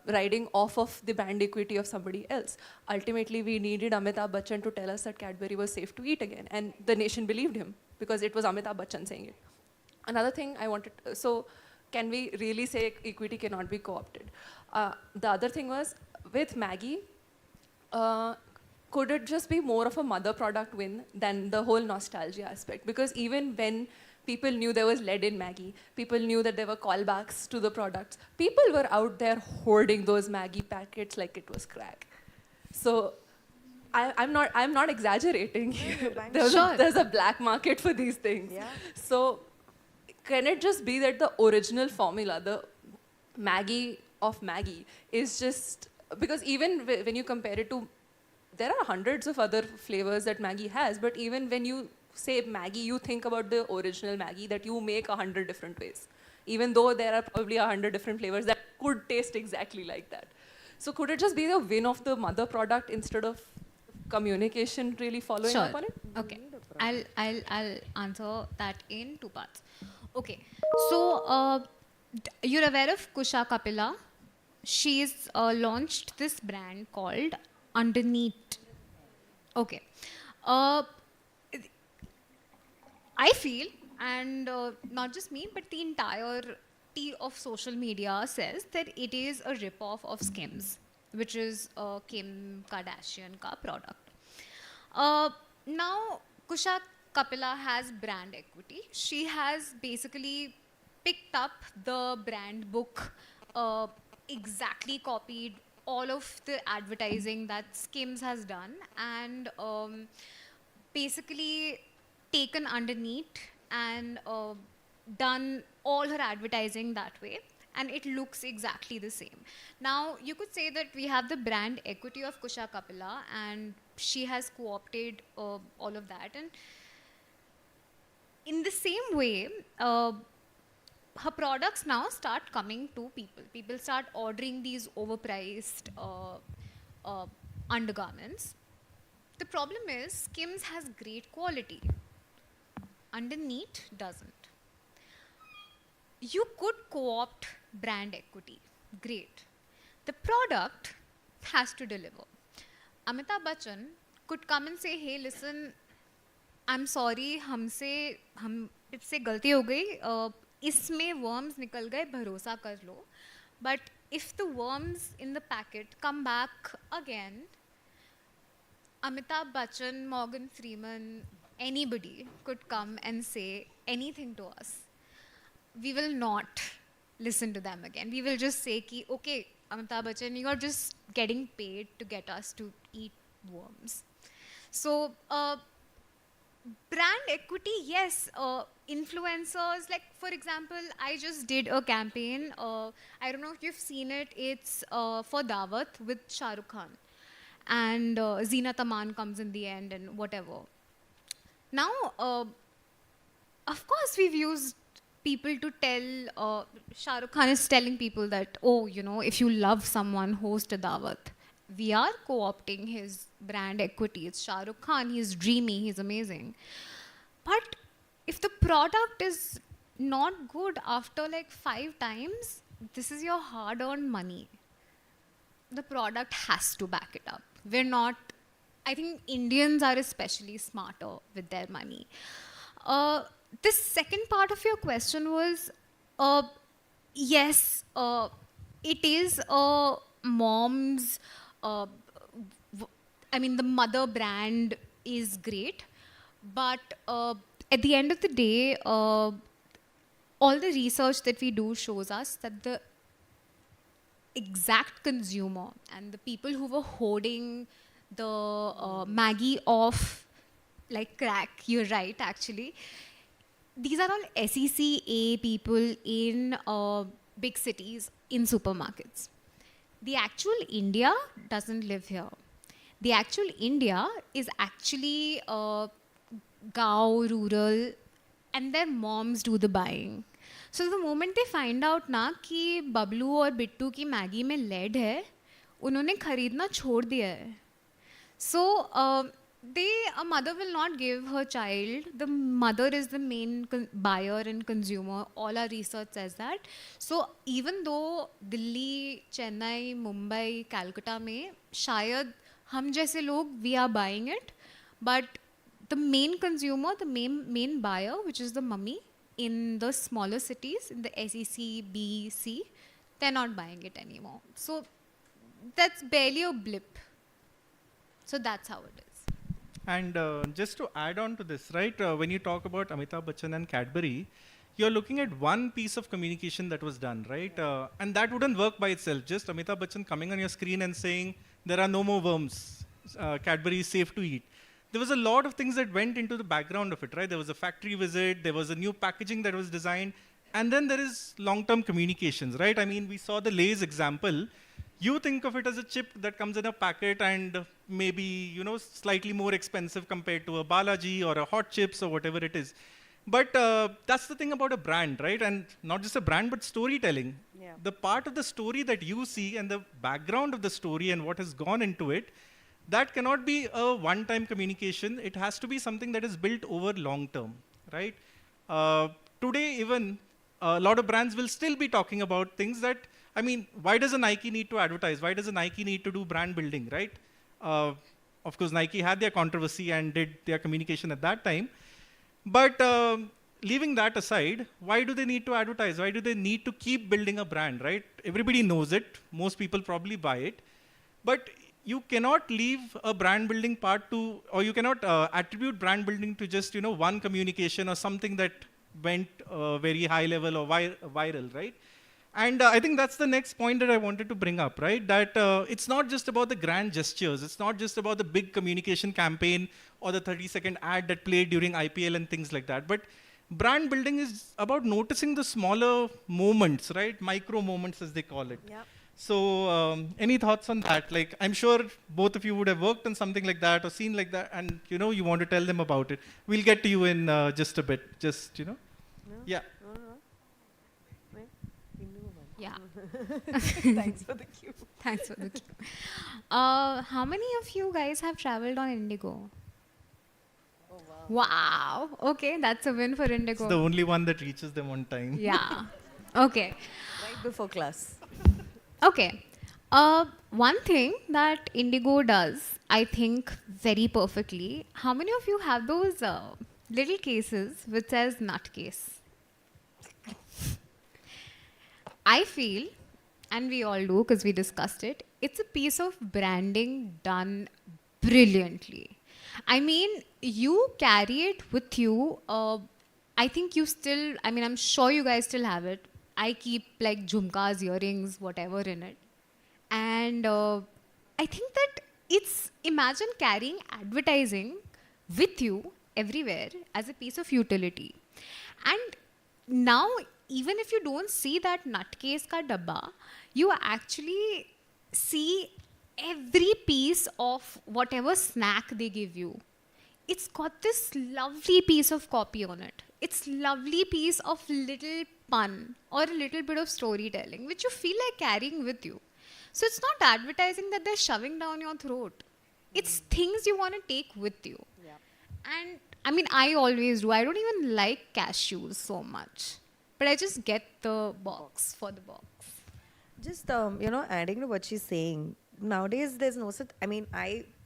riding off of the brand equity of somebody else. Ultimately, we needed Amitabh Bachchan to tell us that Cadbury was safe to eat again. And the nation believed him because it was Amitabh Bachchan saying it. Another thing I wanted, so can we really say equity cannot be co-opted? The other thing was, with Maggie, could it just be more of a mother product win than the whole nostalgia aspect? Because even when people knew there was lead in Maggie, people knew that there were callbacks to the products, people were out there hoarding those Maggie packets like it was crack. So I'm not exaggerating here. There's a black market for these things. Yeah. So can it just be that the original formula, the Maggie of Maggie, is just, because even when you compare it to, there are hundreds of other flavors that Maggie has, but even when you say Maggie, you think about the original Maggie that you make 100 different ways, even though there are probably 100 different flavors that could taste exactly like that. So could it just be the win of the mother product instead of communication really following up on it? Okay, I'll answer that in 2 parts. Okay, so you're aware of Kusha Kapila? She's launched this brand called Underneath. Okay. I feel, and not just me, but the entire tier of social media says that it is a rip-off of Skims, which is Kim Kardashian ka product. Now, Kusha Kapila has brand equity. She has basically picked up the brand book, exactly copied all of the advertising that Skims has done, and basically taken Underneath and done all her advertising that way, and it looks exactly the same. Now, you could say that we have the brand equity of Kusha Kapila, and she has co-opted all of that. And in the same way, her products now start coming to people. People start ordering these overpriced undergarments. The problem is, Skims has great quality. Underneath doesn't. You could co-opt brand equity. Great. The product has to deliver. Amitabh Bachchan could come and say, hey, listen, I'm sorry, हमसे गलती हो गई, इसमें worms निकल गए, भरोसा कर लो. But if the worms in the packet come back again, Amitabh Bachchan, Morgan Freeman, anybody could come and say anything to us. We will not listen to them again. We will just say, ki, okay, Amitabh Bachchan, you are just getting paid to get us to eat worms. So, brand equity, yes. Influencers, like for example, I just did a campaign. I don't know if you've seen it. It's for Dawat with Shah Rukh Khan. And Zeenat Aman comes in the end and whatever. Now, of course, we've used people to tell, Shah Rukh Khan is telling people that, oh, you know, if you love someone, host a Dawat. We are co-opting his brand equity. It's Shah Rukh Khan, he's dreamy, he's amazing. But if the product is not good after like 5 times, this is your hard-earned money. The product has to back it up. We're not, I think Indians are especially smarter with their money. The second part of your question was, yes, it is a mom's, I mean, the mother brand is great, but at the end of the day, all the research that we do shows us that the exact consumer and the people who were hoarding the Maggie off like crack, you're right actually, these are all SECA people in big cities, in supermarkets. The actual India doesn't live here. The actual India is actually gaon, rural, and their moms do the buying. So the moment they find out ना कि बबलू और बिट्टू की Maggi में lead है, उन्होंने खरीदना छोड़ दिया है. So a mother will not give her child. The mother is the main buyer and consumer. All our research says that. So even though Delhi, Chennai, Mumbai, Calcutta में शायद हम जैसे लोग we are buying it, but the main consumer, the main buyer, which is the mummy in the smaller cities, in the SEC, B, C, they're not buying it anymore. So that's barely a blip. So that's how it is. And just to add on to this, right, when you talk about Amitabh Bachchan and Cadbury, you're looking at one piece of communication that was done, right? And that wouldn't work by itself. Just Amitabh Bachchan coming on your screen and saying, there are no more worms, Cadbury is safe to eat. There was a lot of things that went into the background of it, right? There was a factory visit, there was a new packaging that was designed, and then there is long-term communications, right? I mean, we saw the Lay's example. You think of it as a chip that comes in a packet and maybe, you know, slightly more expensive compared to a Balaji or a Hot Chips or whatever it is. But that's the thing about a brand, right? And not just a brand, but storytelling. Yeah. The part of the story that you see and the background of the story and what has gone into it, that cannot be a one-time communication. It has to be something that is built over long term, right? Today, even a lot of brands will still be talking about things that, I mean, why does a Nike need to advertise? Why does a Nike need to do brand building, right? Of course, Nike had their controversy and did their communication at that time. But leaving that aside, why do they need to advertise? Why do they need to keep building a brand, right? Everybody knows it. Most people probably buy it. But you cannot leave a brand building part to, or you cannot attribute brand building to just, you know, one communication or something that went very high level or viral, right? And I think that's the next point that I wanted to bring up, right? That it's not just about the grand gestures. It's not just about the big communication campaign or the 30-second ad that played during IPL and things like that. But brand building is about noticing the smaller moments, right? Micro moments, as they call it. Yep. So any thoughts on that? Like, I'm sure both of you would have worked on something like that or seen like that, and, you know, you want to tell them about it. We'll get to you in just a bit. Just, you know? No. Yeah. Yeah. Thanks for the cue. Thanks for the cue. How many of you guys have traveled on Indigo? Oh, wow. Wow. Okay, that's a win for Indigo. It's the only one that reaches them on time. Yeah. Okay. Right before class. Okay. One thing that Indigo does, I think, very perfectly. How many of you have those little cases which says nut case? I feel, and we all do because we discussed it, it's a piece of branding done brilliantly. I mean, you carry it with you. I think you still, I mean, I'm sure you guys still have it. I keep like jhumkas, earrings, whatever in it. And I think that it's, imagine carrying advertising with you everywhere as a piece of utility. And now, even if you don't see that nutcase ka dabba, you actually see every piece of whatever snack they give you. It's got this lovely piece of copy on it. It's lovely piece of little pun or a little bit of storytelling, which you feel like carrying with you. So it's not advertising that they're shoving down your throat. It's things you want to take with you. Yeah. And I mean, I always do. I don't even like cashews so much. But I just get the box for the box. Just, you know, adding to what she's saying, nowadays there's no such, I mean,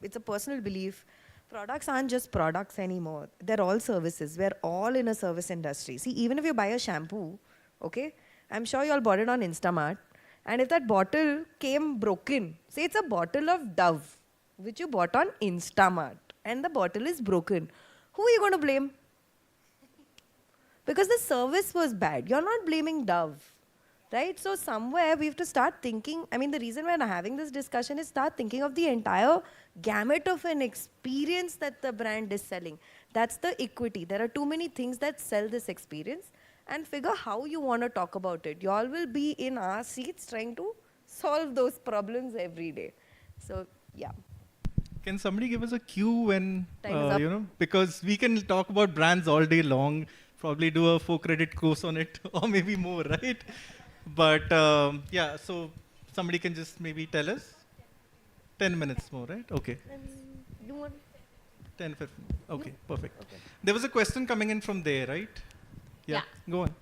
it's a personal belief. Products aren't just products anymore. They're all services. We're all in a service industry. See, even if you buy a shampoo, okay, I'm sure you all bought it on Instamart. And if that bottle came broken, say it's a bottle of Dove, which you bought on Instamart, and the bottle is broken, who are you going to blame? because the service was bad. You're not blaming Dove, right? So somewhere we have to start thinking, I mean, the reason we're having this discussion is start thinking of the entire gamut of an experience that the brand is selling. That's the equity. There are too many things that sell this experience, and figure how you want to talk about it. You all will be in our seats trying to solve those problems every day. So, yeah. Can somebody give us a cue when, Time is up. because we can talk about brands all day long, probably do a 4-credit course on it, or maybe more, right? But yeah, so somebody can just maybe tell us. 10 minutes more, right? Okay. 10, 15. Okay, perfect. Okay. There was a question coming in from there, right? Yeah. Go on.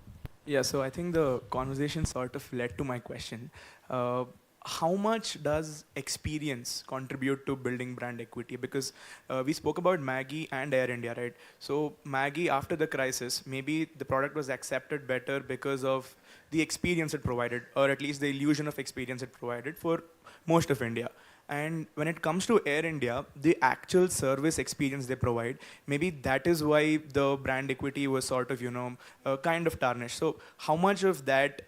Yeah, so I think the conversation sort of led to my question. How much does experience contribute to building brand equity? Because we spoke about Maggi and Air India, right? So Maggi, after the crisis, maybe the product was accepted better because of the experience it provided, or at least the illusion of experience it provided for most of India. And when it comes to Air India, the actual service experience they provide, maybe that is why the brand equity was sort of, kind of tarnished. So how much of that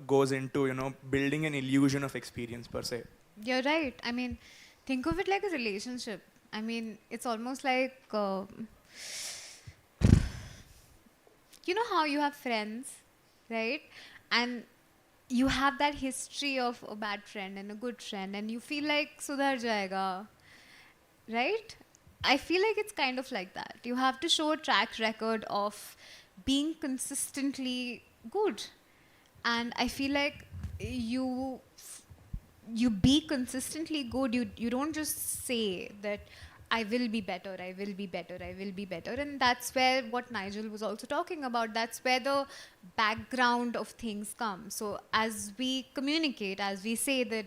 goes into, building an illusion of experience per se? You're right. I mean, think of it like a relationship. I mean, it's almost like, you know how you have friends, right? And you have that history of a bad friend and a good friend, and you feel like sudhar jayega, right? I feel like it's kind of like that. You have to show a track record of being consistently good. And I feel like you be consistently good. You don't just say that I will be better, I will be better, I will be better. And that's where what Nigel was also talking about, that's where the background of things come. So as we communicate, as we say that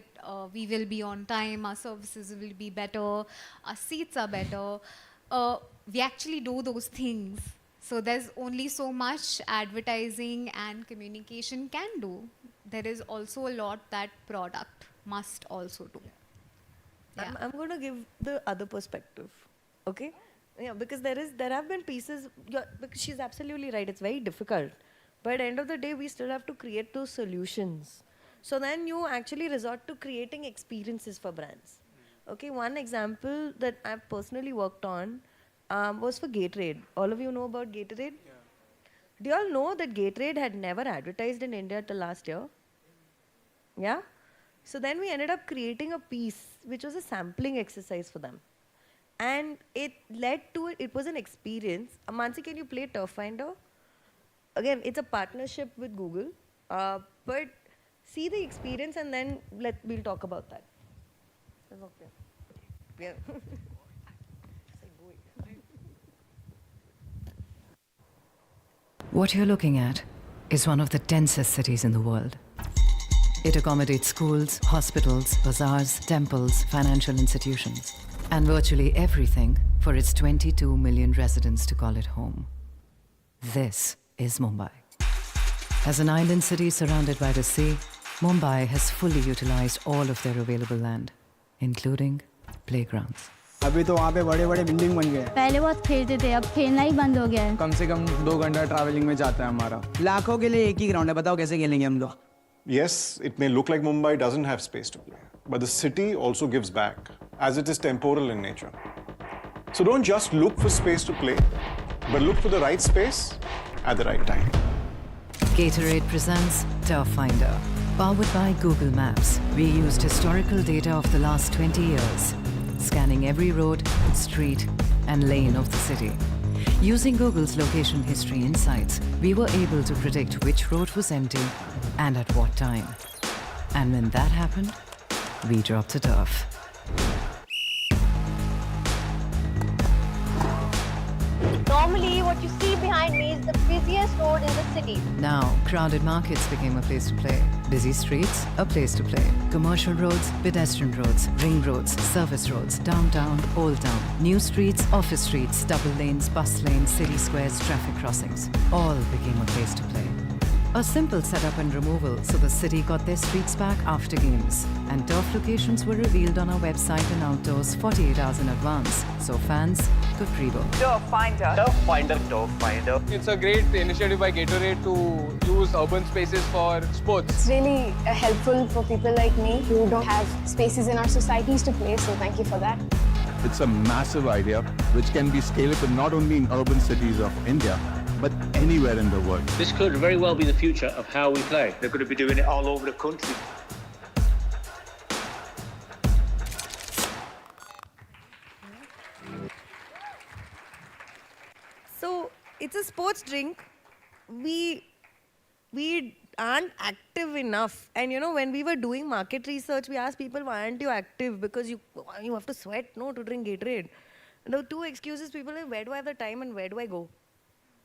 we will be on time, our services will be better, our seats are better, we actually do those things. So there's only so much advertising and communication can do. There is also a lot that product must also do. Yeah. I'm going to give the other perspective, okay? Yeah, because there have been pieces, because she's absolutely right, it's very difficult. But at the end of the day, we still have to create those solutions. So then you actually resort to creating experiences for brands. Okay, one example that I've personally worked on was for Gatorade. All of you know about Gatorade? Yeah. Do you all know that Gatorade had never advertised in India till last year? Yeah? So then we ended up creating a piece which was a sampling exercise for them. And it led to, it was an experience. Mansi, can you play Turf Finder? Again, it's a partnership with Google. But see the experience and then we'll talk about that. Okay. Yeah. What you're looking at is one of the densest cities in the world. It accommodates schools, hospitals, bazaars, temples, financial institutions, and virtually everything for its 22 million residents to call it home. This is Mumbai. As an island city surrounded by the sea, Mumbai has fully utilized all of their available land, including playgrounds. अभी तो वहाँ पे बड़े-बड़े building बन गए हैं। पहले बहुत खेलते थे, अब खेलना ही बंद हो गया है। कम से कम 2 घंटा ट्रैवलिंग में जाता है हमारा। लाखों के लिए एक ही ग्राउंड है, बताओ कैसे खेलेंगे हम लोग? Yes, it may look like Mumbai doesn't have space to play, but the city also gives back, as it is temporal in nature. So don't just look for space to play, but look for the right space at the right time. Gatorade presents Turf Finder. Powered by Google Maps, we used historical data of the last 20 years, scanning every road, street, and lane of the city. Using Google's location history insights, we were able to predict which road was empty and at what time. And when that happened, we dropped the turf. Normally, what you see behind me is the busiest road in the city. Now, crowded markets became a place to play. Busy streets, a place to play. Commercial roads, pedestrian roads, ring roads, service roads, downtown, old town. New streets, office streets, double lanes, bus lanes, city squares, traffic crossings. All became a place to play. A simple setup and removal, so the city got their streets back after games. And turf locations were revealed on our website and outdoors 48 hours in advance, so fans could pre-book. Turf Finder. Turf Finder. Turf Finder. It's a great initiative by Gatorade to use urban spaces for sports. It's really helpful for people like me who don't have spaces in our societies to play, so thank you for that. It's a massive idea which can be scalable not only in urban cities of India, but anywhere in the world. This could very well be the future of how we play. They're going to be doing it all over the country. So it's a sports drink. We aren't active enough. And you know, when we were doing market research, we asked people, why aren't you active? Because you have to sweat, no, to drink Gatorade. And there were two excuses. People were like, where do I have the time and where do I go?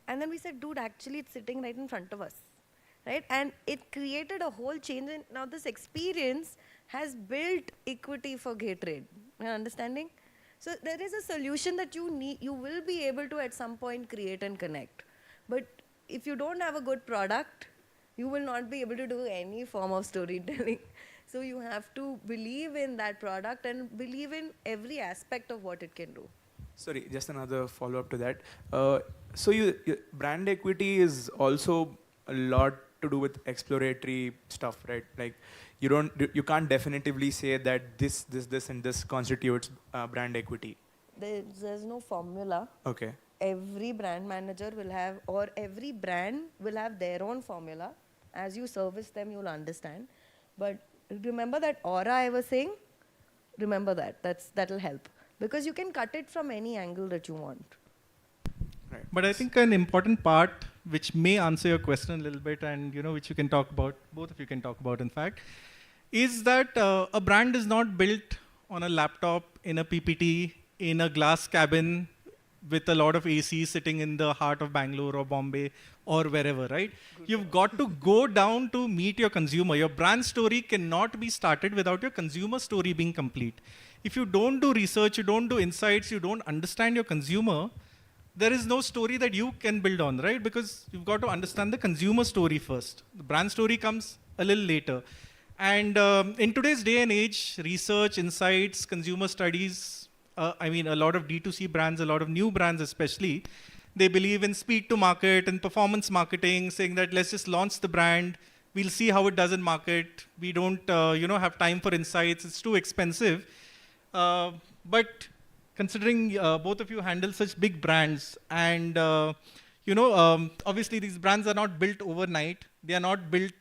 And then we said, dude, actually it's sitting right in front of us, right? And it created a whole change. And now this experience has built equity for Gatorade. You're understanding? So there is a solution that you will be able to at some point create and connect. But if you don't have a good product, you will not be able to do any form of storytelling. So you have to believe in that product and believe in every aspect of what it can do. Sorry, just another follow-up to that. So your brand equity is also a lot to do with exploratory stuff, right? Like you can't definitively say that this and this constitutes brand equity. There's no formula. Okay. Every brand manager will have, or every brand will have their own formula. As you service them, you'll understand. But remember that aura I was saying? Remember that. That'll help. Because you can cut it from any angle that you want. Right. But I think an important part which may answer your question a little bit and which you can talk about, both of you can talk about in fact, is that a brand is not built on a laptop, in a PPT, in a glass cabin with a lot of AC sitting in the heart of Bangalore or Bombay or wherever, right? You've got to go down to meet your consumer. Your brand story cannot be started without your consumer story being complete. If you don't do research, you don't do insights, you don't understand your consumer, there is no story that you can build on, right? Because you've got to understand the consumer story first. The brand story comes a little later. And in today's day and age, research, insights, consumer studies, a lot of D2C brands, a lot of new brands especially, they believe in speed to market and performance marketing, saying that let's just launch the brand, we'll see how it does in market, we don't have time for insights, it's too expensive. But considering both of you handle such big brands and obviously these brands are not built overnight, they are not built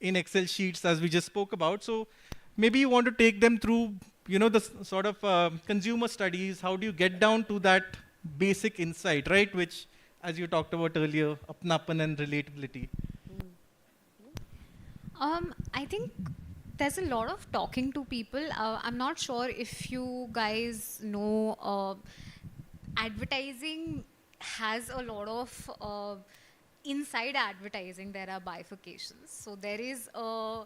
in Excel sheets as we just spoke about. So maybe you want to take them through the sort of consumer studies. How do you get down to that basic insight, right? Which, as you talked about earlier, apnapan and relatability. I think there's a lot of talking to people. I'm not sure if you guys know, advertising has a lot of, inside advertising there are bifurcations. So there is a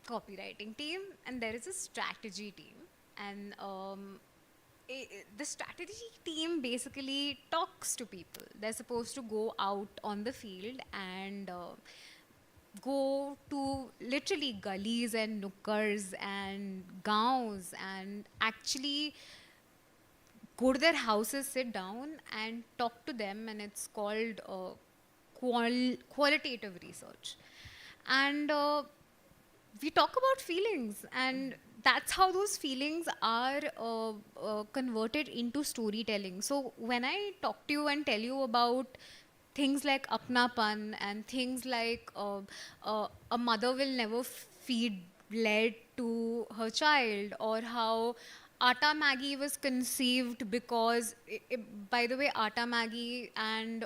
copywriting team and there is a strategy team. And the strategy team basically talks to people. They're supposed to go out on the field and go to literally gullies and nukkars and gaons and actually go to their houses, sit down and talk to them, and it's called qualitative research. And we talk about feelings, and that's how those feelings are converted into storytelling. So when I talk to you and tell you about things like apnapan and things like a mother will never feed lead to her child, or how Atta Maggi was conceived because, by the way, Atta Maggi and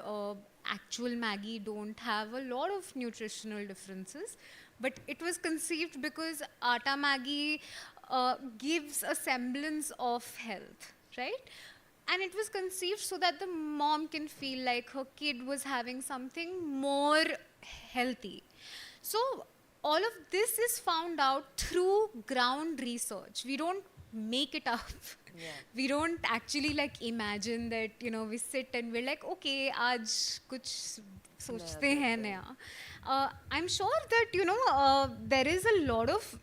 actual Maggi don't have a lot of nutritional differences, but it was conceived because Atta Maggi gives a semblance of health, right? And it was conceived so that the mom can feel like her kid was having something more healthy. So all of this is found out through ground research. We don't make it up. Yeah. We don't actually like imagine that, we sit and we're like, okay, aaj kuch sochte hain naya. I'm sure that, there is a lot of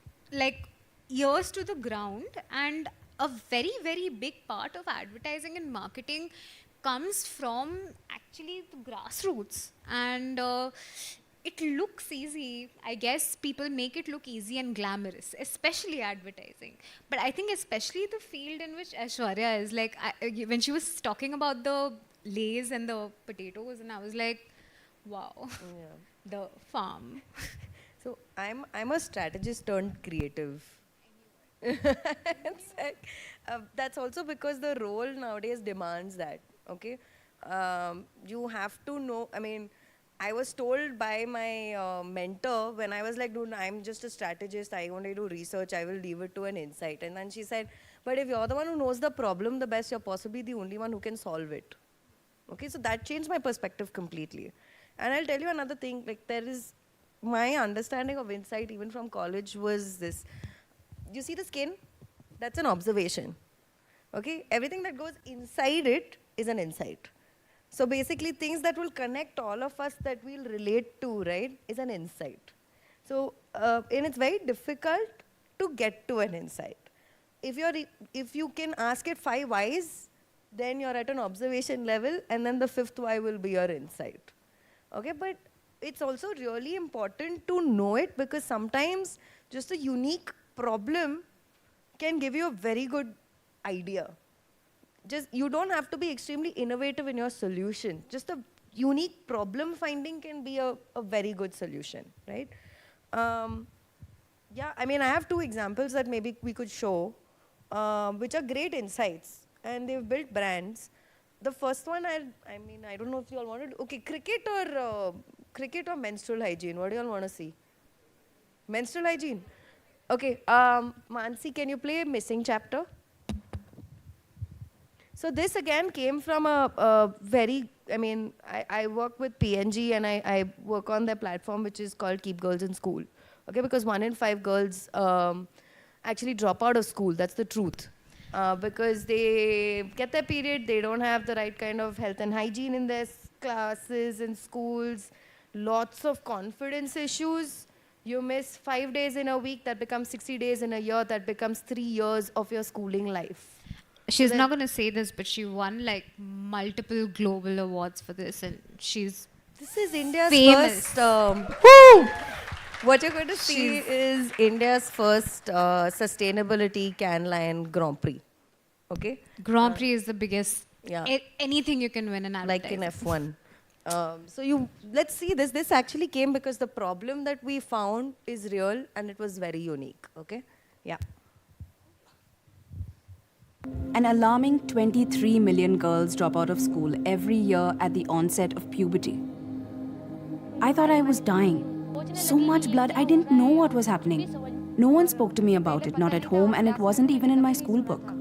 ears to the ground, and a very, very big part of advertising and marketing comes from actually the grassroots. And it looks easy. I guess people make it look easy and glamorous, especially advertising. But I think especially the field in which Aishwarya is, when she was talking about the Lays and the potatoes, and I was like, wow, the farm. So I'm a strategist turned creative. That's also because the role nowadays demands that, okay? You have to know, I was told by my mentor when I was like, dude, I'm just a strategist, I only do research, I will leave it to an insight. And then she said, but if you're the one who knows the problem the best, you're possibly the only one who can solve it. Okay, so that changed my perspective completely. And I'll tell you another thing, my understanding of insight even from college was this. You see the skin? That's an observation. Okay, everything that goes inside it is an insight. So basically things that will connect all of us that we'll relate to, right, is an insight. So, and it's very difficult to get to an insight. If you can ask it 5 whys, then you're at an observation level, and then the 5th why will be your insight. Okay, but it's also really important to know it, because sometimes just a unique problem can give you a very good idea. You don't have to be extremely innovative in your solution. Just a unique problem finding can be a very good solution, right? Yeah, I have 2 examples that maybe we could show, which are great insights, and they've built brands. The first one, I don't know if you all want to do. Okay, cricket or menstrual hygiene? What do you all want to see? Menstrual hygiene? Okay, Mansi, can you play Missing Chapter? So this again came from a very, I work with PNG, and I work on their platform which is called Keep Girls in School. Okay, because 1 in 5 girls actually drop out of school, that's the truth. Because they get their period, they don't have the right kind of health and hygiene in their classes and schools, lots of confidence issues. You miss 5 days in a week, that becomes 60 days in a year, that becomes 3 years of your schooling life. She's not going to say this, but she won multiple global awards for this, and she's This is India's famous. first... woo! What you're going to see is India's first sustainability can line Grand Prix. Okay? Grand Prix is the biggest, yeah. Anything you can win in advertising. Like in F1. So let's see this. This actually came because the problem that we found is real, and it was very unique. Okay? Yeah. An alarming 23 million girls drop out of school every year at the onset of puberty. I thought I was dying. So much blood, I didn't know what was happening. No one spoke to me about it, not at home, and it wasn't even in my school book.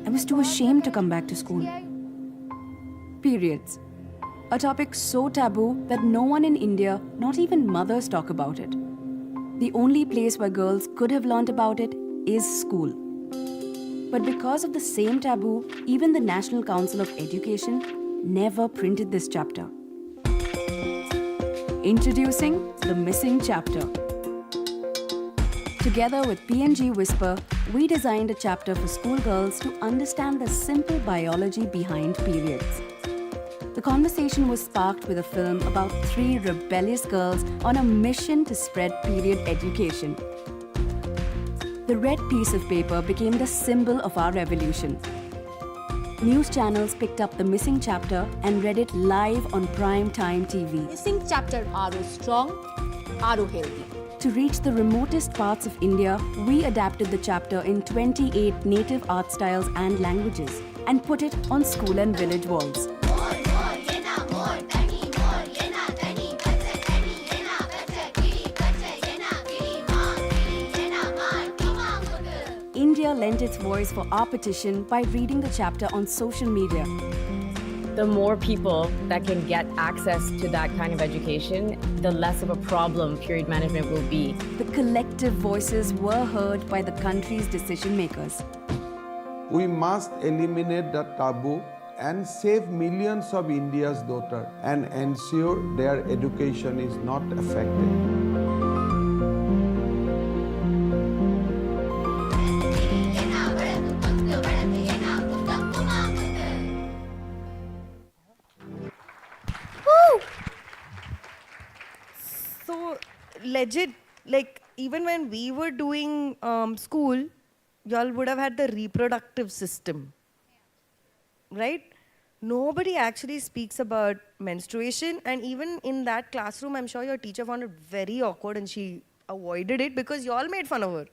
I was too ashamed to come back to school. Periods. A topic so taboo that no one in India, not even mothers, talk about it. The only place where girls could have learnt about it is school. But because of the same taboo, even the National Council of Education never printed this chapter. Introducing The Missing Chapter. Together with PNG Whisper, we designed a chapter for schoolgirls to understand the simple biology behind periods. The conversation was sparked with a film about 3 rebellious girls on a mission to spread period education. The red piece of paper became the symbol of our revolution. News channels picked up the missing chapter and read it live on prime time TV. Missing chapter, Aro strong, Aro healthy. To reach the remotest parts of India, we adapted the chapter in 28 native art styles and languages and put it on school and village walls. India lent its voice for our petition by reading the chapter on social media. The more people that can get access to that kind of education, the less of a problem period management will be. The collective voices were heard by the country's decision makers. We must eliminate the taboo and save millions of India's daughters and ensure their education is not affected. So legit, like even when we were doing school, y'all would have had the reproductive system, right? Nobody actually speaks about menstruation, and even in that classroom, I'm sure your teacher found it very awkward and she avoided it because y'all made fun of her.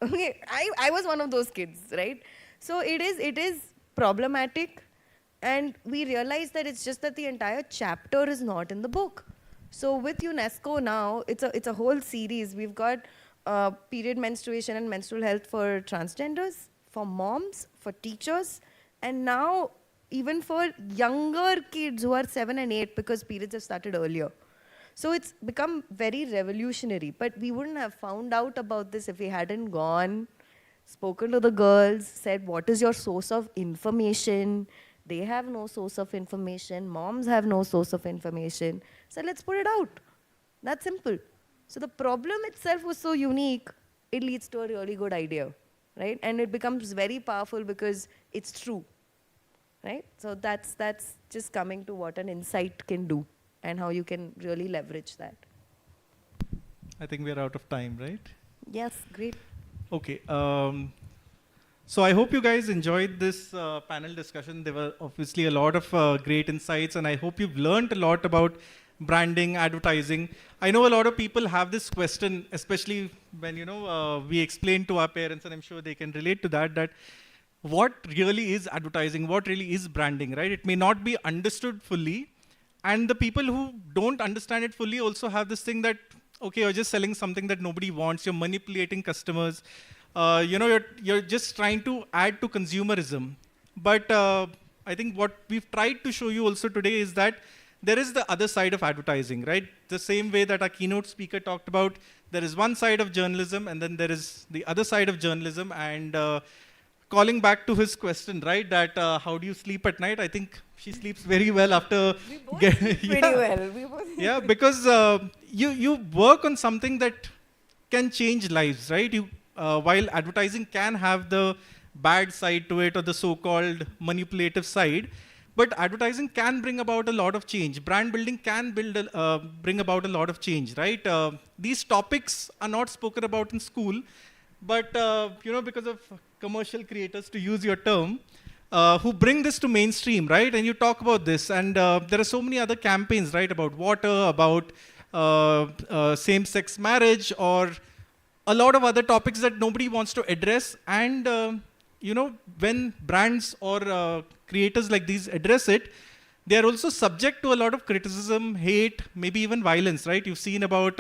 Okay, I was one of those kids, right? So it is problematic, and we realize that it's just that the entire chapter is not in the book. So with UNESCO now, it's a whole series. We've got period menstruation and menstrual health for transgenders, for moms, for teachers, and now even for younger kids who are 7 and 8 because periods have started earlier. So it's become very revolutionary. But we wouldn't have found out about this if we hadn't gone, spoken to the girls, said, what is your source of information? They have no source of information. Moms have no source of information. So let's put it out. That's simple. So the problem itself was so unique, it leads to a really good idea, right? And it becomes very powerful because it's true, right? So that's just coming to what an insight can do and how you can really leverage that. I think we're out of time, right? Yes, great. Okay. So I hope you guys enjoyed this panel discussion. There were obviously a lot of great insights, and I hope you've learned a lot about branding, advertising. I know a lot of people have this question, especially when we explain to our parents, and I'm sure they can relate to that, that what really is advertising, what really is branding, right? It may not be understood fully, and the people who don't understand it fully also have this thing that, okay, you're just selling something that nobody wants, you're manipulating customers, you're just trying to add to consumerism. But I think what we've tried to show you also today is that there is the other side of advertising, right? The same way that our keynote speaker talked about, there is one side of journalism and then there is the other side of journalism. And calling back to his question, right, that how do you sleep at night? I think she sleeps very well after... We both sleep pretty well. We both yeah, because you work on something that can change lives, right? While advertising can have the bad side to it or the so-called manipulative side, but advertising can bring about a lot of change. Brand building can bring about a lot of change, right? These topics are not spoken about in school, but because of commercial creators, to use your term, who bring this to mainstream, right? And you talk about this, and there are so many other campaigns, right? About water, about same-sex marriage, or a lot of other topics that nobody wants to address. And when brands or creators like these address it, they are also subject to a lot of criticism, hate, maybe even violence, right? You've seen about,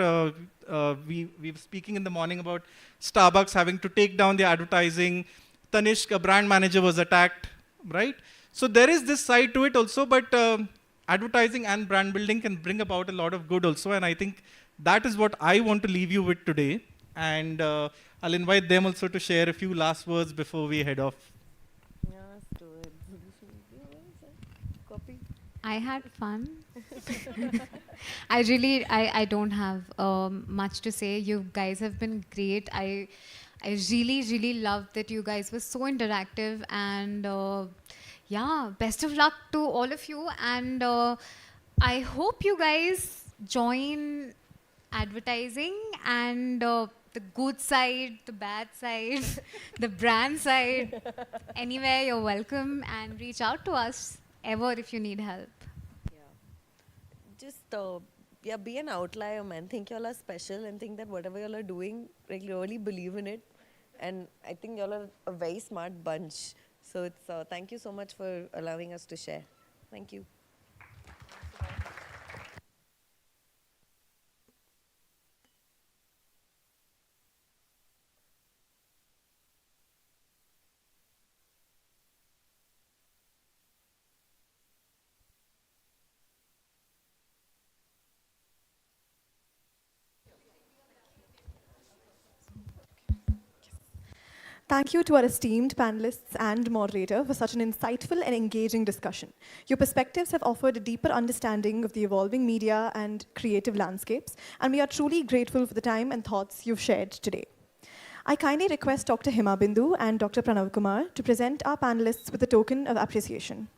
we were speaking in the morning about Starbucks having to take down their advertising. Tanishq, a brand manager, was attacked, right? So there is this side to it also, but advertising and brand building can bring about a lot of good also. And I think that is what I want to leave you with today. And I'll invite them also to share a few last words before we head off. I had fun. I don't have much to say. You guys have been great. I really love that you guys were so interactive, and yeah, best of luck to all of you. And I hope you guys join advertising and the good side, the bad side, the brand side. Anywhere, you're welcome, and reach out to us ever if you need help. Just be an outlier, man. Think y'all are special and think that whatever y'all are doing, like, really believe in it. And I think y'all are a very smart bunch. So it's thank you so much for allowing us to share. Thank you. Thank you to our esteemed panelists and moderator for such an insightful and engaging discussion. Your perspectives have offered a deeper understanding of the evolving media and creative landscapes, and we are truly grateful for the time and thoughts you've shared today. I kindly request Dr. Hima Bindu and Dr. Pranav Kumar to present our panelists with a token of appreciation.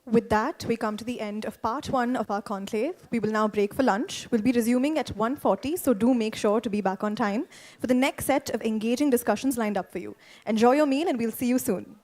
With that, we come to the end of part 1 of our conclave. We will now break for lunch. We'll be resuming at 1:40, so do make sure to be back on time for the next set of engaging discussions lined up for you. Enjoy your meal, and we'll see you soon.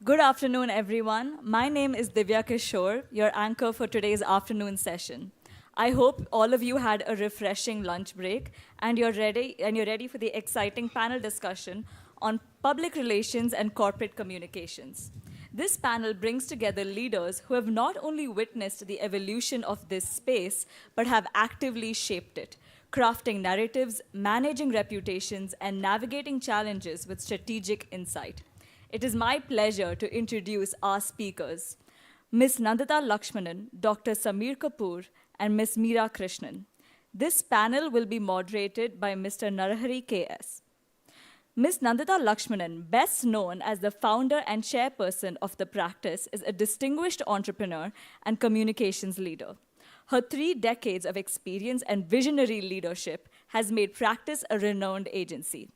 Good afternoon, everyone. My name is Divya Kishore, your anchor for today's afternoon session. I hope all of you had a refreshing lunch break and you're ready for the exciting panel discussion on public relations and corporate communications. This panel brings together leaders who have not only witnessed the evolution of this space, but have actively shaped it, crafting narratives, managing reputations, and navigating challenges with strategic insight. It is my pleasure to introduce our speakers, Ms. Nandita Lakshmanan, Dr. Samir Kapoor, and Ms. Meera Krishnan. This panel will be moderated by Mr. Narahari K.S. Ms. Nandita Lakshmanan, best known as the founder and chairperson of the practice, is a distinguished entrepreneur and communications leader. Her 3 decades of experience and visionary leadership has made practice a renowned agency.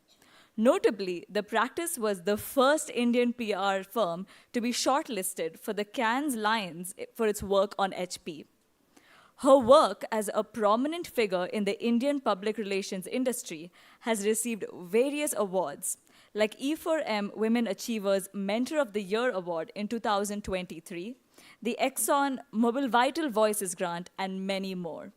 Notably, the practice was the first Indian PR firm to be shortlisted for the Cannes Lions for its work on HP. Her work as a prominent figure in the Indian public relations industry has received various awards, like E4M Women Achievers Mentor of the Year Award in 2023, the Exxon Mobil Vital Voices Grant, and many more.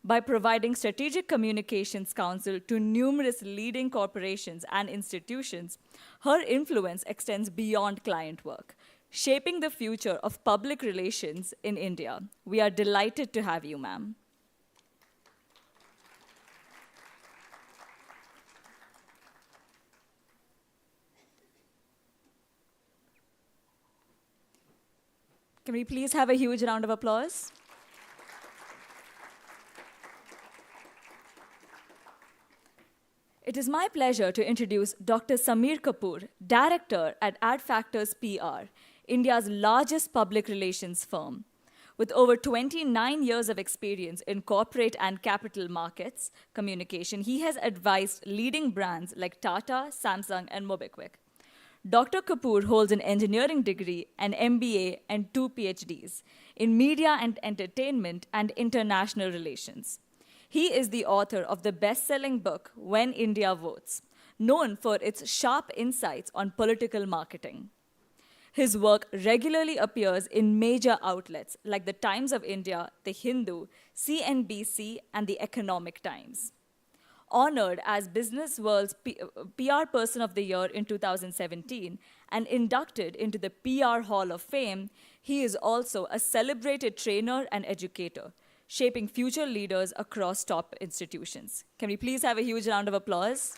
By providing strategic communications counsel to numerous leading corporations and institutions, her influence extends beyond client work, shaping the future of public relations in India. We are delighted to have you, ma'am. Can we please have a huge round of applause? It is my pleasure to introduce Dr. Samir Kapoor, Director at AdFactors PR, India's largest public relations firm. With over 29 years of experience in corporate and capital markets communication, he has advised leading brands like Tata, Samsung, and Mobiquick. Dr. Kapoor holds an engineering degree, an MBA, and 2 PhDs in media and entertainment and international relations. He is the author of the best-selling book, When India Votes, known for its sharp insights on political marketing. His work regularly appears in major outlets like the Times of India, The Hindu, CNBC, and The Economic Times. Honored as Business World's PR Person of the Year in 2017 and inducted into the PR Hall of Fame, he is also a celebrated trainer and educator, shaping future leaders across top institutions. Can we please have a huge round of applause?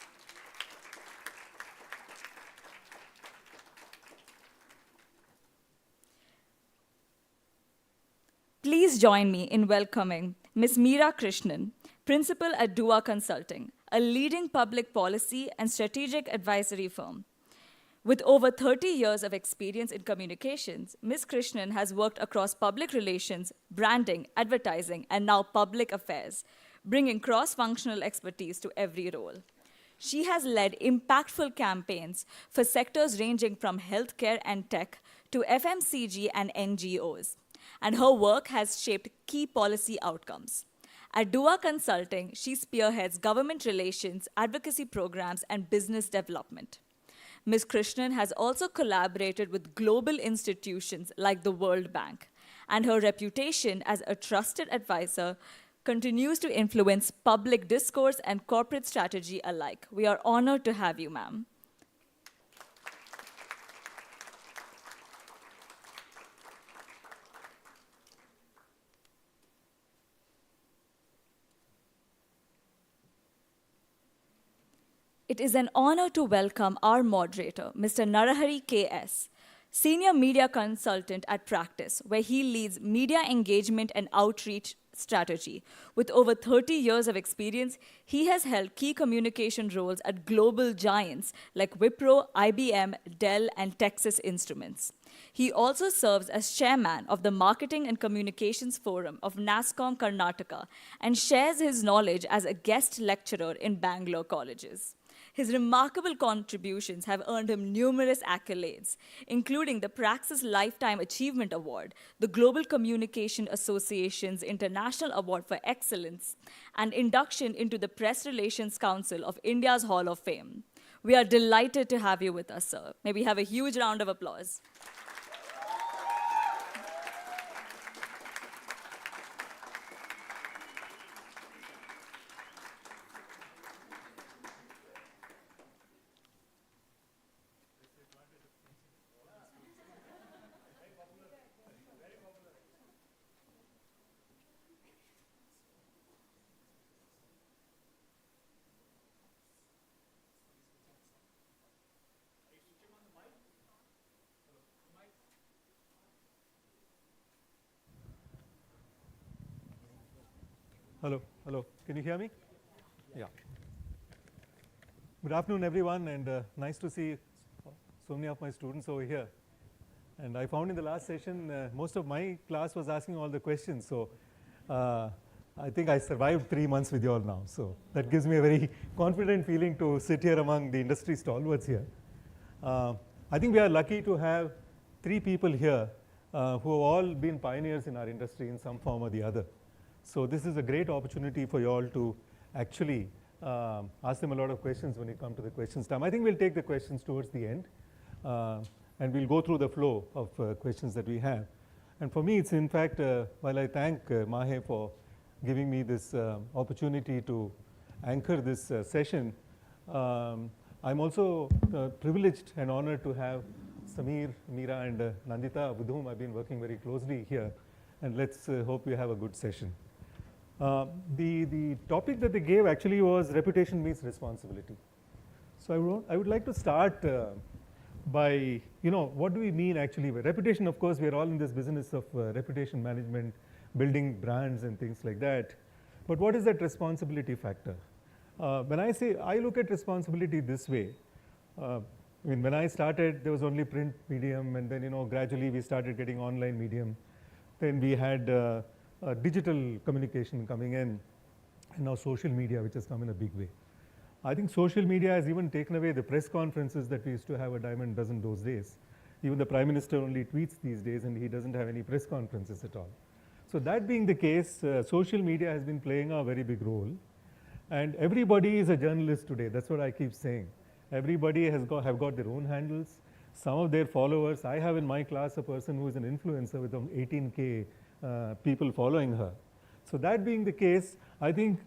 Please join me in welcoming Ms. Meera Krishnan, Principal at Dua Consulting, a leading public policy and strategic advisory firm. With over 30 years of experience in communications, Ms. Krishnan has worked across public relations, branding, advertising, and now public affairs, bringing cross-functional expertise to every role. She has led impactful campaigns for sectors ranging from healthcare and tech to FMCG and NGOs, and her work has shaped key policy outcomes. At Dua Consulting, she spearheads government relations, advocacy programs, and business development. Ms. Krishnan has also collaborated with global institutions like the World Bank, and her reputation as a trusted advisor continues to influence public discourse and corporate strategy alike. We are honored to have you, ma'am. It is an honor to welcome our moderator, Mr. Narahari K.S., Senior Media Consultant at Practice, where he leads media engagement and outreach strategy. With over 30 years of experience, he has held key communication roles at global giants like Wipro, IBM, Dell, and Texas Instruments. He also serves as chairman of the Marketing and Communications Forum of NASSCOM Karnataka and shares his knowledge as a guest lecturer in Bangalore colleges. His remarkable contributions have earned him numerous accolades, including the Praxis Lifetime Achievement Award, the Global Communication Association's International Award for Excellence, and induction into the Press Relations Council of India's Hall of Fame. We are delighted to have you with us, sir. May we have a huge round of applause. Hello, hello. Can you hear me? Yeah. Good afternoon, everyone, and nice to see so many of my students over here. And I found in the last session, most of my class was asking all the questions. So I think I survived 3 months with you all now. So that gives me a very confident feeling to sit here among the industry stalwarts here. I think we are lucky to have 3 people here who have all been pioneers in our industry in some form or the other. So this is a great opportunity for you all to actually ask them a lot of questions when you come to the questions time. I think we'll take the questions towards the end and we'll go through the flow of questions that we have. And for me, it's in fact, while I thank MAHE for giving me this opportunity to anchor this session, I'm also privileged and honored to have Sameer, Meera and Nandita, with whom I've been working very closely here. And let's hope we have a good session. The topic that they gave actually was reputation meets responsibility. So I would like to start by, what do we mean actually by reputation? Of course, we are all in this business of reputation management, building brands and things like that. But what is that responsibility factor? When I look at responsibility this way, when I started, there was only print medium, and then, gradually we started getting online medium. Then we had digital communication coming in, and now social media, which has come in a big way. I think social media has even taken away the press conferences that we used to have a dime a dozen those days. Even the Prime Minister only tweets these days, and he doesn't have any press conferences at all. So that being the case, social media has been playing a very big role. And everybody is a journalist today. That's what I keep saying. Everybody have got their own handles. Some of their followers, I have in my class a person who is an influencer with 18K people following her. So that being the case, I think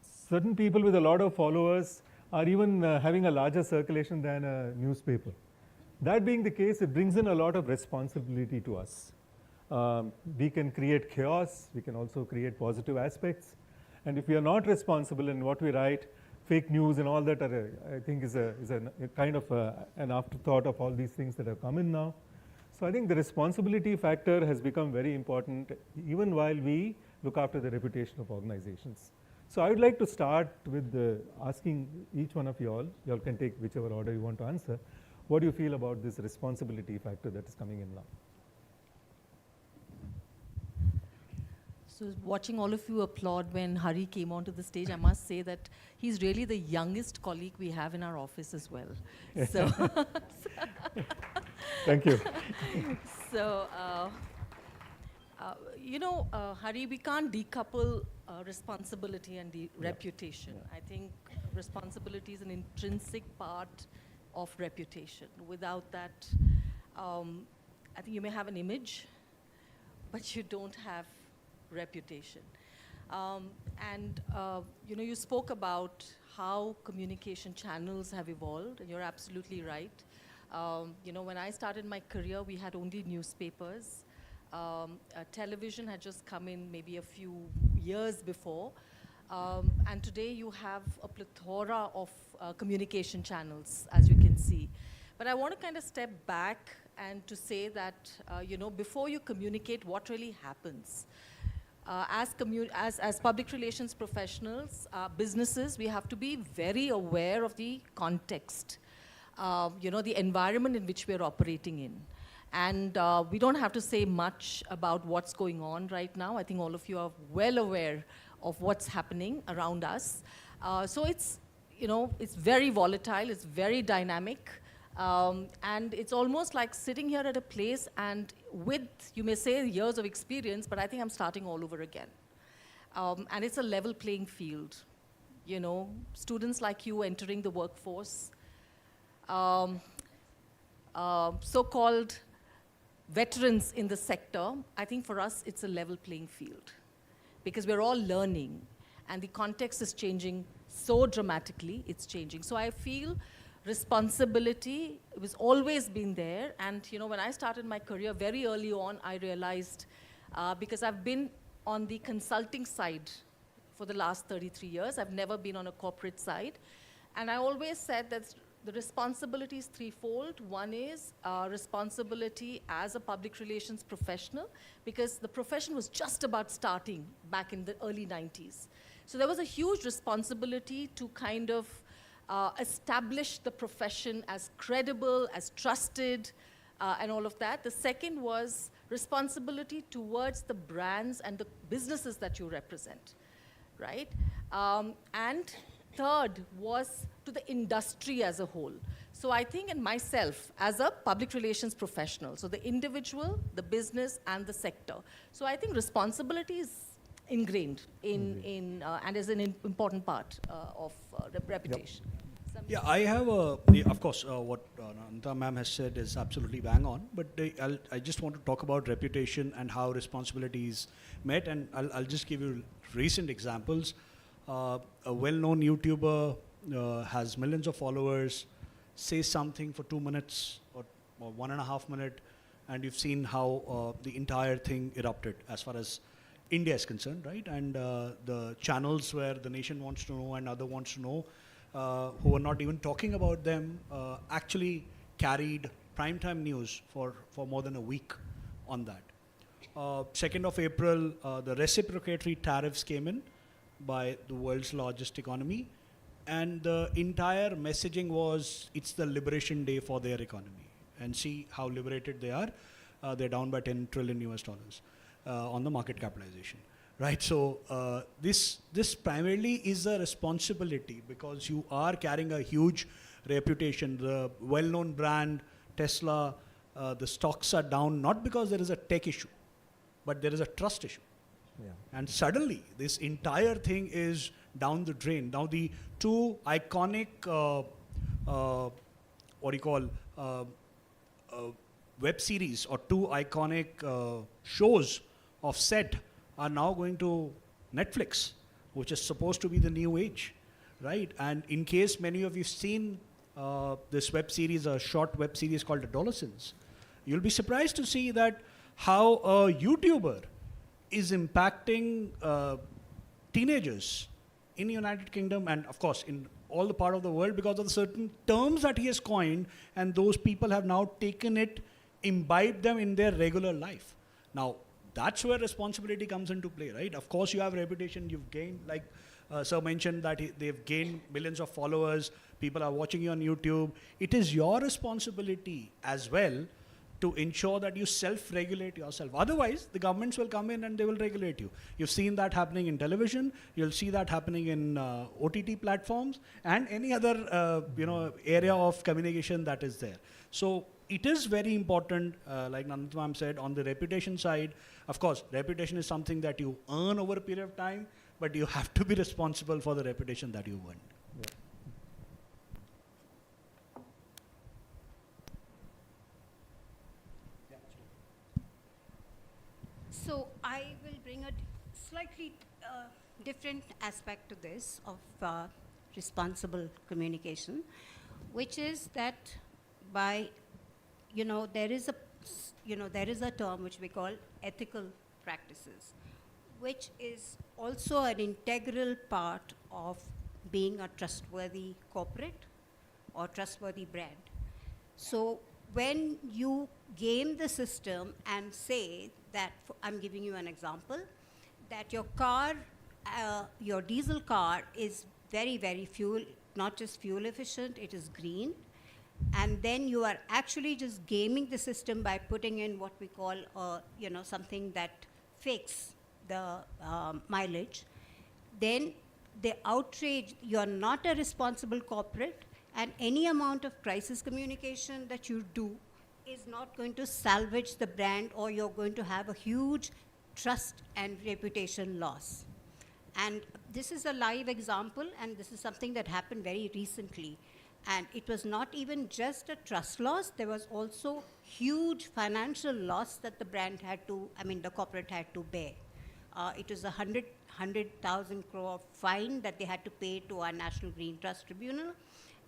certain people with a lot of followers are even having a larger circulation than a newspaper. That being the case, it brings in a lot of responsibility to us. We can create chaos, we can also create positive aspects. And if we are not responsible in what we write, fake news and all that I think is a kind of an afterthought of all these things that have come in now. So I think the responsibility factor has become very important even while we look after the reputation of organizations. So I would like to start with asking each one of you all can take whichever order you want to answer, what do you feel about this responsibility factor that is coming in now? So watching all of you applaud when Hari came onto the stage, I must say that he's really the youngest colleague we have in our office as well. So thank you. So, Hari, we can't decouple responsibility and reputation. I think responsibility is an intrinsic part of reputation. Without that, I think you may have an image, but you don't have reputation. You spoke about how communication channels have evolved, and you're absolutely right. When I started my career, we had only newspapers. Television had just come in maybe a few years before. And today you have a plethora of communication channels, as you can see. But I want to kind of step back and to say that, before you communicate, what really happens? As public relations professionals, businesses, we have to be very aware of the context, the environment in which we're operating in. And we don't have to say much about what's going on right now. I think all of you are well aware of what's happening around us. So it's, you know, it's very volatile, it's very dynamic. And it's almost like sitting here at a place and with, you may say, years of experience, but I think I'm starting all over again. And it's a level playing field. You know, students like you entering the workforce, so-called veterans in the sector, I think for us it's a level playing field because we're all learning and the context is changing so dramatically, it's changing. So I feel responsibility was always been there, and you know, when I started my career very early on, I realized, because I've been on the consulting side for the last 33 years, I've never been on a corporate side, and I always said that the responsibility is threefold. One is responsibility as a public relations professional, because the profession was just about starting back in the early 90s. So there was a huge responsibility to kind of establish the profession as credible, as trusted, and all of that. The second was responsibility towards the brands and the businesses that you represent, right? And third was to the industry as a whole. So I think in myself as a public relations professional, so the individual, the business, and the sector. So I think responsibility is ingrained in and is an important part of reputation. Yeah, I have of course, what Nanta ma'am has said is absolutely bang on, but I just want to talk about reputation and how responsibility is met, and I'll just give you recent examples. A well-known YouTuber has millions of followers, says something for 2 minutes or 1.5 minutes, and you've seen how the entire thing erupted as far as India is concerned, right? And the channels where the nation wants to know and other wants to know, who are not even talking about them, actually carried primetime news for more than a week on that. 2nd of April, the reciprocatory tariffs came in by the world's largest economy, and the entire messaging was, it's the liberation day for their economy. And see how liberated they are. They're down by $10 trillion US on the market capitalization. Right, so this primarily is a responsibility because you are carrying a huge reputation. The well-known brand, Tesla, the stocks are down not because there is a tech issue, but there is a trust issue. Yeah. And suddenly, this entire thing is down the drain. Now, the two iconic, web series or two iconic shows of set are now going to Netflix, which is supposed to be the new age, right? And in case many of you seen this web series, a short web series called Adolescence, you'll be surprised to see that how a YouTuber is impacting teenagers in the United Kingdom and of course in all the part of the world because of the certain terms that he has coined, and those people have now taken it, imbibed them in their regular life. Now, that's where responsibility comes into play, right? Of course, you have reputation, you've gained, like Sir mentioned that they've gained millions of followers, people are watching you on YouTube. It is your responsibility as well to ensure that you self-regulate yourself. Otherwise, the governments will come in and they will regulate you. You've seen that happening in television, you'll see that happening in OTT platforms and any other area of communication that is there. So it is very important, like Nandita ma'am said, on the reputation side. Of course, reputation is something that you earn over a period of time, but you have to be responsible for the reputation that you earned. Yeah. So I will bring a slightly different aspect to this of responsible communication, which is that by there is a term which we call ethical practices, which is also an integral part of being a trustworthy corporate or trustworthy brand. So when you game the system and say that, I'm giving you an example, that your car, your diesel car is very, very not just fuel efficient, it is green. And then you are actually just gaming the system by putting in what we call, something that fakes the mileage. Then the outrage, you're not a responsible corporate, and any amount of crisis communication that you do is not going to salvage the brand, or you're going to have a huge trust and reputation loss. And this is a live example, and this is something that happened very recently. And it was not even just a trust loss, there was also huge financial loss that the brand had to, the corporate had to bear. It was 100,000 crore fine that they had to pay to our National Green Trust Tribunal.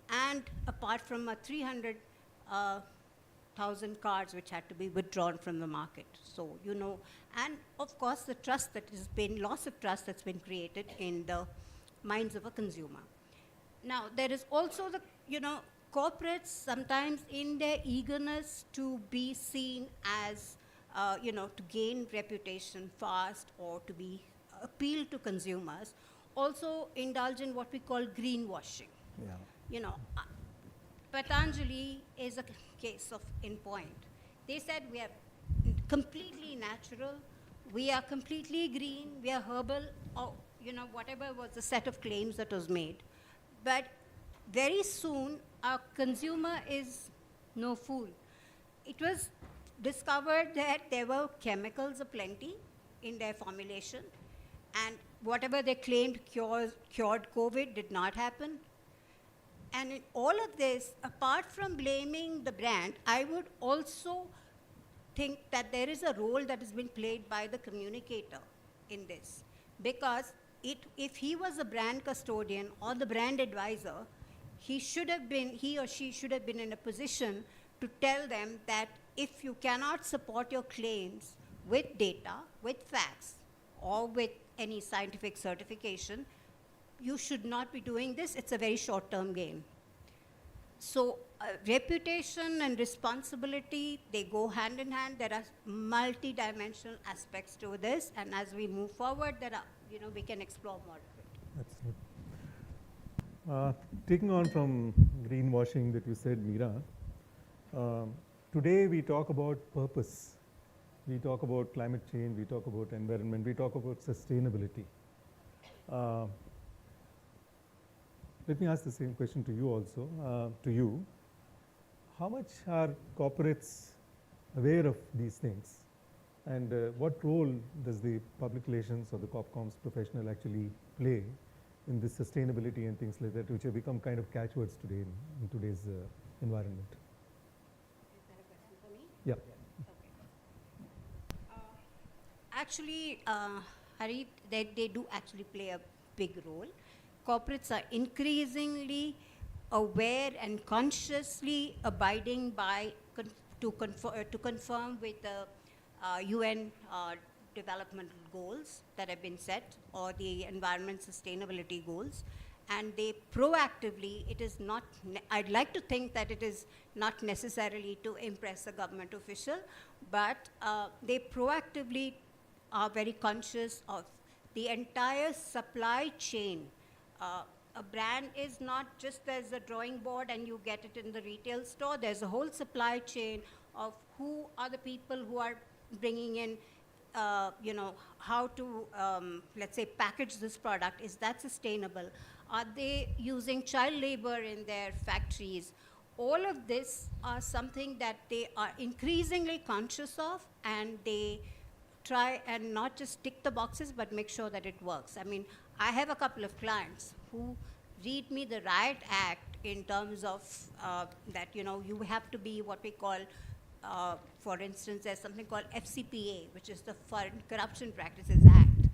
And apart from a 300,000 cards which had to be withdrawn from the market. So, and of course the trust that has been, loss of trust that's been created in the minds of a consumer. Now, there is also the, corporates sometimes in their eagerness to be seen as, to gain reputation fast or to be appeal to consumers, also indulge in what we call greenwashing. Yeah. Patanjali is a case in point. They said we are completely natural, we are completely green, we are herbal, or whatever was the set of claims that was made. But very soon, our consumer is no fool. It was discovered that there were chemicals aplenty in their formulation, and whatever they claimed cured COVID did not happen. And in all of this, apart from blaming the brand, I would also think that there is a role that has been played by the communicator in this. Because if he was a brand custodian or the brand advisor, he or she should have been in a position to tell them that if you cannot support your claims with data, with facts, or with any scientific certification, you should not be doing this. It's a very short-term game. So reputation and responsibility, they go hand in hand. There are multi-dimensional aspects to this, and as we move forward, there are, we can explore more of it. That's it. Taking on from greenwashing that you said, Meera, today we talk about purpose. We talk about climate change, we talk about environment, we talk about sustainability. Let me ask the same question to you also, How much are corporates aware of these things? And what role does the public relations or the CorpComms professional actually play in this sustainability and things like that, which have become kind of catchwords today in today's environment? Is that a question for me? Yeah. Okay. Actually, Hari, they do actually play a big role. Corporates are increasingly aware and consciously abiding by to conform with the UN development goals that have been set, or the environment sustainability goals. And they proactively, it is not, I'd like to think that it is not necessarily to impress a government official, but they proactively are very conscious of the entire supply chain. A brand is not just there's a drawing board and you get it in the retail store. There's a whole supply chain of who are the people who are bringing in, how to, let's say, package this product. Is that sustainable? Are they using child labor in their factories? All of this are something that they are increasingly conscious of, and they try and not just tick the boxes, but make sure that it works. I mean, I have a couple of clients who read me the riot act in terms of that, you have to be what we call, for instance, there's something called FCPA, which is the Foreign Corruption Practices Act.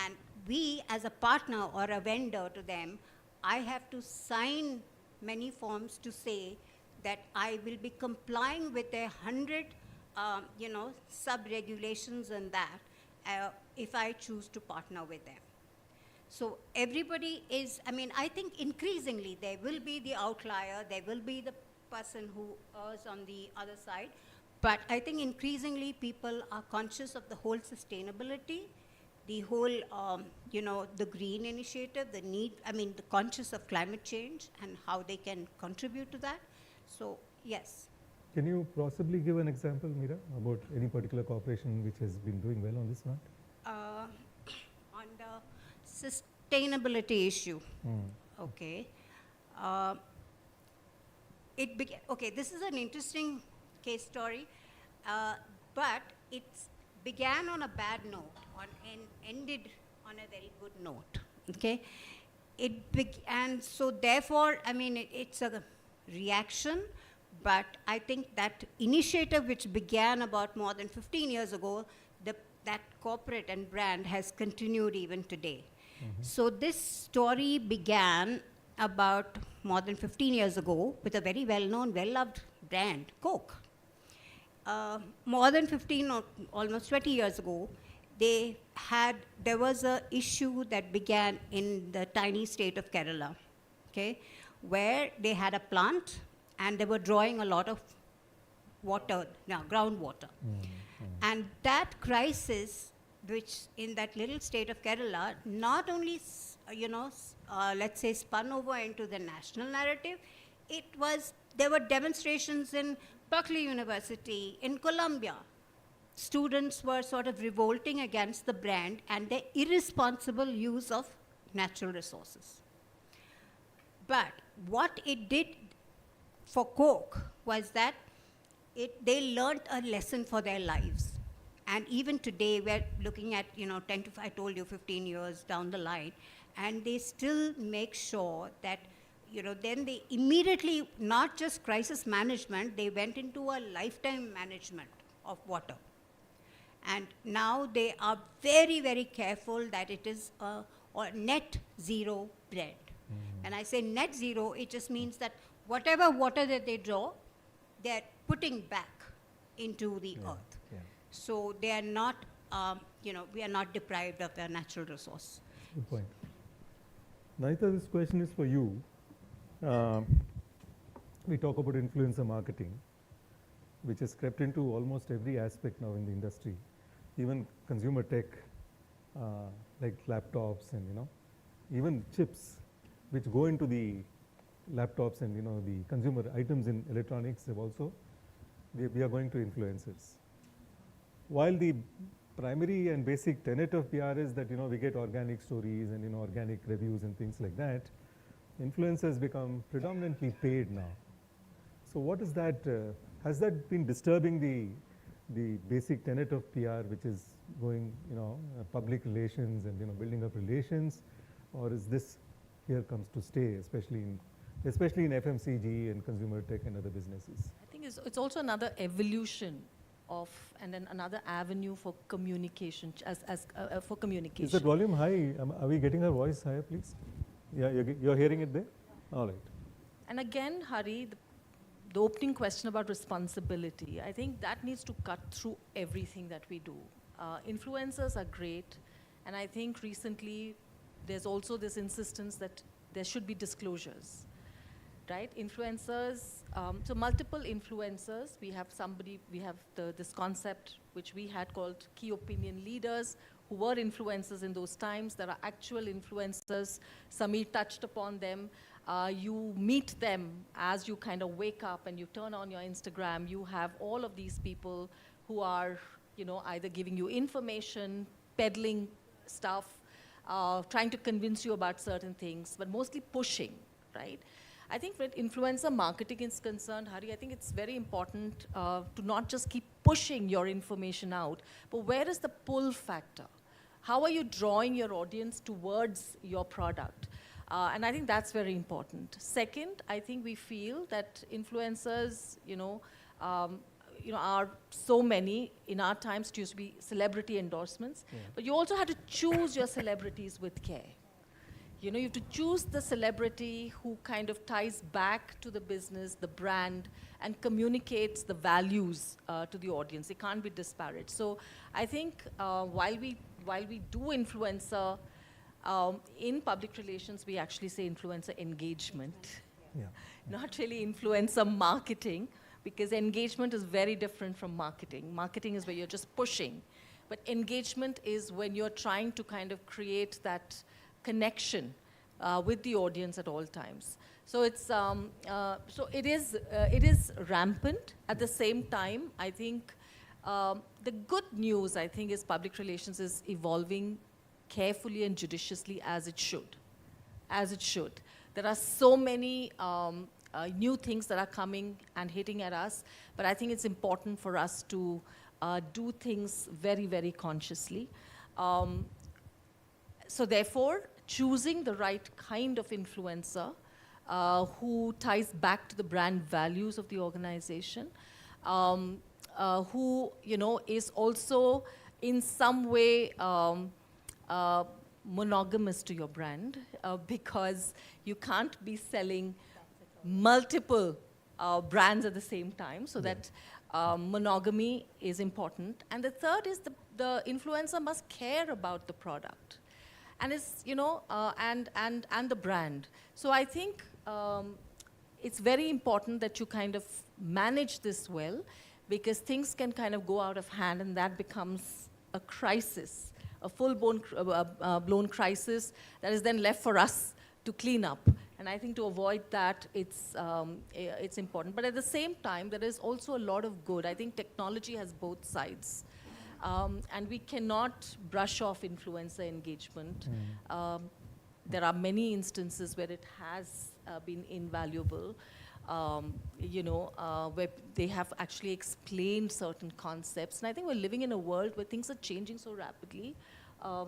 And we, as a partner or a vendor to them, I have to sign many forms to say that I will be complying with their 100, sub-regulations and that, if I choose to partner with them. So everybody is, I think increasingly there will be the outlier, there will be the person who errs on the other side, but I think increasingly people are conscious of the whole sustainability, the whole, the green initiative, the need, the conscious of climate change and how they can contribute to that. So, yes. Can you possibly give an example, Meera, about any particular corporation which has been doing well on this front? On the sustainability issue. Okay. It began, okay, this is an interesting case story, but it began on a bad note and ended on a very good note. Okay. And so therefore, I mean, it's a reaction, but I think that initiative which began about more than 15 years ago, that corporate and brand has continued even today. So this story began about more than 15 years ago with a very well-known, well-loved brand, Coke. More than 15 or almost 20 years ago, there was an issue that began in the tiny state of Kerala, okay, where they had a plant and they were drawing a lot of water, groundwater. And that crisis, which in that little state of Kerala, not only, let's say, spun over into the national narrative, there were demonstrations in Berkeley University, in Columbia. Students were sort of revolting against the brand and their irresponsible use of natural resources. But what it did for Coke was that they learned a lesson for their lives. And even today, we're looking at, 10 to, I told you, 15 years down the line, and they still make sure that, then they immediately, not just crisis management, they went into a lifetime management of water. And now they are very, very careful that it is a net zero brand. And I say net zero, it just means that whatever water that they draw, they're putting back into the earth. So they are not, we are not deprived of their natural resource. Good point. Naita, this question is for you. We talk about influencer marketing, which has crept into almost every aspect now in the industry, even consumer tech, like laptops and, even chips, which go into the laptops and, the consumer items in electronics have also, we are going to influencers. While the primary and basic tenet of PR is that, we get organic stories and, organic reviews and things like that, influencers become predominantly paid now. So what is that, has that been disturbing the basic tenet of PR, which is going, public relations and, building up relations, or is this here comes to stay, especially in FMCG and consumer tech and other businesses? I think it's also another evolution of, and then another avenue for communication, for communication. Is that volume high? Are we getting her voice higher, please? Yeah, you're hearing it there? All right. And again, Hari, the opening question about responsibility, I think that needs to cut through everything that we do. Influencers are great, and I think recently there's also this insistence that there should be disclosures, right? Influencers, so multiple influencers. We have this concept which we had called key opinion leaders, who were influencers in those times. There are actual influencers. Sameer touched upon them. You meet them as you kind of wake up and you turn on your Instagram. You have all of these people who are, either giving you information, peddling stuff, trying to convince you about certain things, but mostly pushing, right? I think when influencer marketing is concerned, Hari, I think it's very important to not just keep pushing your information out, but where is the pull factor? How are you drawing your audience towards your product? And I think that's very important. Second, I think we feel that influencers, are so many. In our times, it used to be celebrity endorsements, but you also had to choose your celebrities with care. You have to choose the celebrity who kind of ties back to the business, the brand, and communicates the values to the audience. It can't be disparate. So I think while we do influencer, in public relations, we actually say influencer engagement, not really influencer marketing, because engagement is very different from marketing. Marketing is where you're just pushing, but engagement is when you're trying to kind of create that connection with the audience at all times. So it's so it is rampant. At the same time, I think the good news, I think, is public relations is evolving carefully and judiciously as it should. As it should. There are so many new things that are coming and hitting at us, but I think it's important for us to do things very, very consciously. So therefore, choosing the right kind of influencer who ties back to the brand values of the organization, who, you know, is also in some way monogamous to your brand, because you can't be selling multiple brands at the same time, so that monogamy is important. And the third is the influencer must care about the product, and it's, you know, and the brand. So I think it's very important that you kind of manage this well, because things can kind of go out of hand, and that becomes a crisis, a full-blown crisis that is then left for us to clean up. And I think to avoid that, it's important. But at the same time, there is also a lot of good. I think technology has both sides. And we cannot brush off influencer engagement. There are many instances where it has been invaluable, you know, where they have actually explained certain concepts. And I think we're living in a world where things are changing so rapidly.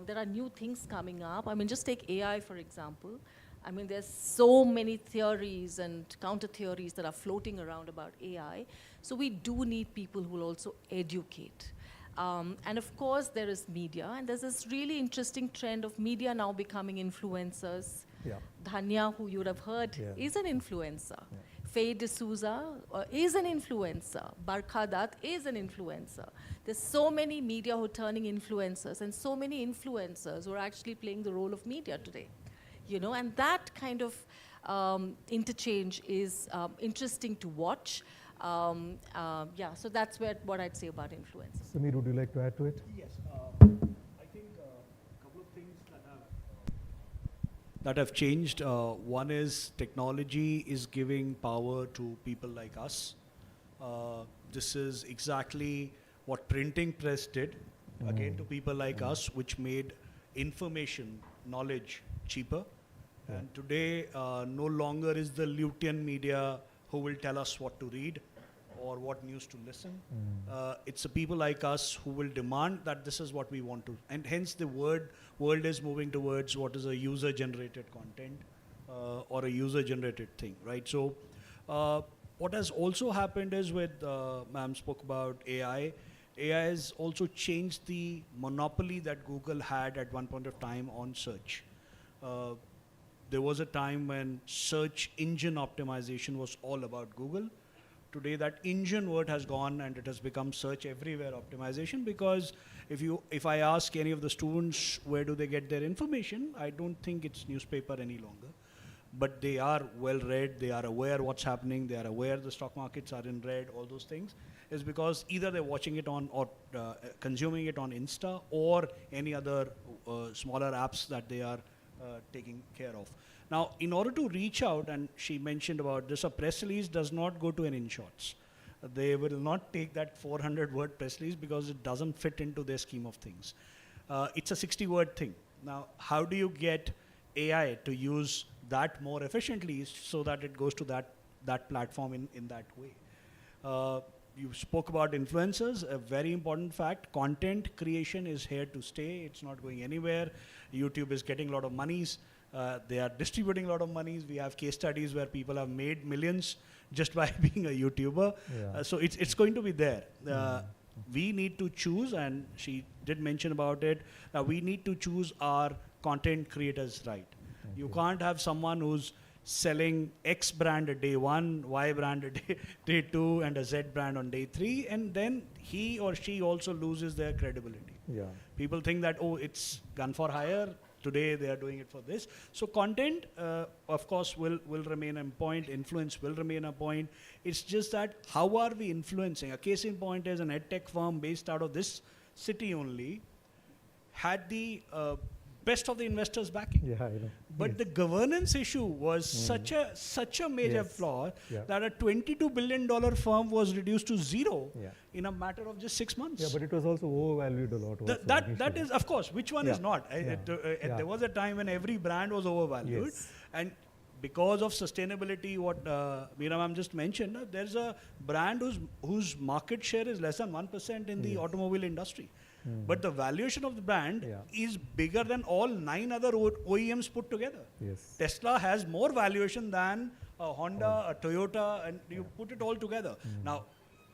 There are new things coming up. I mean, just take AI, for example. I mean, there's so many theories and counter-theories that are floating around about AI. So we do need people who will also educate. And of course, there is media, and there's this really interesting trend of media now becoming influencers. Yeah. Dhanya, who you would have heard, is an influencer. Yeah. Faye D'Souza is an influencer. Barkha Dutt is an influencer. There's so many media who are turning influencers, and so many influencers who are actually playing the role of media today. You know, and that kind of interchange is interesting to watch. Yeah, so that's what I'd say about influencers. Sameer, would you like to add to it? Yes. I think a couple of things that have changed. One is technology is giving power to people like us. This is exactly what printing press did, again, to people like us, which made information, knowledge cheaper. And today, no longer is the Lutein media who will tell us what to read or what news to listen. It's the people like us who will demand that this is what we want to. And hence the world is moving towards what is a user-generated content or a user-generated thing, right? So what has also happened is with, ma'am spoke about AI. AI has also changed the monopoly that Google had at one point of time on search. There was a time when search engine optimization was all about Google. Today that engine word has gone and it has become search everywhere optimization, because if I ask any of the students where do they get their information, I don't think it's newspaper any longer. But they are well read, they are aware what's happening, they are aware the stock markets are in red, all those things, is because either they're watching it on or consuming it on Insta or any other smaller apps that they are taking care of. Now, in order to reach out, and she mentioned about this, a press release does not go to an InShots. They will not take that 400-word press release because it doesn't fit into their scheme of things. It's a 60-word thing. Now, how do you get AI to use that more efficiently so that it goes to that platform in that way? You spoke about influencers, a very important fact. Content creation is here to stay. It's not going anywhere. YouTube is getting a lot of monies. They are distributing a lot of monies. We have case studies where people have made millions just by being a YouTuber. Yeah. So it's going to be there. We need to choose, and she did mention about it, we need to choose our content creators right. Okay. You can't have someone who's selling X brand at day 1, Y brand at day 2, and a Z brand on day 3, and then he or she also loses their credibility. Yeah. People think that, oh, it's gun for hire, today they are doing it for this. So content, of course, will remain a point, influence will remain a point. It's just that how are we influencing? A case in point is an edtech firm based out of this city only, had the best of the investors backing. Yeah, I know. But the governance issue was such a major flaw that a $22 billion firm was reduced to zero in a matter of just 6 months. Yeah, but it was also overvalued a lot. That is, of course, which one is not? There was a time when every brand was overvalued. And because of sustainability, what Meera ma'am just mentioned, there's a brand whose market share is less than 1% in the automobile industry. But the valuation of the brand is bigger than all 9 other OEMs put together. Tesla has more valuation than a Honda, a Toyota, and you put it all together. Now,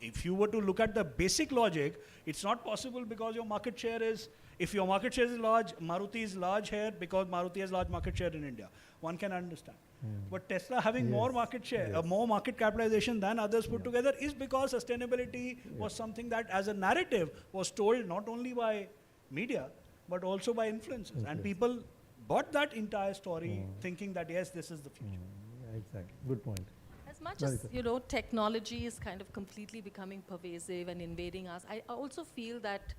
if you were to look at the basic logic, it's not possible because your market share is, if your market share is large, Maruti is large here because Maruti has large market share in India. One can understand. But Tesla having more market share, more market capitalization than others put together is because sustainability was something that as a narrative was told not only by media, but also by influencers. And people bought that entire story thinking that, yes, this is the future. Exactly. Good point. As much as, technology is kind of completely becoming pervasive and invading us, I also feel that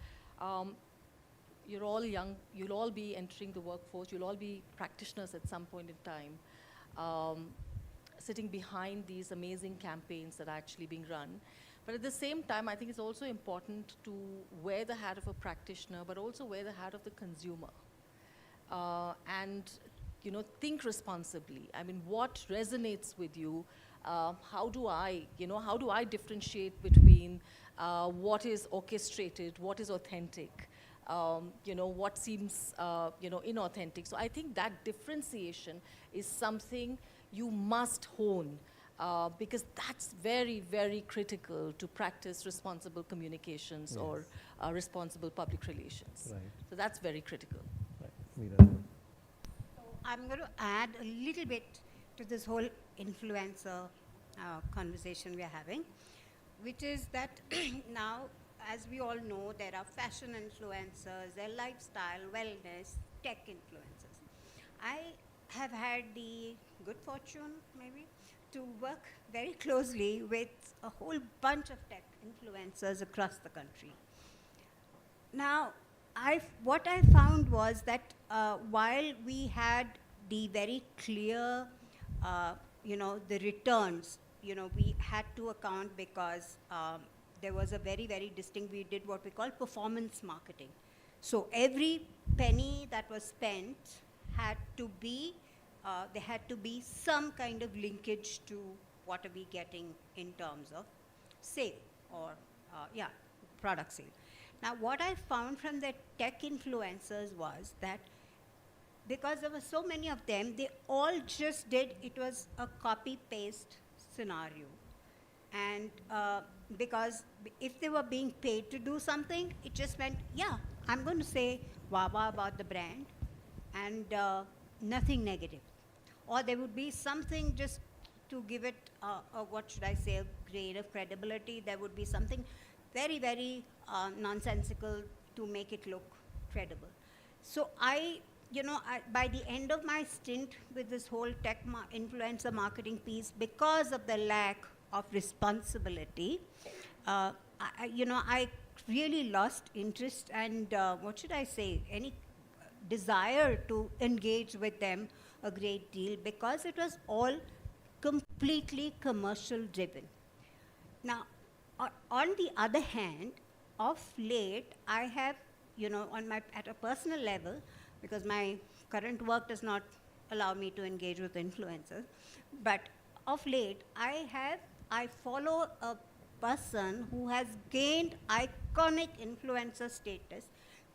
you're all young, you'll all be entering the workforce, you'll all be practitioners at some point in time. Sitting behind these amazing campaigns that are actually being run. But at the same time, I think it's also important to wear the hat of a practitioner, but also wear the hat of the consumer. And, think responsibly. I mean, what resonates with you? How do I differentiate between what is orchestrated, what is authentic? What seems, inauthentic. So I think that differentiation is something you must hone because that's very, very critical to practice responsible communications or responsible public relations. Right. So that's very critical. Right. So I'm going to add a little bit to this whole influencer conversation we are having, which is that now, as we all know, there are fashion influencers, there are lifestyle, wellness, tech influencers. I have had the good fortune, maybe, to work very closely with a whole bunch of tech influencers across the country. Now, what I found was that while we had the very clear, the returns, we had to account because there was a very, very distinct, we did what we call performance marketing. So every penny that was spent had to be, there had to be some kind of linkage to what are we getting in terms of sale or, product sale. Now, what I found from the tech influencers was that because there were so many of them, they all just did, it was a copy-paste scenario. And because if they were being paid to do something, it just meant, I'm going to say wah-wah about the brand and nothing negative. Or there would be something just to give it, what should I say, a grain of credibility. There would be something very, very nonsensical to make it look credible. So by the end of my stint with this whole tech influencer marketing piece, because of the lack of responsibility, I really lost interest and what should I say, any desire to engage with them a great deal because it was all completely commercial driven. Now, on the other hand, of late, I have, at a personal level, because my current work does not allow me to engage with influencers, but of late, I follow a person who has gained iconic influencer status,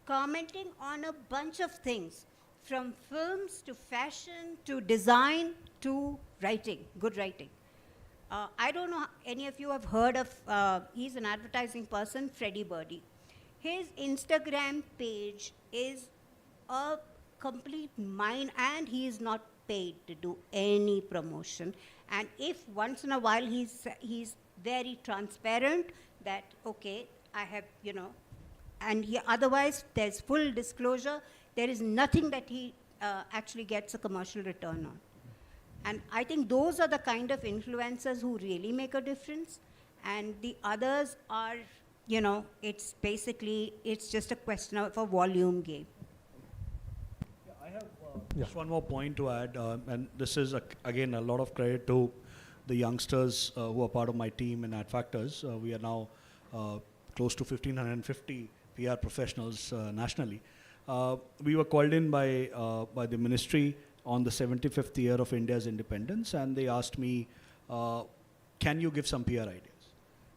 commenting on a bunch of things, from films to fashion to design to writing, good writing. I don't know any of you have heard of, he's an advertising person, Freddie Birdie. His Instagram page is a complete mine and he is not paid to do any promotion. And if once in a while he's very transparent that, okay, I have, and otherwise there's full disclosure, there is nothing that he actually gets a commercial return on. And I think those are the kind of influencers who really make a difference. And the others are, it's basically, it's just a question of a volume game. Yeah, Just one more point to add, and this is again a lot of credit to the youngsters who are part of my team in AdFactors. We are now close to 1,550 PR professionals nationally. We were called in by the ministry on the 75th year of India's independence, and they asked me, can you give some PR ideas?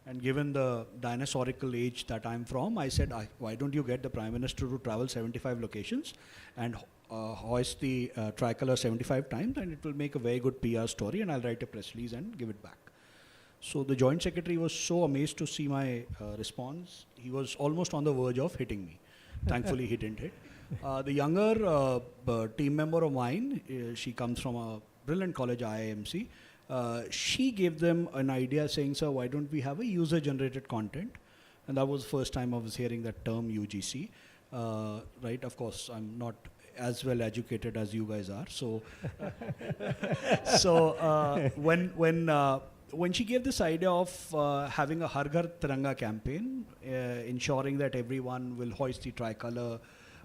And given the dinosaurical age that I'm from, I said, why don't you get the Prime Minister to travel 75 locations and hoist the tricolor 75 times, and it will make a very good PR story, and I'll write a press release and give it back. So the Joint Secretary was so amazed to see my response. He was almost on the verge of hitting me. Thankfully, he didn't hit. The younger team member of mine, she comes from a brilliant college, IIMC. She gave them an idea saying, sir, why don't we have a user-generated content? And that was the first time I was hearing that term UGC. Right, of course, I'm not as well educated as you guys are. So, when she gave this idea of having a Har Ghar Tiranga campaign, ensuring that everyone will hoist the tricolor,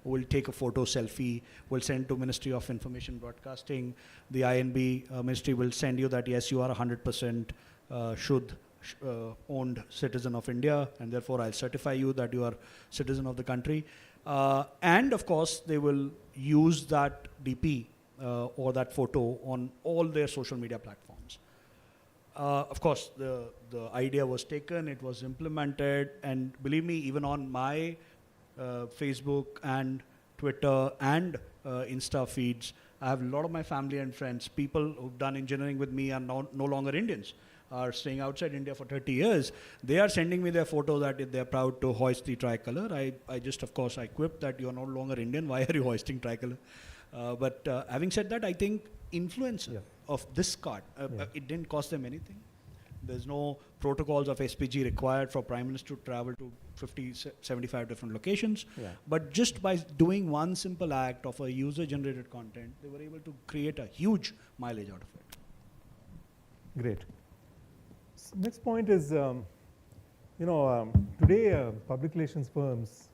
will take a photo selfie, will send to Ministry of Information Broadcasting, the INB ministry will send you that yes, you are 100% owned citizen of India, and therefore I'll certify you that you are citizen of the country. And of course, they will use that DP or that photo on all their social media platforms. Of course, the idea was taken, it was implemented, and believe me, even on my Facebook and Twitter and Insta feeds, I have a lot of my family and friends, people who've done engineering with me are no longer Indians, are staying outside India for 30 years. They are sending me their photo that they're proud to hoist the tricolor. I just, of course, I quipped that you're no longer Indian, why are you hoisting tricolor? But having said that, I think influence of this card, it didn't cost them anything. There's no protocols of SPG required for Prime Minister to travel to 50, 75 different locations. But just by doing one simple act of a user-generated content, they were able to create a huge mileage out of it. Great. Next point is, today public relations firms,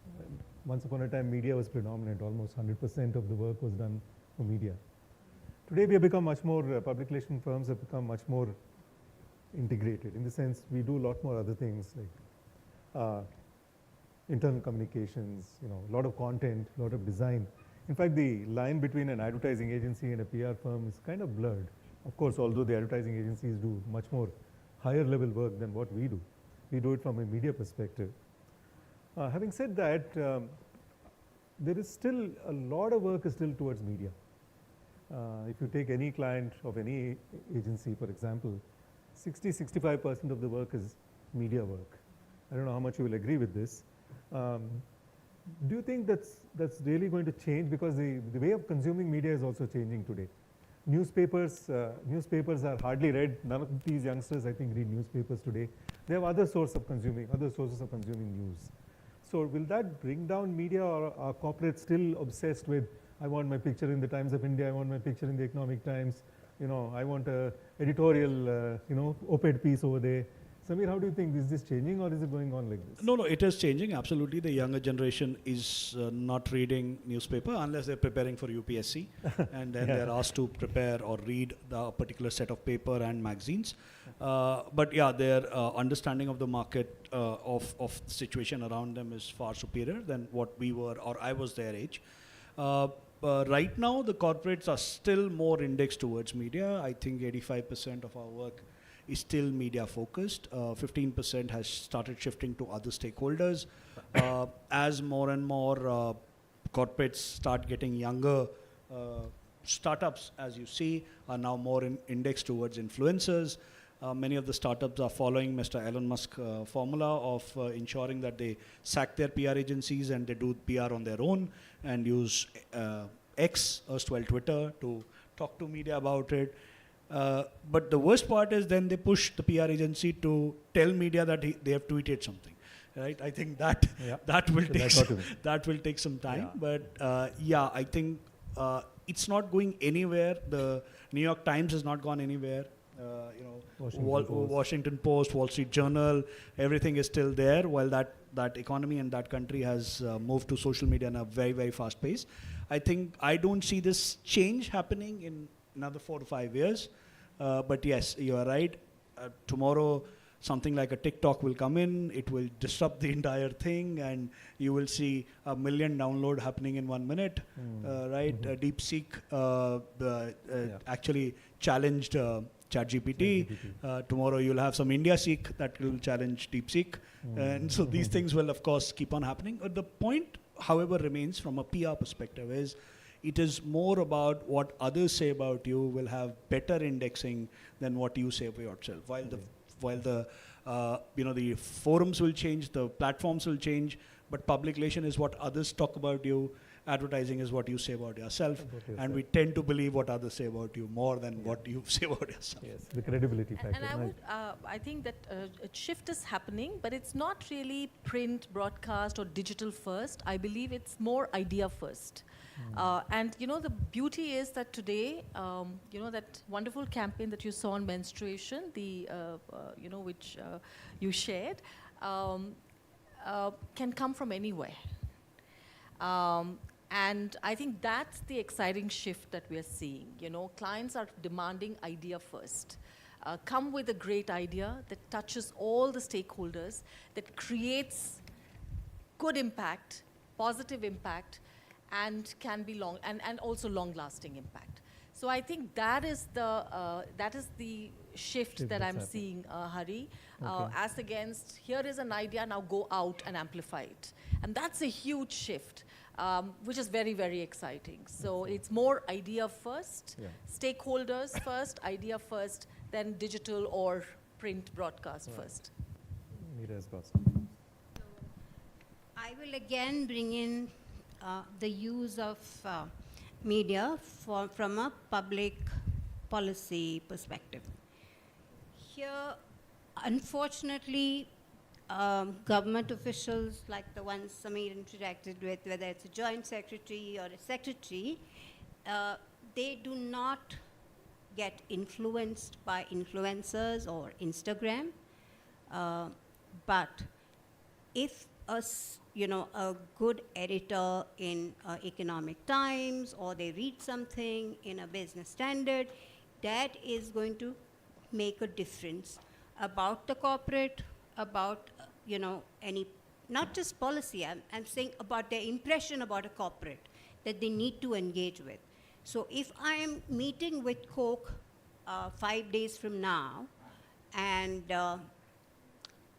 once upon a time media was predominant, almost 100% of the work was done for media. Today we have become much more, public relation firms have become much more integrated, in the sense we do a lot more other things like internal communications, a lot of content, a lot of design. In fact, the line between an advertising agency and a PR firm is kind of blurred. Of course, although the advertising agencies do much more higher level work than what we do. We do it from a media perspective. Having said that, there is still a lot of work is still towards media. If you take any client of any agency, for example, 60-65% of the work is media work. I don't know how much you will agree with this. Do you think that's really going to change? Because the way of consuming media is also changing today. Newspapers are hardly read. None of these youngsters, I think, read newspapers today. They have other sources of consuming news. So will that bring down media, or are corporates still obsessed with, I want my picture in the Times of India, I want my picture in the Economic Times, I want a editorial, op-ed piece over there. Samir, how do you think? Is this changing, or is it going on like this? No, it is changing, absolutely. The younger generation is not reading newspaper unless they're preparing for UPSC and then they're asked to prepare or read the particular set of paper and magazines. But yeah, their understanding of the market of the situation around them is far superior than what we were, or I was their age. Right now, the corporates are still more indexed towards media. I think 85% of our work is still media focused. 15% has started shifting to other stakeholders. As more and more corporates start getting younger, startups, as you see, are now more indexed towards influencers. Many of the startups are following Mr. Elon Musk formula of ensuring that they sack their PR agencies and they do PR on their own and use X, erstwhile Twitter, to talk to media about it. But the worst part is then they push the PR agency to tell media that they have tweeted something, right? I think that will take some time. But I think it's not going anywhere. The New York Times has not gone anywhere. Washington Post, Wall Street Journal, everything is still there, while that economy and that country has moved to social media in a very, very fast pace. I think I don't see this change happening in another 4 to 5 years. But yes, you are right. Tomorrow, something like a TikTok will come in, it will disrupt the entire thing, and you will see 1 million download happening in 1 minute, right? DeepSeek actually challenged ChatGPT. Tomorrow you'll have some IndiaSeek that will challenge DeepSeek. And so these things will, of course, keep on happening. The point, however, remains from a PR perspective is it is more about what others say about you will have better indexing than what you say about yourself. While the forums will change, the platforms will change, but public relation is what others talk about you. Advertising is what you say about yourself, and we tend to believe what others say about you more than what you say about yourself. Yes, the credibility factor. And I would, I think that a shift is happening, but it's not really print, broadcast, or digital first. I believe it's more idea first. And the beauty is that today, that wonderful campaign that you saw on menstruation, which you shared, can come from anywhere. And I think that's the exciting shift that we are seeing. Clients are demanding idea first. Come with a great idea that touches all the stakeholders, that creates good impact, positive impact, and can be and also long-lasting impact. So I think that is the shift that I'm seeing, Hari, as against here is an idea, now go out and amplify it. And that's a huge shift, which is very, very exciting. So it's more idea first, stakeholders first, idea first, then digital or print broadcast first. Meera's got some. I will again bring in the use of media from a public policy perspective. Here, unfortunately, government officials like the ones Sameer interacted with, whether it's a joint secretary or a secretary, they do not get influenced by influencers or Instagram. But if a good editor in Economic Times, or they read something in a Business Standard, that is going to make a difference about the corporate, about any, not just policy, I'm saying about their impression about a corporate that they need to engage with. So if I am meeting with Coke 5 days from now, and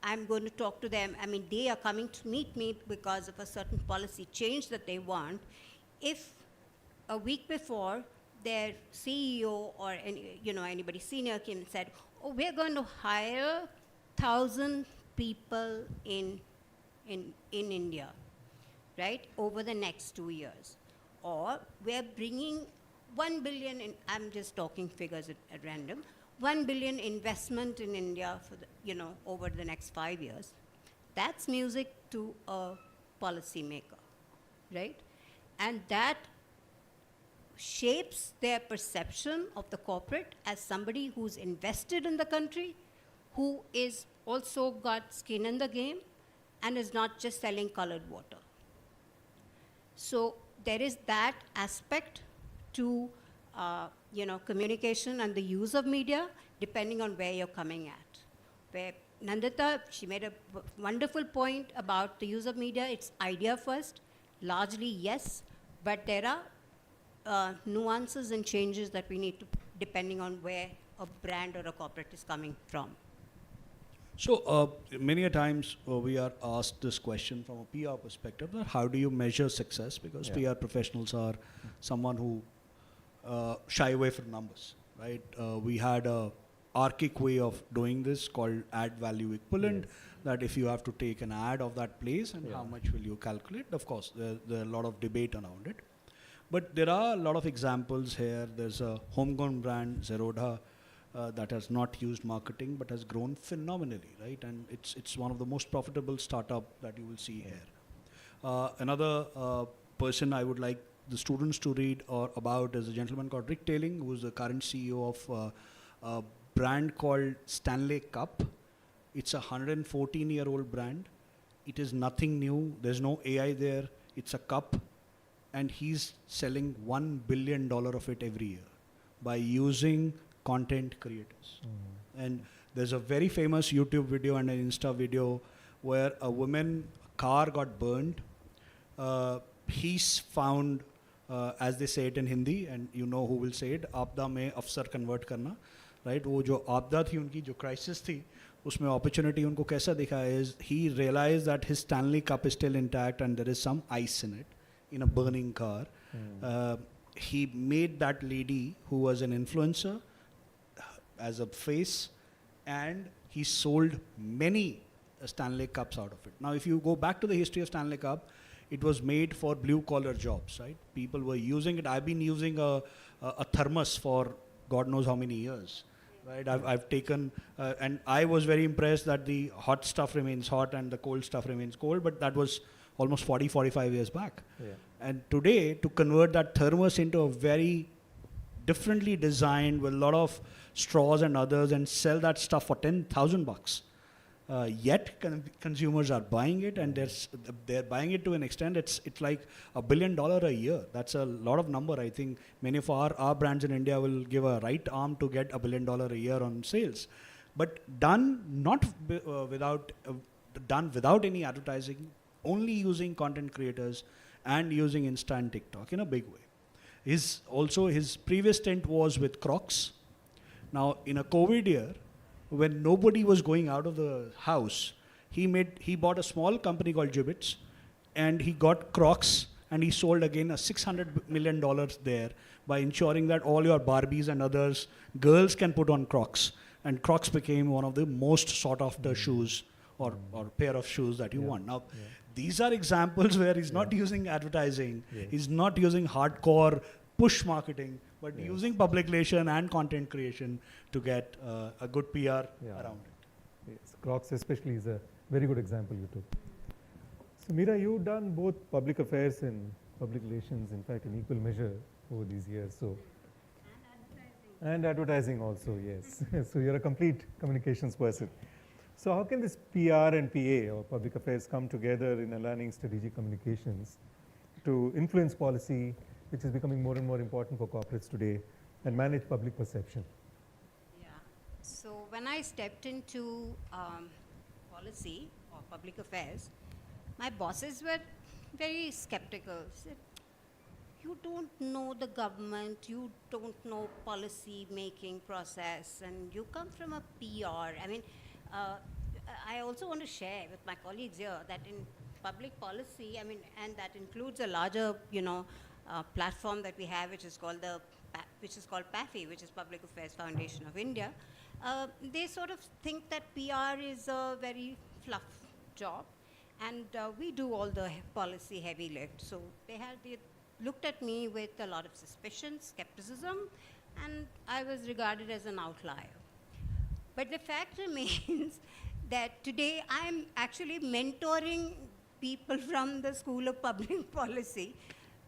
I'm going to talk to them, they are coming to meet me because of a certain policy change that they want. If a week before their CEO or anybody senior came and said, oh, we're going to hire 1,000 people in India, right, over the next 2 years. Or we're bringing 1 billion in, I'm just talking figures at random, 1 billion investment in India for over the next 5 years. That's music to a policymaker, right? And that shapes their perception of the corporate as somebody who's invested in the country, who is also got skin in the game, and is not just selling colored water. So there is that aspect to communication and the use of media, depending on where you're coming at. Where Nandita, she made a wonderful point about the use of media. It's idea first, largely yes, but there are nuances and changes that we need to, depending on where a brand or a corporate is coming from. So many a times we are asked this question from a PR perspective, that how do you measure success? Because PR professionals are someone who shy away from numbers, right? We had a archaic way of doing this called ad value equivalent, that if you have to take an ad of that place and how much will you calculate? Of course, there are a lot of debate around it. But there are a lot of examples here. There's a homegrown brand, Zerodha, that has not used marketing but has grown phenomenally, right? And it's one of the most profitable startup that you will see here. Another person I would like the students to read about is a gentleman called Rick Tailing, who is the current CEO of a brand called Stanley Cup. It's a 114-year-old brand. It is nothing new. There's no AI there. It's a cup. and he's selling $1 billion of it every year by using content creators. And there's a very famous YouTube video and an Insta video where a car got burned. He's found, as they say it in Hindi, and you know who will say it, आपदा में अवसर convert करना, right? वो जो आपदा थी उनकी, जो crisis थी, उसमें opportunity उनको कैसा दिखा is he realized that his Stanley Cup is still intact and there is some ice in it, in a burning car. He made that lady who was an influencer as a face, and he sold many Stanley Cups out of it. Now, if you go back to the history of Stanley Cup, it was made for blue-collar jobs, right? People were using it. I've been using a thermos for God knows how many years, right? I've taken, and I was very impressed that the hot stuff remains hot and the cold stuff remains cold, but that was almost 40, 45 years back. Yeah. And today, to convert that thermos into a very differently designed with a lot of straws and others and sell that stuff for $10,000. Yet consumers are buying it, and they're buying it to an extent it's like $1 billion a year. That's a lot of number. I think many of our brands in India will give a right arm to get $1 billion a year on sales, but done without any advertising, only using content creators and using Insta and TikTok in a big way. His previous stint was with Crocs. Now in a COVID year, when nobody was going out of the house, he bought a small company called Gibbets, and he got Crocs, and he sold again a $600 million there by ensuring that all your Barbies and others, girls can put on Crocs, and Crocs became one of the most sought after shoes or pair of shoes that you want. Now, these are examples where he's not using advertising, he's not using hardcore push marketing, but using public relation and content creation to get a good PR around it. Yes. Crocs especially is a very good example you took. So Meera, you've done both public affairs and public relations, in fact, in equal measure over these years. So and advertising also, yes. So you're a complete communications person. So how can this PR and PA, or public affairs, come together in aligning strategic communications to influence policy, which is becoming more and more important for corporates today, and manage public perception? Yeah. So when I stepped into policy or public affairs, my bosses were very skeptical. Said, you don't know the government, you don't know policy making process, and you come from a PR. I mean, I also want to share with my colleagues here that in public policy, I mean, and that includes a larger, platform that we have, which is called PAFI, which is Public Affairs Foundation of India. They sort of think that PR is a very fluff job, and we do all the policy heavy lift. So they looked at me with a lot of suspicion, skepticism, and I was regarded as an outlier. But the fact remains that today I'm actually mentoring people from the School of Public Policy,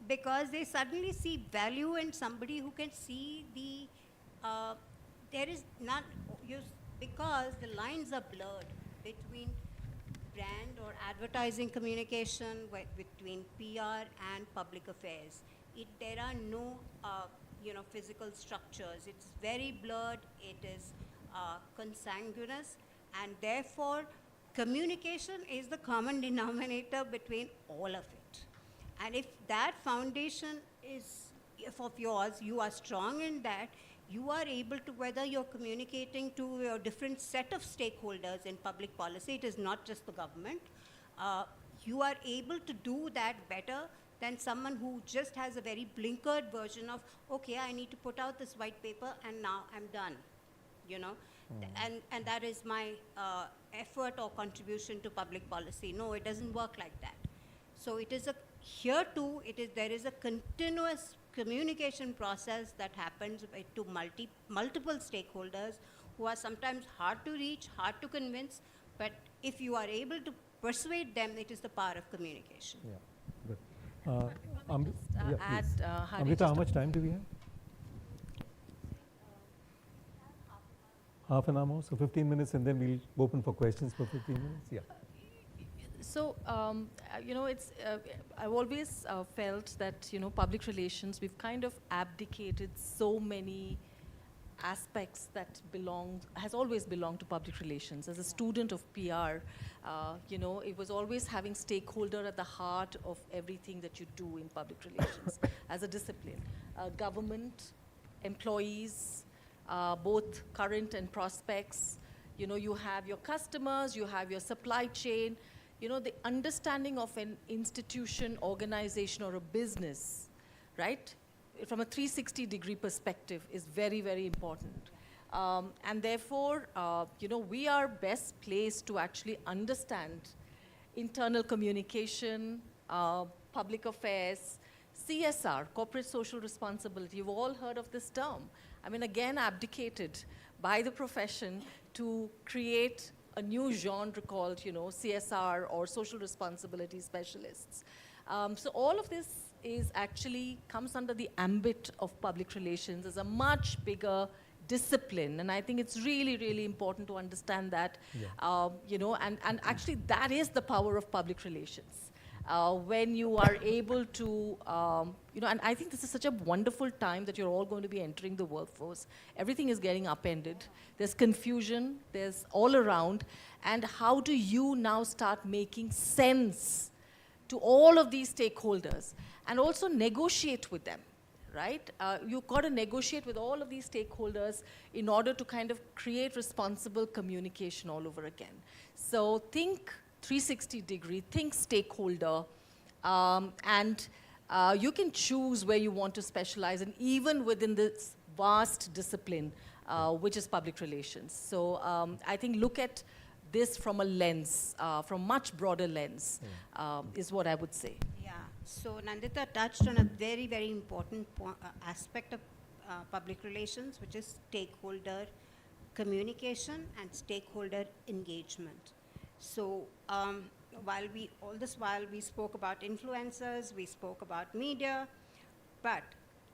because they suddenly see value in somebody who can see there is not, because the lines are blurred between brand or advertising communication, between PR and public affairs. There are no, physical structures. It's very blurred. It is consanguineous, and therefore communication is the common denominator between all of it. And if that foundation is of yours, you are strong in that, you are able to, whether you're communicating to a different set of stakeholders in public policy, it is not just the government, you are able to do that better than someone who just has a very blinkered version of, okay, I need to put out this white paper and now I'm done, and that is my effort or contribution to public policy. No, it doesn't work like that. So it is there is a continuous communication process that happens to multiple stakeholders who are sometimes hard to reach, hard to convince, but if you are able to persuade them, it is the power of communication. Yeah, good. Amrita, how much time do we have? Half an hour more, so 15 minutes, and then we'll open for questions for 15 minutes. Yeah. So, I've always felt that, public relations, we've kind of abdicated so many aspects that has always belonged to public relations. As a student of PR, it was always having stakeholder at the heart of everything that you do in public relations as a discipline. Government, employees, both current and prospects, you have your customers, you have your supply chain, the understanding of an institution, organization, or a business, right? From a 360-degree perspective is very, very important. And therefore, we are best placed to actually understand internal communication, public affairs, CSR, corporate social responsibility. You've all heard of this term. I mean, again, abdicated by the profession to create a new genre called, CSR or social responsibility specialists. So all of this comes under the ambit of public relations as a much bigger discipline, and I think it's really, really important to understand that, and actually that is the power of public relations. When you are able to, and I think this is such a wonderful time that you're all going to be entering the workforce. Everything is getting upended. There's confusion, there's all around, and how do you now start making sense to all of these stakeholders and also negotiate with them, right? You've got to negotiate with all of these stakeholders in order to kind of create responsible communication all over again. So think 360-degree, think stakeholder, and you can choose where you want to specialize, and even within this vast discipline, which is public relations. So I think look at this from a lens, from much broader lens, is what I would say. Yeah, so Nandita touched on a very, very important aspect of public relations, which is stakeholder communication and stakeholder engagement. So while we spoke about influencers, we spoke about media, but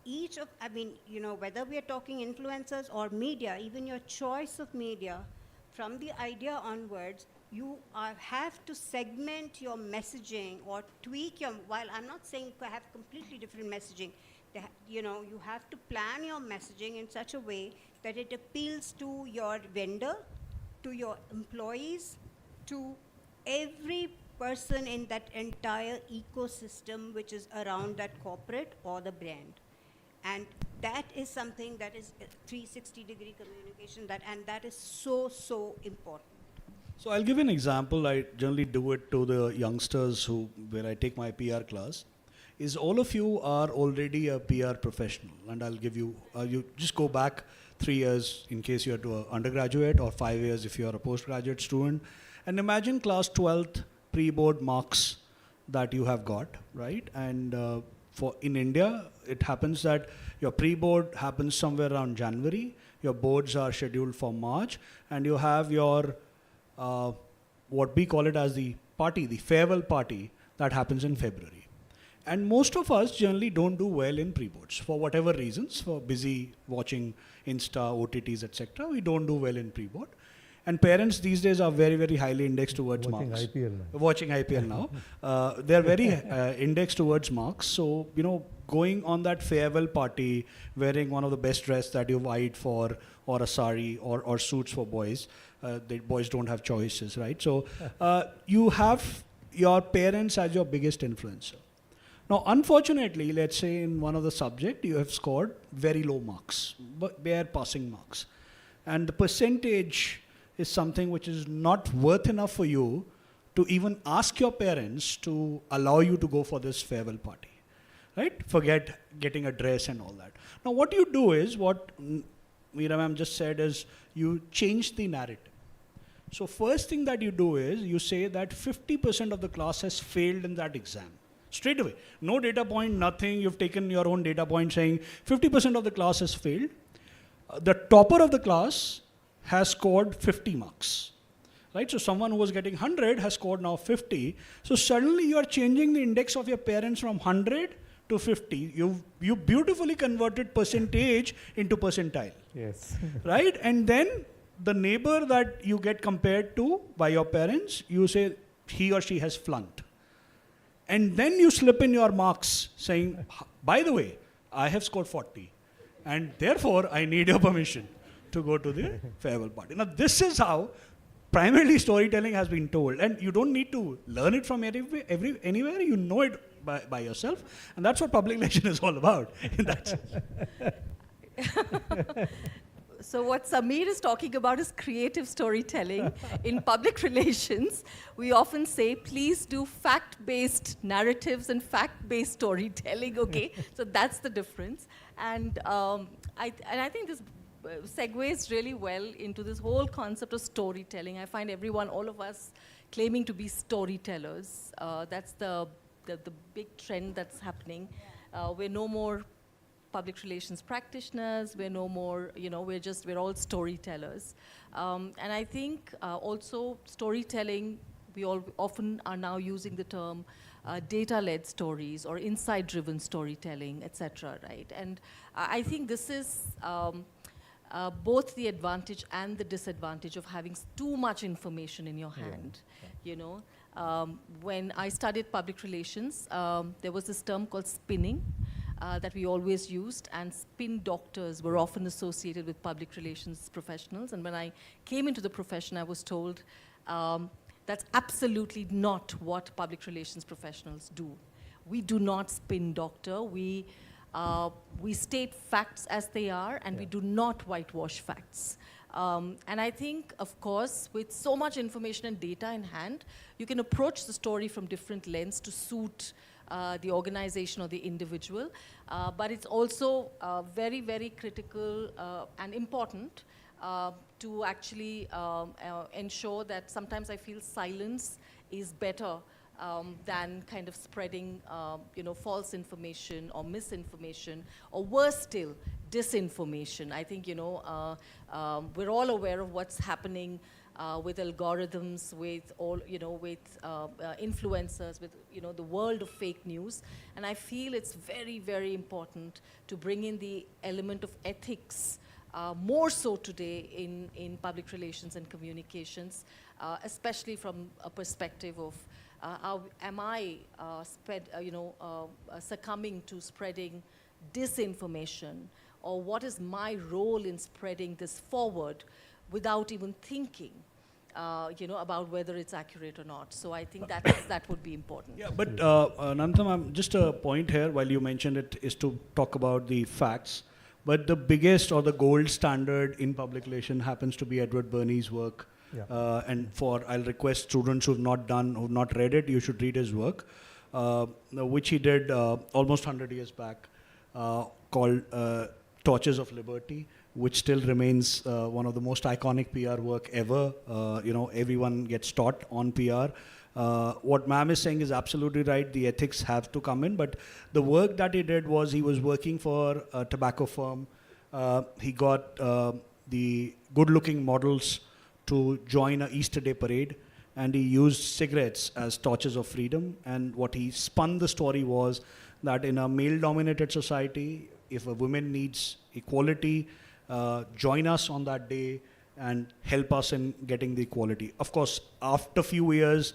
whether we are talking influencers or media, even your choice of media, from the idea onwards, you have to segment your messaging or tweak your, while I'm not saying you have completely different messaging, you have to plan your messaging in such a way that it appeals to your vendor, to your employees, to every person in that entire ecosystem which is around that corporate or the brand. And that is something that is 360-degree communication, and that is so, so important. So I'll give you an example. I generally do it to the youngsters where I take my PR class. Is all of you are already a PR professional, and I'll give you, you just go back 3 years in case you're to an undergraduate, or 5 years if you're a postgraduate student. And imagine class 12th pre-board marks that you have got, right? And in India, it happens that your pre-board happens somewhere around January, your boards are scheduled for March, and you have your, what we call it as the party, the farewell party, that happens in February. And most of us generally don't do well in pre-boards for whatever reasons, for busy watching Insta, OTTs, etc. We don't do well in pre-board. And parents these days are very, very highly indexed towards marks. Watching IPL now. They're very indexed towards marks. So, going on that farewell party, wearing one of the best dress that you've eyed for, or a sari, or suits for boys. The boys don't have choices, right? So, you have your parents as your biggest influencer. Now, unfortunately, let's say in one of the subject, you have scored very low marks, but bare passing marks. And the percentage is something which is not worth enough for you to even ask your parents to allow you to go for this farewell party, right? Forget getting a dress and all that. Now, what you do is, what Meera ma'am just said is, you change the narrative. So first thing that you do is, you say that 50% of the class has failed in that exam. Straight away. No data point, nothing. You've taken your own data point saying 50% of the class has failed. The topper of the class has scored 50 marks, right? So someone who was getting 100 has scored now 50. So suddenly you are changing the index of your parents from 100 to 50. You beautifully converted percentage into percentile. Yes. Right? And then the neighbor that you get compared to by your parents, you say, he or she has flunked. And then you slip in your marks saying, by the way, I have scored 40. And therefore, I need your permission to go to the farewell party. Now, this is how primarily storytelling has been told. And you don't need to learn it from anywhere. You know it by yourself. And that's what public relation is all about in that sense. So what Sameer is talking about is creative storytelling. In public relations, we often say, please do fact-based narratives and fact-based storytelling, okay? So that's the difference. And I think this segues really well into this whole concept of storytelling. I find all of us claiming to be storytellers. That's the big trend that's happening. We're no more public relations practitioners, we're no more, we're all storytellers. And I think also storytelling, we all often are now using the term data-led stories or insight-driven storytelling, etc., right? And I think this is both the advantage and the disadvantage of having too much information in your hand, When I studied public relations, there was this term called spinning, that we always used, and spin doctors were often associated with public relations professionals. And when I came into the profession, I was told that's absolutely not what public relations professionals do. We do not spin doctor. We state facts as they are, and we do not whitewash facts. And I think, of course, with so much information and data in hand, you can approach the story from different lenses to suit the organization or the individual, but it's also very, very critical and important to actually ensure that sometimes I feel silence is better than kind of spreading false information or misinformation, or worse still, disinformation. I think we're all aware of what's happening with algorithms, with influencers, with the world of fake news. And I feel it's very, very important to bring in the element of ethics, more so today in public relations and communications, especially from a perspective of how am I succumbing to spreading disinformation, or what is my role in spreading this forward without even thinking, about whether it's accurate or not. So I think that would be important. Yeah, but Nantham, just a point here, while you mentioned it, is to talk about the facts. But the biggest or the gold standard in public relation happens to be Edward Burney's work. Yeah. And I'll request students who've not read it, you should read his work, which he did almost 100 years back, called Torches of Liberty, which still remains one of the most iconic PR work ever. Everyone gets taught on PR. What ma'am is saying is absolutely right. The ethics have to come in, but the work that he did was he was working for a tobacco firm. He got the good-looking models to join an Easter Day parade, and he used cigarettes as torches of freedom. And what he spun the story was that in a male-dominated society, if a woman needs equality, join us on that day and help us in getting the equality. Of course, after a few years,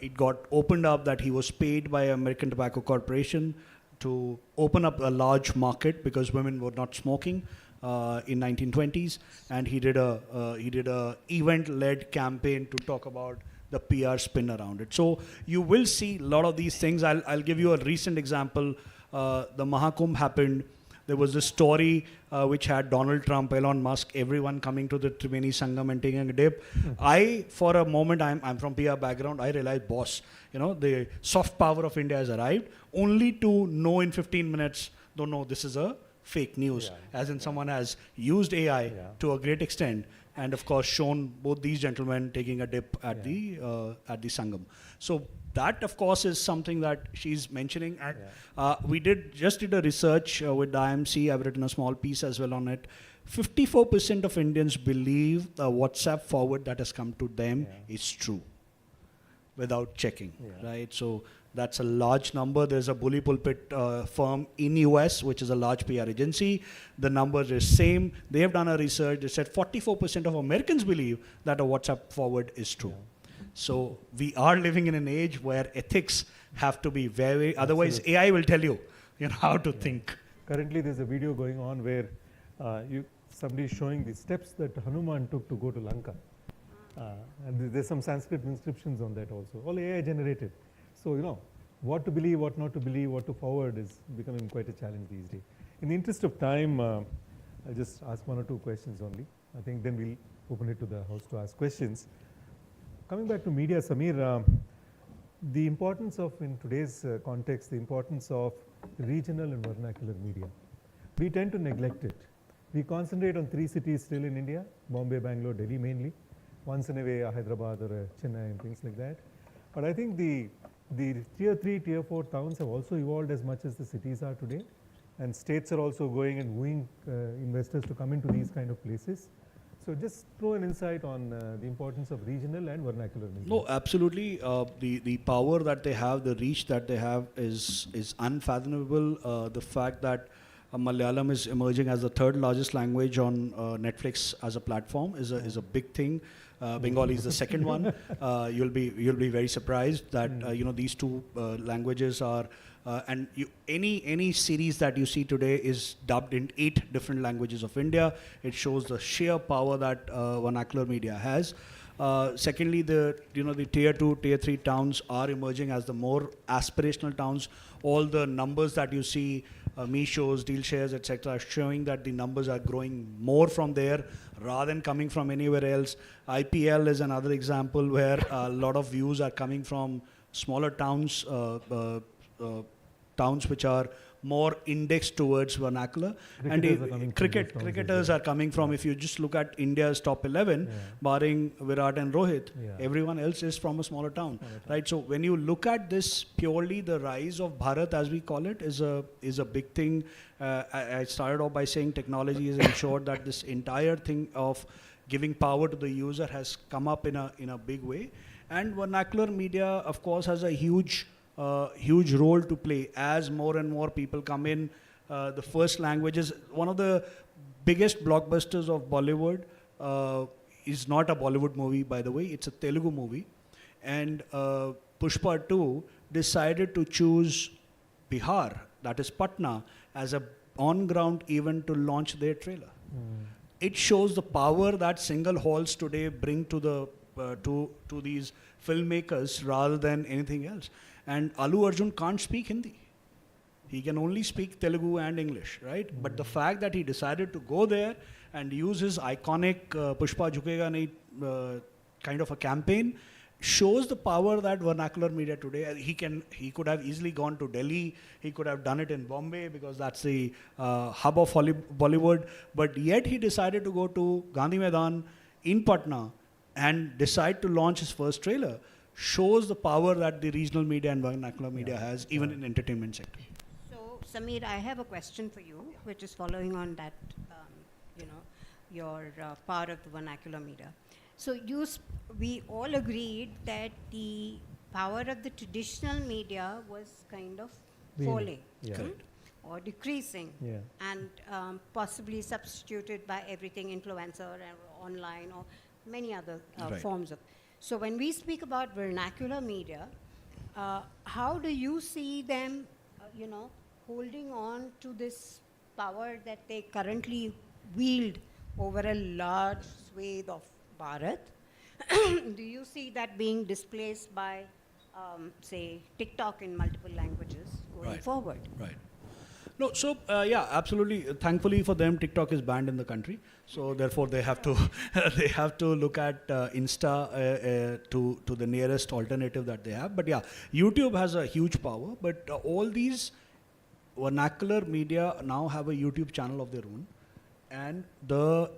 it got opened up that he was paid by American Tobacco Corporation to open up a large market because women were not smoking in 1920s, and he did a event-led campaign to talk about the PR spin around it. So you will see a lot of these things. I'll give you a recent example. The Mahakumbh happened. There was this story which had Donald Trump, Elon Musk, everyone coming to the Triveni Sangam and taking a dip. For a moment, I'm from PR background, I realized, boss, the soft power of India has arrived, only to know in 15 minutes, don't know this is a fake news, as in someone has used AI to a great extent, and of course shown both these gentlemen taking a dip at the Sangam. So that, of course, is something that she's mentioning. We just did a research with the IMC. I've written a small piece as well on it. 54% of Indians believe the WhatsApp forward that has come to them is true, without checking, right? So that's a large number. There's a Bully Pulpit firm in US, which is a large PR agency. The number is same. They have done a research. They said 44% of Americans believe that a WhatsApp forward is true. So we are living in an age where ethics have to be very, otherwise AI will tell you, how to think. Currently there's a video going on where somebody is showing the steps that Hanuman took to go to Lanka. And there's some Sanskrit inscriptions on that also, all AI generated. So, what to believe, what not to believe, what to forward is becoming quite a challenge these days. In the interest of time, I'll just ask one or two questions only. I think then we'll open it to the house to ask questions. Coming back to media, Samir, the importance of, in today's context, the importance of regional and vernacular media. We tend to neglect it. We concentrate on 3 cities still in India, Bombay, Bangalore, Delhi mainly. Once in a way, Hyderabad or Chennai and things like that. But I think the tier 3, tier 4 towns have also evolved as much as the cities are today. And states are also going and wooing investors to come into these kind of places. So just throw an insight on the importance of regional and vernacular media. No, absolutely. The power that they have, the reach that they have is unfathomable. The fact that Malayalam is emerging as the 3rd largest language on Netflix as a platform is a big thing. Bengali is the 2nd one. You'll be very surprised that these 2 languages are and any series that you see today is dubbed in 8 different languages of India. It shows the sheer power that vernacular media has. Secondly, the tier 2, tier 3 towns are emerging as the more aspirational towns. All the numbers that you see, MAHE shows, deal shares, etc., are showing that the numbers are growing more from there rather than coming from anywhere else. IPL is another example where a lot of views are coming from smaller towns, towns which are more indexed towards vernacular. Cricketers are coming from, if you just look at India's top 11, barring Virat and Rohit, everyone else is from a smaller town, right? So when you look at this purely, the rise of Bharat, as we call it, is a big thing. I started off by saying technology has ensured that this entire thing of giving power to the user has come up in a big way. And vernacular media, of course, has a huge role to play as more and more people come in. The first languages, one of the biggest blockbusters of Bollywood is not a Bollywood movie, by the way, it's a Telugu movie. And Pushpa 2 decided to choose Bihar, that is Patna, as a on-ground event to launch their trailer. It shows the power that single halls today bring to the to these filmmakers rather than anything else. And Allu Arjun can't speak Hindi. He can only speak Telugu and English, right? But the fact that he decided to go there and use his iconic Pushpa Jhukega Nahi kind of a campaign shows the power that vernacular media today. He could have easily gone to Delhi. He could have done it in Bombay because that's the hub of Bollywood. But yet he decided to go to Gandhi Maidan in Patna and decide to launch his first trailer. Shows the power that the regional media and vernacular media has, even in entertainment sector. So, Samir, I have a question for you, which is following on that, your part of the vernacular media. So, we all agreed that the power of the traditional media was kind of falling or decreasing, and possibly substituted by everything influencer and online or many other forms of. So when we speak about vernacular media, how do you see them, holding on to this power that they currently wield over a large swathe of Bharat? Do you see that being displaced by, say, TikTok in multiple languages going forward? Right. No, so yeah, absolutely. Thankfully for them, TikTok is banned in the country, so therefore they have to look at Insta to the nearest alternative that they have. But yeah, YouTube has a huge power. But all these vernacular media now have a YouTube channel of their own, and the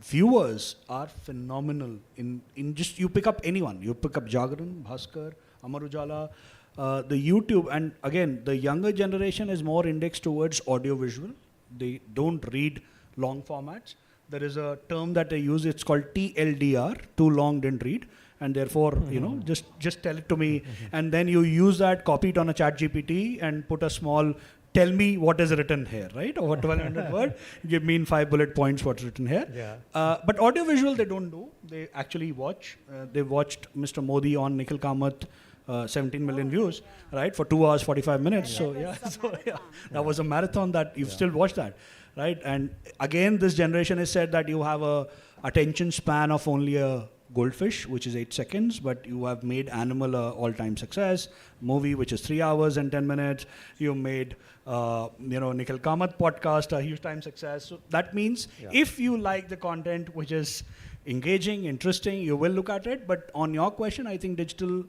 viewers are phenomenal. In just you pick up anyone, you pick up Jagran, Bhaskar, Amar Ujala. The YouTube, and again, the younger generation is more indexed towards audio-visual. They don't read long formats. There is a term that they use, it's called TLDR, too long didn't read, and therefore, just tell it to me, and then you use that, copy it on a chat GPT, and put a small tell me what is written here, right? Or 1200 word, give me in 5 bullet points what's written here. Yeah. But audiovisual they don't do. They actually watch. They watched Mr. Modi on Nikhil Kamath, 17 million views, right? For 2 hours, 45 minutes. So that was a marathon that you've still watched that, right? And again, this generation has said that you have a attention span of only a goldfish, which is 8 seconds, but you have made Animal a all-time success, movie which is 3 hours and 10 minutes. You made, Nikhil Kamath podcast a huge time success. So that means if you like the content which is engaging, interesting, you will look at it. But on your question, I think digital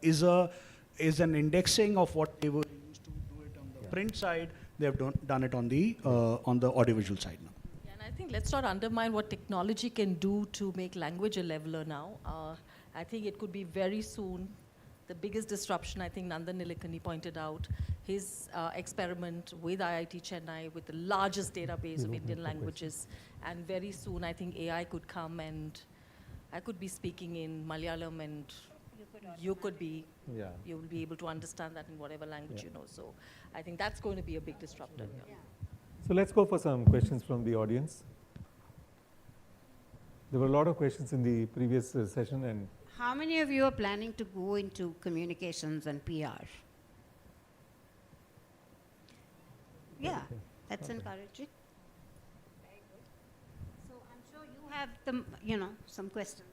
is an indexing of what they were used to do it on the print side. They have done it on the audiovisual side now. I think let's not undermine what technology can do to make language a leveler now. I think it could be very soon the biggest disruption. I think Nandan Nilekani pointed out his experiment with IIT Chennai with the largest database of Indian languages. And very soon I think AI could come and I could be speaking in Malayalam and you will be able to understand that in whatever language you know. So I think that's going to be a big disruptor. So let's go for some questions from the audience. There were a lot of questions in the previous session. And how many of you are planning to go into communications and PR? Yeah, that's encouraging. Very good. So I'm sure you have some questions.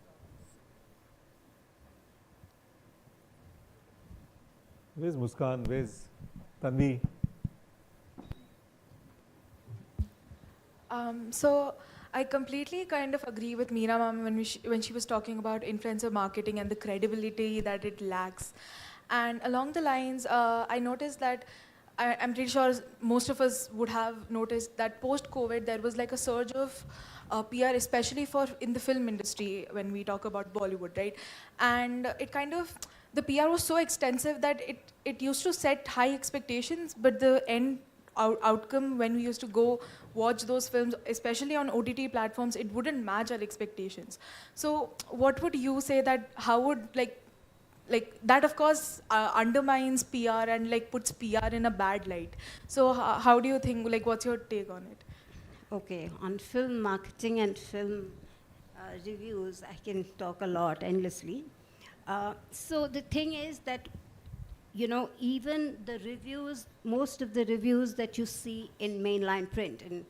Where's Muskan? Where's Tanvi? So I completely kind of agree with Meera ma'am when she was talking about influencer marketing and the credibility that it lacks. And along the lines, I noticed that I'm pretty sure most of us would have noticed that post-COVID there was like a surge of PR, especially in the film industry when we talk about Bollywood, right? And it kind of, the PR was so extensive that it used to set high expectations, but the end outcome when we used to go watch those films, especially on OTT platforms, it wouldn't match our expectations. So what would you say that how would like that of course undermines PR and like puts PR in a bad light. So how do you think, like what's your take on it? Okay, on film marketing and film reviews, I can talk a lot endlessly. So the thing is that even the reviews, most of the reviews that you see in mainline print, and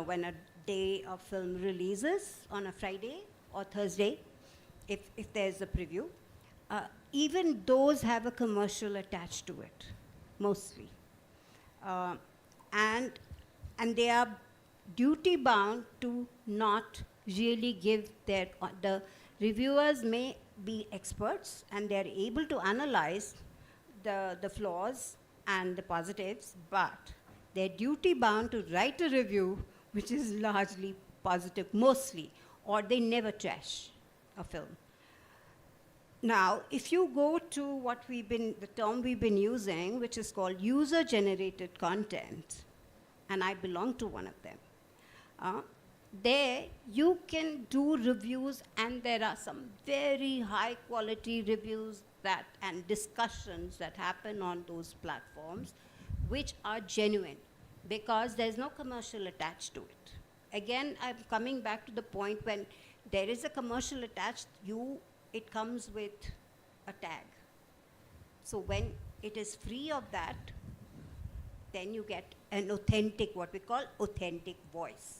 when a day of film releases on a Friday or Thursday, if there's a preview, even those have a commercial attached to it, mostly. And they are duty bound to not really give the reviewers may be experts and they're able to analyze the flaws and the positives, but they're duty bound to write a review which is largely positive, mostly, or they never trash a film. Now, if you go to the term we've been using, which is called user-generated content, and I belong to one of them, there you can do reviews, and there are some very high-quality reviews and discussions that happen on those platforms, which are genuine, because there's no commercial attached to it. Again, I'm coming back to the point when there is a commercial attached, it comes with a tag. So when it is free of that, then you get an authentic, what we call authentic voice.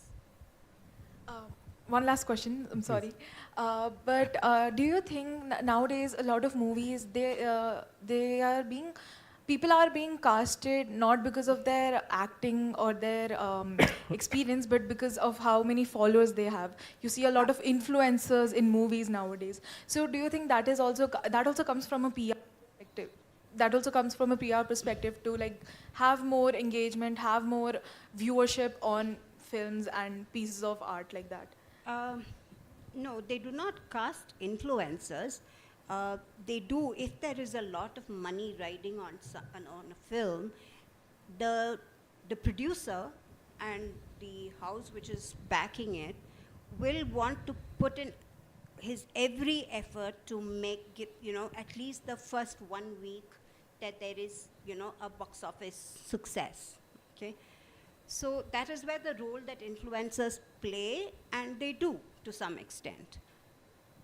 One last question, I'm sorry. But do you think nowadays a lot of movies, people are being casted not because of their acting or their experience, but because of how many followers they have? You see a lot of influencers in movies nowadays. So do you think that also comes from a PR perspective? That also comes from a PR perspective to like have more engagement, have more viewership on films and pieces of art like that? No, they do not cast influencers. They do, if there is a lot of money riding on a film, the producer and the house which is backing it will want to put in his every effort to make it, at least the first 1 week that there is, a box office success. Okay? So that is where the role that influencers play, and they do to some extent.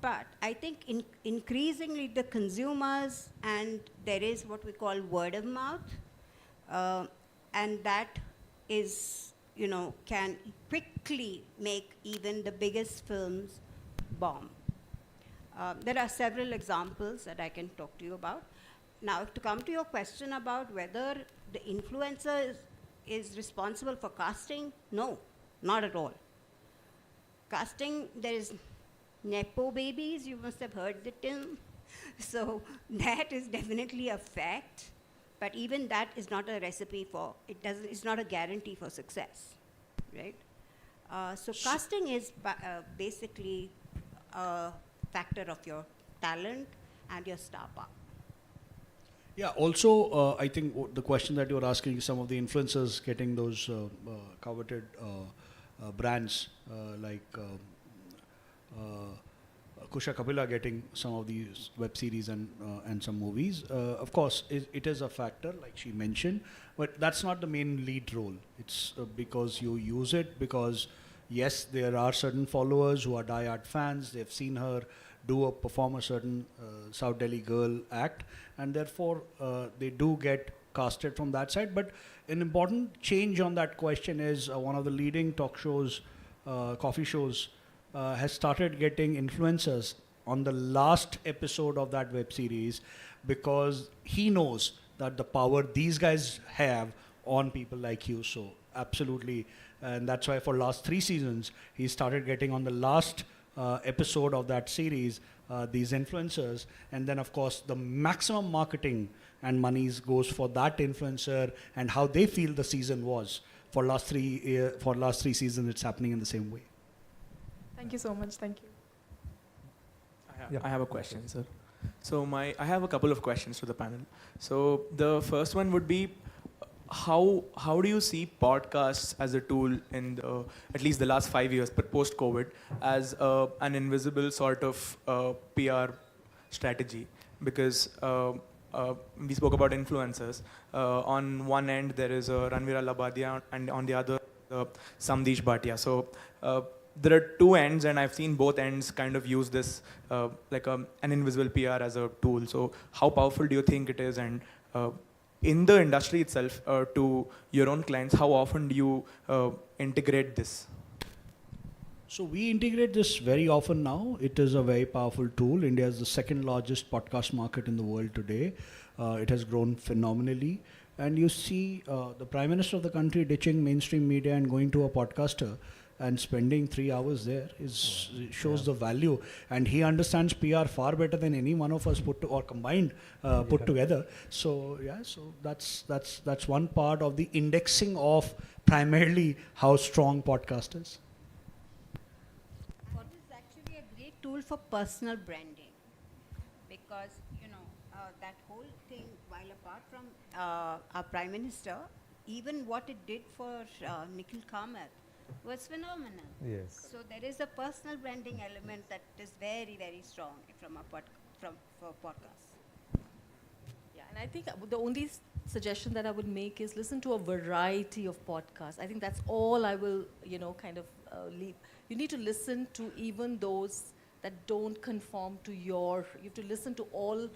But I think increasingly the consumers, and there is what we call word of mouth, and that is, can quickly make even the biggest films bomb. There are several examples that I can talk to you about. Now, to come to your question about whether the influencer is responsible for casting, no, not at all. Casting, there is Nepo babies, you must have heard the term. So that is definitely a fact, but even that is not a recipe for, it's not a guarantee for success, right? So casting is basically a factor of your talent and your star power. Yeah, also, I think the question that you're asking is some of the influencers getting those coveted brands like Kusha Kapila getting some of these web series and some movies. Of course, it is a factor, like she mentioned, but that's not the main lead role. It's because you use it because, yes, there are certain followers who are die-hard fans. They've seen her perform a certain South Delhi girl act, and therefore they do get casted from that side. But an important change on that question is one of the leading talk shows, coffee shows, has started getting influencers on the last episode of that web series because he knows that the power these guys have on people like you. So absolutely, and that's why for last 3 seasons he started getting on the last episode of that series these influencers, and then of course the maximum marketing and monies goes for that influencer and how they feel the season was. For last 3 seasons it's happening in the same way. Thank you so much. Thank you. I have a question, sir. So I have a couple of questions to the panel. So the first one would be, how do you see podcasts as a tool in at least the last 5 years, but post-COVID, as an invisible sort of PR strategy? Because we spoke about influencers. On one end, there is Ranveer Labadia, and on the other, Samdesh Bhatia. So there are 2 ends, and I've seen both ends kind of use this like an invisible PR as a tool. So how powerful do you think it is? And in the industry itself, to your own clients, how often do you integrate this? So we integrate this very often now. It is a very powerful tool. India is the 2nd largest podcast market in the world today. It has grown phenomenally. And you see the Prime Minister of the country ditching mainstream media and going to a podcaster and spending 3 hours there shows the value. And he understands PR far better than any one of us combined together. So yeah, so that's one part of the indexing of primarily how strong podcast is. What is actually a great tool for personal branding, because that whole thing, while apart from our Prime Minister, even what it did for Nikhil Kamath was phenomenal. Yes. So there is a personal branding element that is very, very strong for podcasts. Yeah, and I think the only suggestion that I would make is listen to a variety of podcasts. I think that's all I will, kind of leave. You need to listen to even those that don't conform to you have to listen to all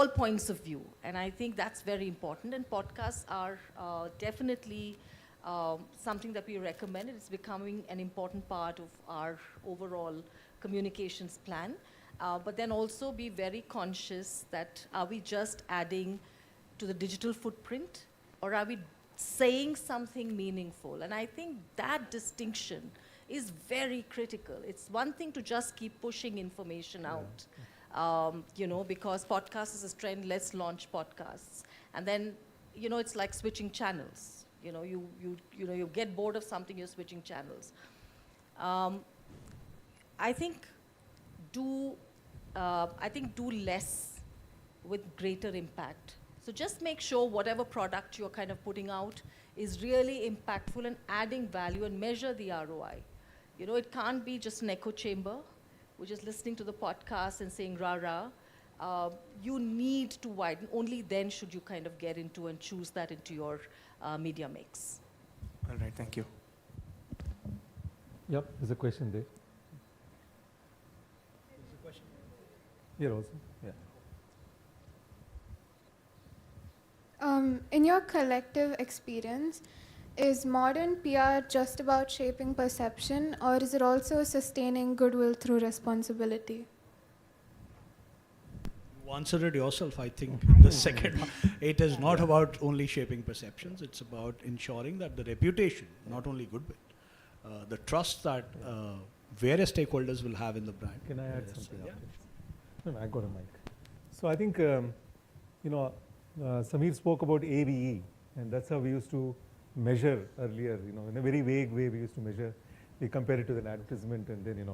points of view. And I think that's very important. And podcasts are definitely something that we recommend. It's becoming an important part of our overall communications plan. But then also be very conscious that are we just adding to the digital footprint, or are we saying something meaningful? And I think that distinction is very critical. It's one thing to just keep pushing information out, because podcast is a trend, let's launch podcasts. And then, it's like switching channels. You get bored of something, you're switching channels. I think do less with greater impact. So just make sure whatever product you're kind of putting out is really impactful and adding value, and measure the ROI. It can't be just an echo chamber. We're just listening to the podcast and saying rah rah. you need to widen. Only then should you kind of get into and choose that into your media mix. All right, thank you. Yep, there's a question there. Here also, yeah. In your collective experience, is modern PR just about shaping perception, or is it also sustaining goodwill through responsibility? You answered it yourself, I think. The second one. It is not about only shaping perceptions, it's about ensuring that the reputation, not only goodwill, the trust that various stakeholders will have in the brand. Can I add something? Yeah. No, I got a mic. So I think, Samir spoke about AVE, and that's how we used to measure earlier, in a very vague way we used to measure. We compare it to an advertisement, and then,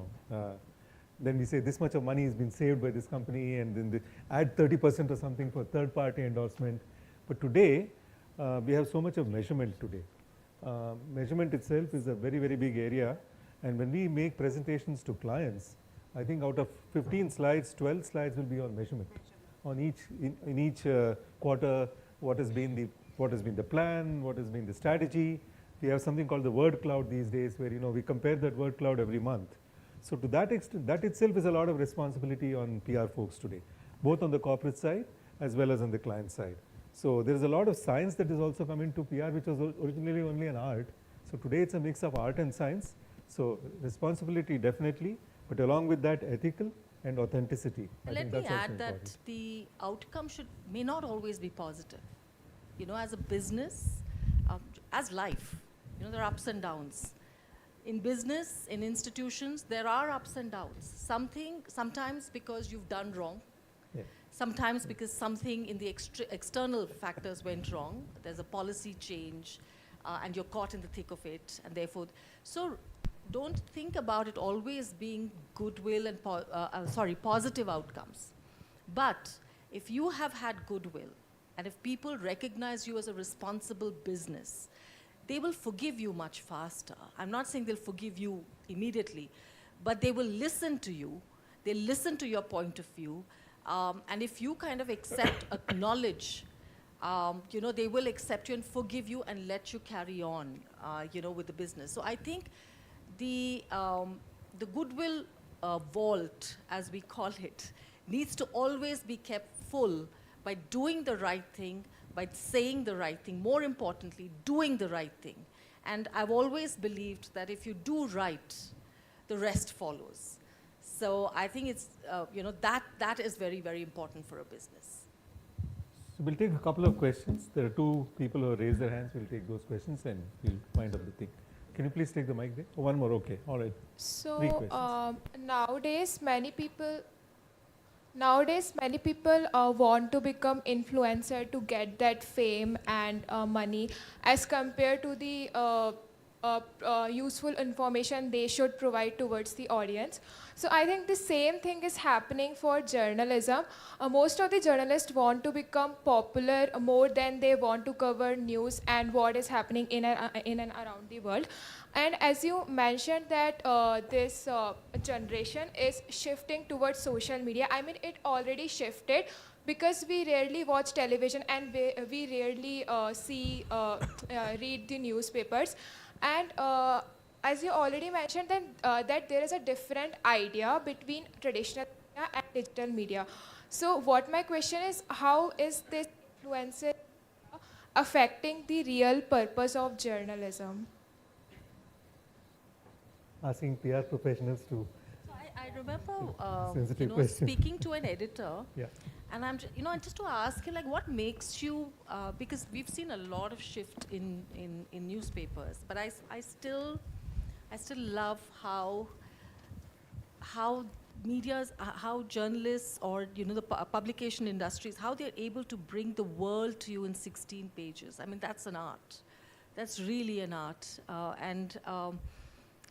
then we say this much of money has been saved by this company, and then they add 30% or something for third-party endorsement. But today, we have so much of measurement today. Measurement itself is a very, very big area, and when we make presentations to clients, I think out of 15 slides, 12 slides will be on measurement. On each, in each quarter, what has been the plan, what has been the strategy. We have something called the word cloud these days, where we compare that word cloud every month. So to that extent, that itself is a lot of responsibility on PR folks today, both on the corporate side as well as on the client side. So there is a lot of science that is also come into PR, which was originally only an art. So today it's a mix of art and science. So responsibility definitely, but along with that, ethical and authenticity. Let me add that the outcome may not always be positive. As a business, as life, there are ups and downs. In business, in institutions, there are ups and downs. Sometimes because you've done wrong, sometimes because something in the external factors went wrong. There's a policy change, and you're caught in the thick of it, and therefore, so don't think about it always being goodwill and positive outcomes. But if you have had goodwill, and if people recognize you as a responsible business, they will forgive you much faster. I'm not saying they'll forgive you immediately, but they will listen to you. They'll listen to your point of view. And if you kind of acknowledge, they will accept you and forgive you and let you carry on, with the business. So I think the goodwill vault, as we call it, needs to always be kept full by doing the right thing, by saying the right thing, more importantly, doing the right thing. And I've always believed that if you do right, the rest follows. So I think it's, that is very, very important for a business. So we'll take a couple of questions. There are two people who raised their hands. We'll take those questions and we'll wind up the thing. Can you please take the mic there? Oh, one more, okay, all right. So nowadays many people want to become influencer to get that fame and money, as compared to the useful information they should provide towards the audience. So I think the same thing is happening for journalism. Most of the journalists want to become popular more than they want to cover news and what is happening in and around the world. And as you mentioned that this generation is shifting towards social media, I mean it already shifted, because we rarely watch television and we rarely read the newspapers. And as you already mentioned, then that there is a different idea between traditional media and digital media. So what my question is, how is this influencer affecting the real purpose of journalism? Asking PR professionals to. So I remember, speaking to an editor, and I'm, just to ask him, like, what makes you, because we've seen a lot of shift in newspapers, but I still love how media's, how journalists or the publication industries, how they're able to bring the world to you in 16 pages. I mean, that's an art. That's really an art,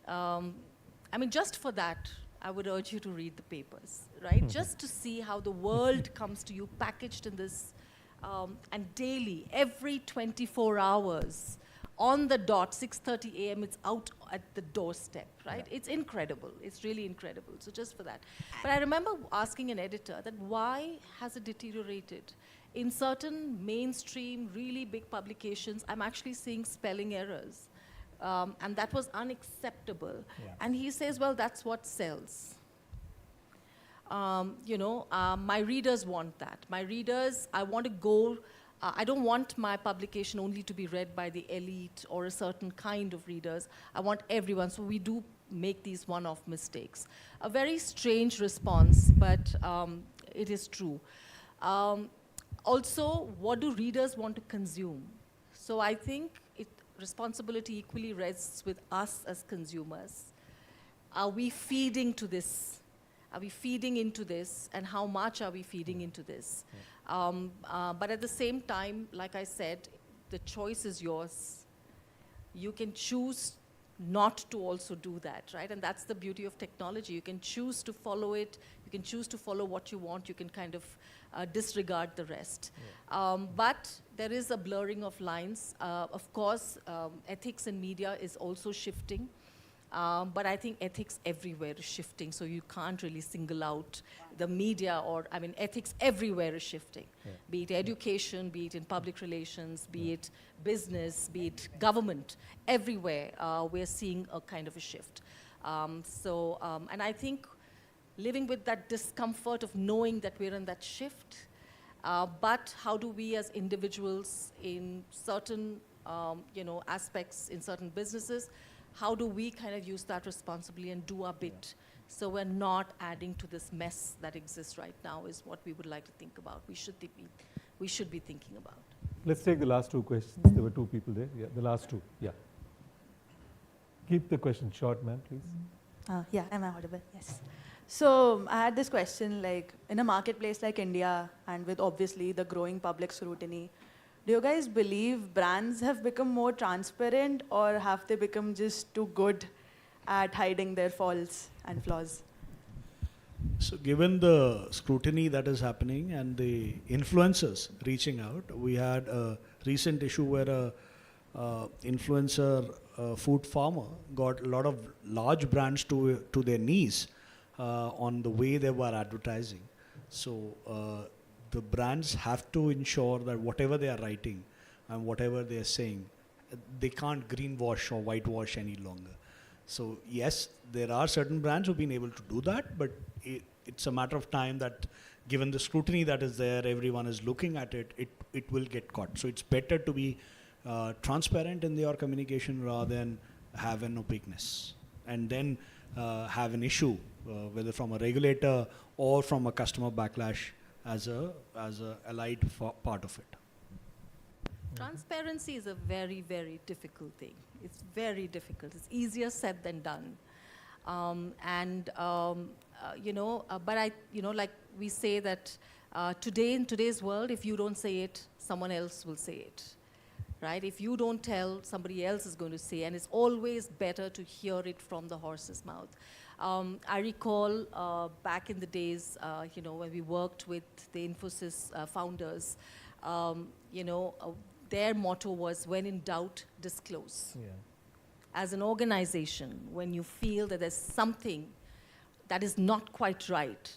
I mean, just for that, I would urge you to read the papers, right? Just to see how the world comes to you packaged in this, and daily, every 24 hours, on the dot, 6:30 a.m., it's out at the doorstep, right? It's incredible. It's really incredible. So just for that. But I remember asking an editor that why has it deteriorated? In certain mainstream, really big publications, I'm actually seeing spelling errors. And that was unacceptable. And he says, well, that's what sells. My readers want that. My readers, I want to go, I don't want my publication only to be read by the elite or a certain kind of readers. I want everyone, so we do make these one-off mistakes. A very strange response, but it is true. Also, what do readers want to consume? So I think responsibility equally rests with us as consumers. Are we feeding to this? Are we feeding into this, and how much are we feeding into this? But at the same time, like I said, the choice is yours. You can choose not to also do that, right? And that's the beauty of technology. You can choose to follow it. You can choose to follow what you want. You can kind of disregard the rest. But there is a blurring of lines. Of course, ethics in media is also shifting. But I think ethics everywhere is shifting, so you can't really single out the media ethics everywhere is shifting. Be it education, be it in public relations, be it business, be it government, everywhere we're seeing a kind of a shift. And I think living with that discomfort of knowing that we're in that shift, but how do we as individuals in certain aspects, in certain businesses, how do we kind of use that responsibly and do our bit so we're not adding to this mess that exists right now is what we would like to think about. We should be thinking about. Let's take the last two questions. There were two people there. Yeah, the last two. Yeah. Keep the question short, ma'am, please. Yeah, am I audible? Yes. So I had this question, like in a marketplace like India and with obviously the growing public scrutiny, do you guys believe brands have become more transparent or have they become just too good at hiding their faults and flaws? So given the scrutiny that is happening and the influencers reaching out, we had a recent issue where a influencer food farmer got a lot of large brands to their knees on the way they were advertising. So the brands have to ensure that whatever they are writing and whatever they are saying, they can't greenwash or whitewash any longer. So yes, there are certain brands who've been able to do that, but it's a matter of time that given the scrutiny that is there, everyone is looking at it, it will get caught. So it's better to be transparent in your communication rather than have an opaqueness and then have an issue, whether from a regulator or from a customer backlash as a allied part of it. Transparency is a very, very difficult thing. It's very difficult. It's easier said than done. But like we say that today in today's world, if you don't say it, someone else will say it, right? If you don't tell, somebody else is going to say, and it's always better to hear it from the horse's mouth. I recall back in the days, when we worked with the Infosys founders, their motto was, when in doubt, disclose. Yeah. As an organization, when you feel that there's something that is not quite right,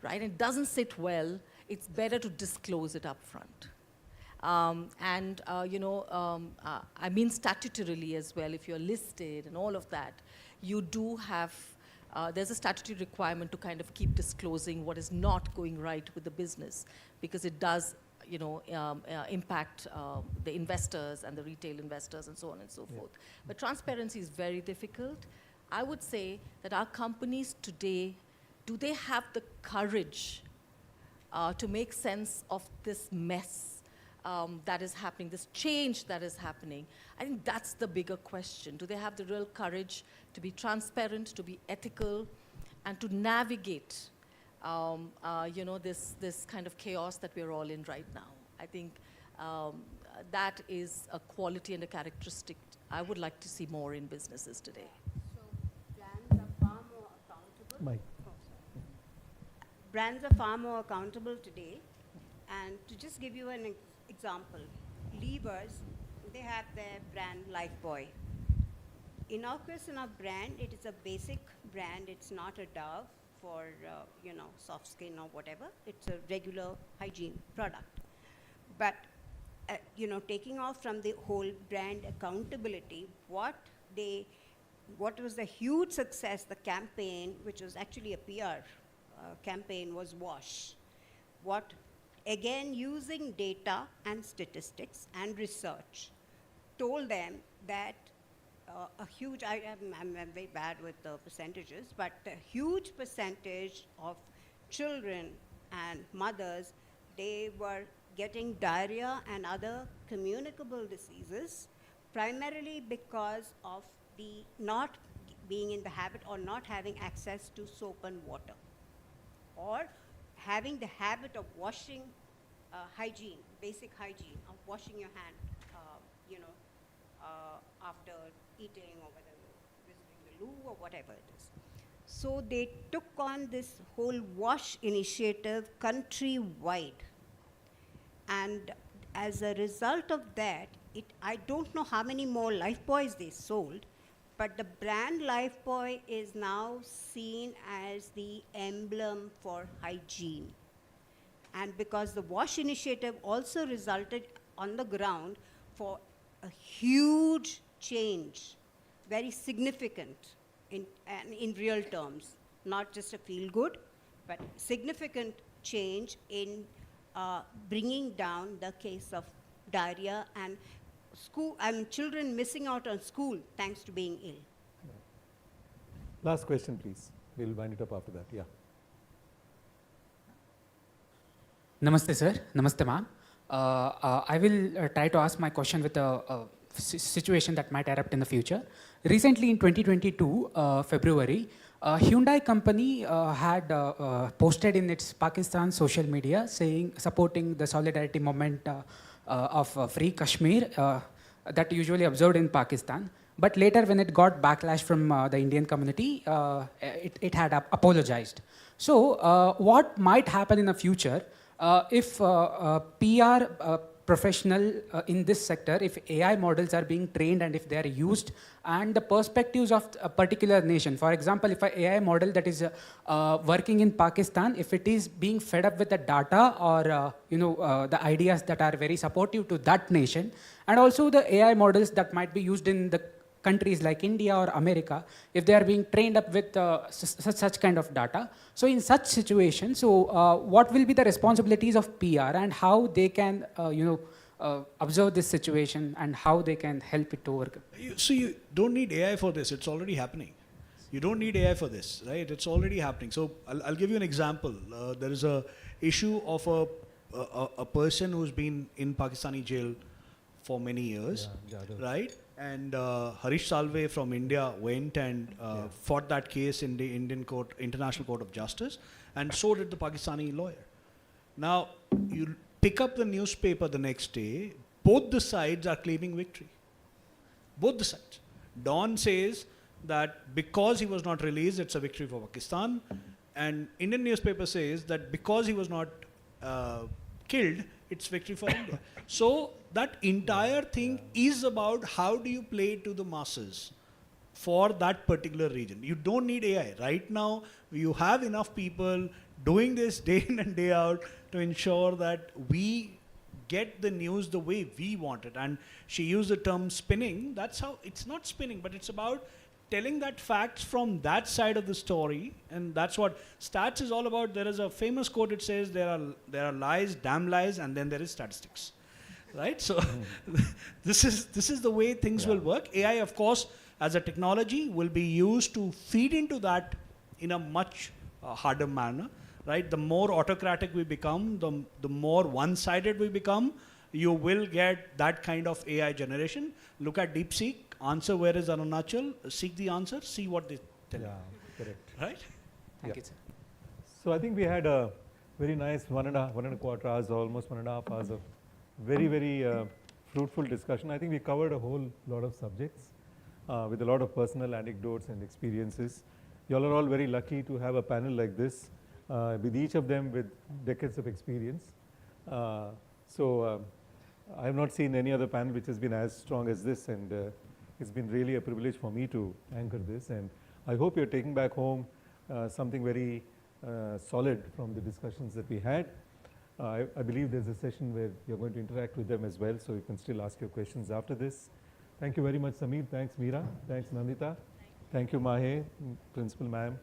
and it doesn't sit well, it's better to disclose it up front. I mean statutorily as well, if you're listed and all of that, you do have, there's a statutory requirement to kind of keep disclosing what is not going right with the business, because it does impact the investors and the retail investors and so on and so forth. But transparency is very difficult. I would say that our companies today, do they have the courage to make sense of this mess that is happening, this change that is happening? I think that's the bigger question. Do they have the real courage to be transparent, to be ethical, and to navigate this kind of chaos that we're all in right now? I think that is a quality and a characteristic I would like to see more in businesses today. So brands are far more accountable. Brands are far more accountable today. And to just give you an example, levers they have their brand Lifebuoy. Inauguration of brand, it is a basic brand. It's not a Dove for soft skin or whatever. It's a regular hygiene product. But taking off from the whole brand accountability, what was the huge success, the campaign, which was actually a PR campaign, was WASH. What, again, using data and statistics and research, told them that a huge, I'm very bad with the percentages, but a huge percentage of children and mothers, they were getting diarrhea and other communicable diseases, primarily because of the not being in the habit or not having access to soap and water, or having the habit of washing hygiene, basic hygiene, of washing your hand, after eating or whether visiting the loo or whatever it is. So they took on this whole WASH initiative countrywide. And as a result of that, I don't know how many more Lifebuoys they sold, but the brand Lifebuoy is now seen as the emblem for hygiene. And because the WASH initiative also resulted on the ground for a huge change, very significant in real terms, not just a feel good, but significant change in bringing down the case of diarrhea and children missing out on school thanks to being ill. Last question, please. We'll wind it up after that. Yeah. Namaste, sir. Namaste, ma'am. I will try to ask my question with a situation that might erupt in the future. Recently, in 2022, February, Hyundai company had posted in its Pakistan social media supporting the solidarity movement of Free Kashmir that usually observed in Pakistan. But later, when it got backlash from the Indian community, it had apologized. So what might happen in the future if PR professional in this sector, if AI models are being trained and if they are used, and the perspectives of a particular nation. For example, if an AI model that is working in Pakistan, if it is being fed up with the data or the ideas that are very supportive to that nation, and also the AI models that might be used in the countries like India or America, if they are being trained up with such kind of data. So in such situations, what will be the responsibilities of PR and how they can observe this situation and how they can help it to overcome? So you don't need AI for this, it's already happening. You don't need AI for this, right? It's already happening. So I'll give you an example. There is a issue of a person who's been in Pakistani jail for many years, right? And Harish Salve from India went and fought that case in the International Court of Justice, and so did the Pakistani lawyer. Now, you pick up the newspaper the next day, both the sides are claiming victory. Both the sides. Dawn says that because he was not released, it's a victory for Pakistan, and Indian newspaper says that because he was not killed, it's victory for India. So that entire thing is about how do you play to the masses for that particular region. You don't need AI. Right now, you have enough people doing this day in and day out to ensure that we get the news the way we want it. And she used the term spinning. That's how, it's not spinning, but it's about telling that facts from that side of the story. And that's what stats is all about. There is a famous quote, it says there are lies, damn lies, and then there is statistics. Right? So this is the way things will work. AI, of course, as a technology, will be used to feed into that in a much harder manner. Right? The more autocratic we become, the more one-sided we become, you will get that kind of AI generation. Look at DeepSeek. Answer where is Arunachal. Seek the answer. See what they tell you. Correct. Right? Thank you, sir. So I think we had a very nice 1.25 hours, almost 1.5 hours of very, very fruitful discussion. I think we covered a whole lot of subjects with a lot of personal anecdotes and experiences. You all are all very lucky to have a panel like this, with each of them with decades of experience. I have not seen any other panel which has been as strong as this, and it's been really a privilege for me to anchor this, and I hope you're taking back home something very solid from the discussions that we had. I believe there's a session where you're going to interact with them as well, so you can still ask your questions after this. Thank you very much, Sameer. Thanks, Meera. Thanks, Nandita. Thank you, Mahe, Principal Ma'am,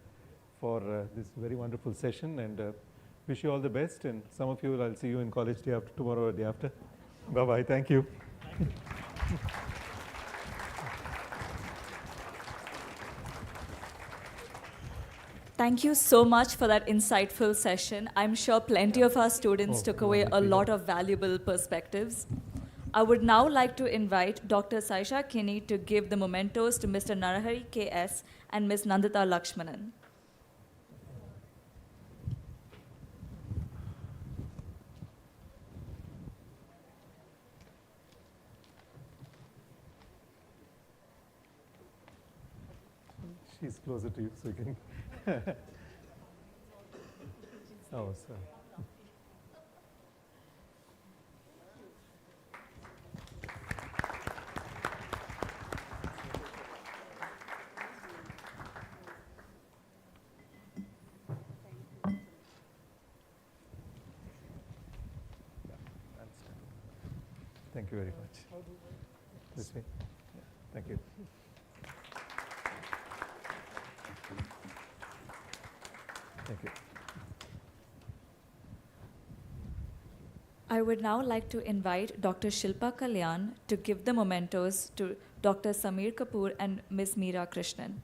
for this very wonderful session, and wish you all the best. And some of you, I'll see you in college day after tomorrow or day after. Bye-bye. Thank you. Thank you so much for that insightful session. I'm sure plenty of our students took away a lot of valuable perspectives. I would now like to invite Dr. Saisha Kinney to give the mementos to Mr. Narahari K.S. and Ms. Nandita Lakshmanan. She's closer to you, so you can. Oh, sorry. Thank you very much. This way. Yeah, thank you. Thank you. I would now like to invite Dr. Shilpa Kalyan to give the mementos to Dr. Sameer Kapoor and Ms. Meera Krishnan.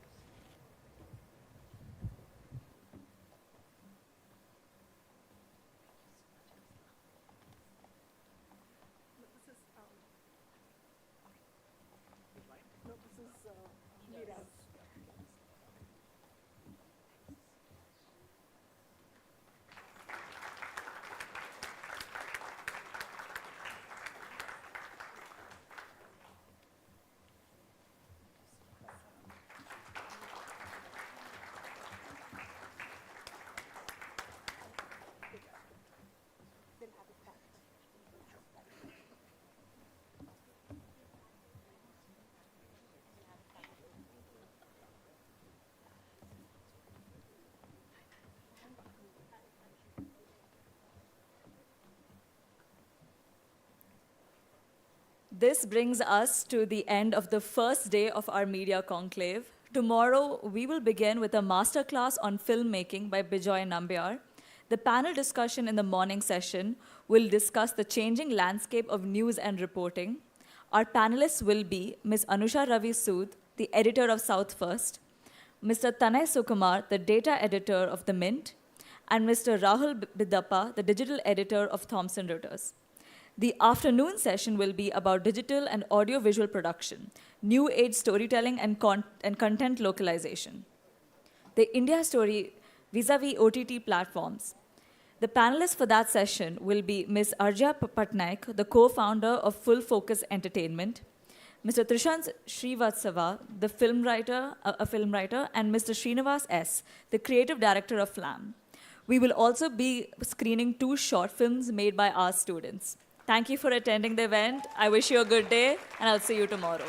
This brings us to the end of the first day of our media conclave. Tomorrow, we will begin with a masterclass on filmmaking by Bijoy Nambiar. The panel discussion in the morning session will discuss the changing landscape of news and reporting. Our panelists will be Ms. Anusha Ravi Sood, the editor of South First, Mr. Tanay Sukumar, the data editor of The Mint, and Mr. Rahul Bidappa, the digital editor of Thomson Reuters. The afternoon session will be about digital and audiovisual production, new age storytelling and content localization. The India story vis-a-vis OTT platforms. The panelists for that session will be Ms. Arja Patnaik, the co-founder of Full Focus Entertainment, Mr. Trishant Srivatsava, a film writer, and Mr. Srinivas S., the creative director of FLAM. We will also be screening 2 short films made by our students. Thank you for attending the event. I wish you a good day, and I'll see you tomorrow.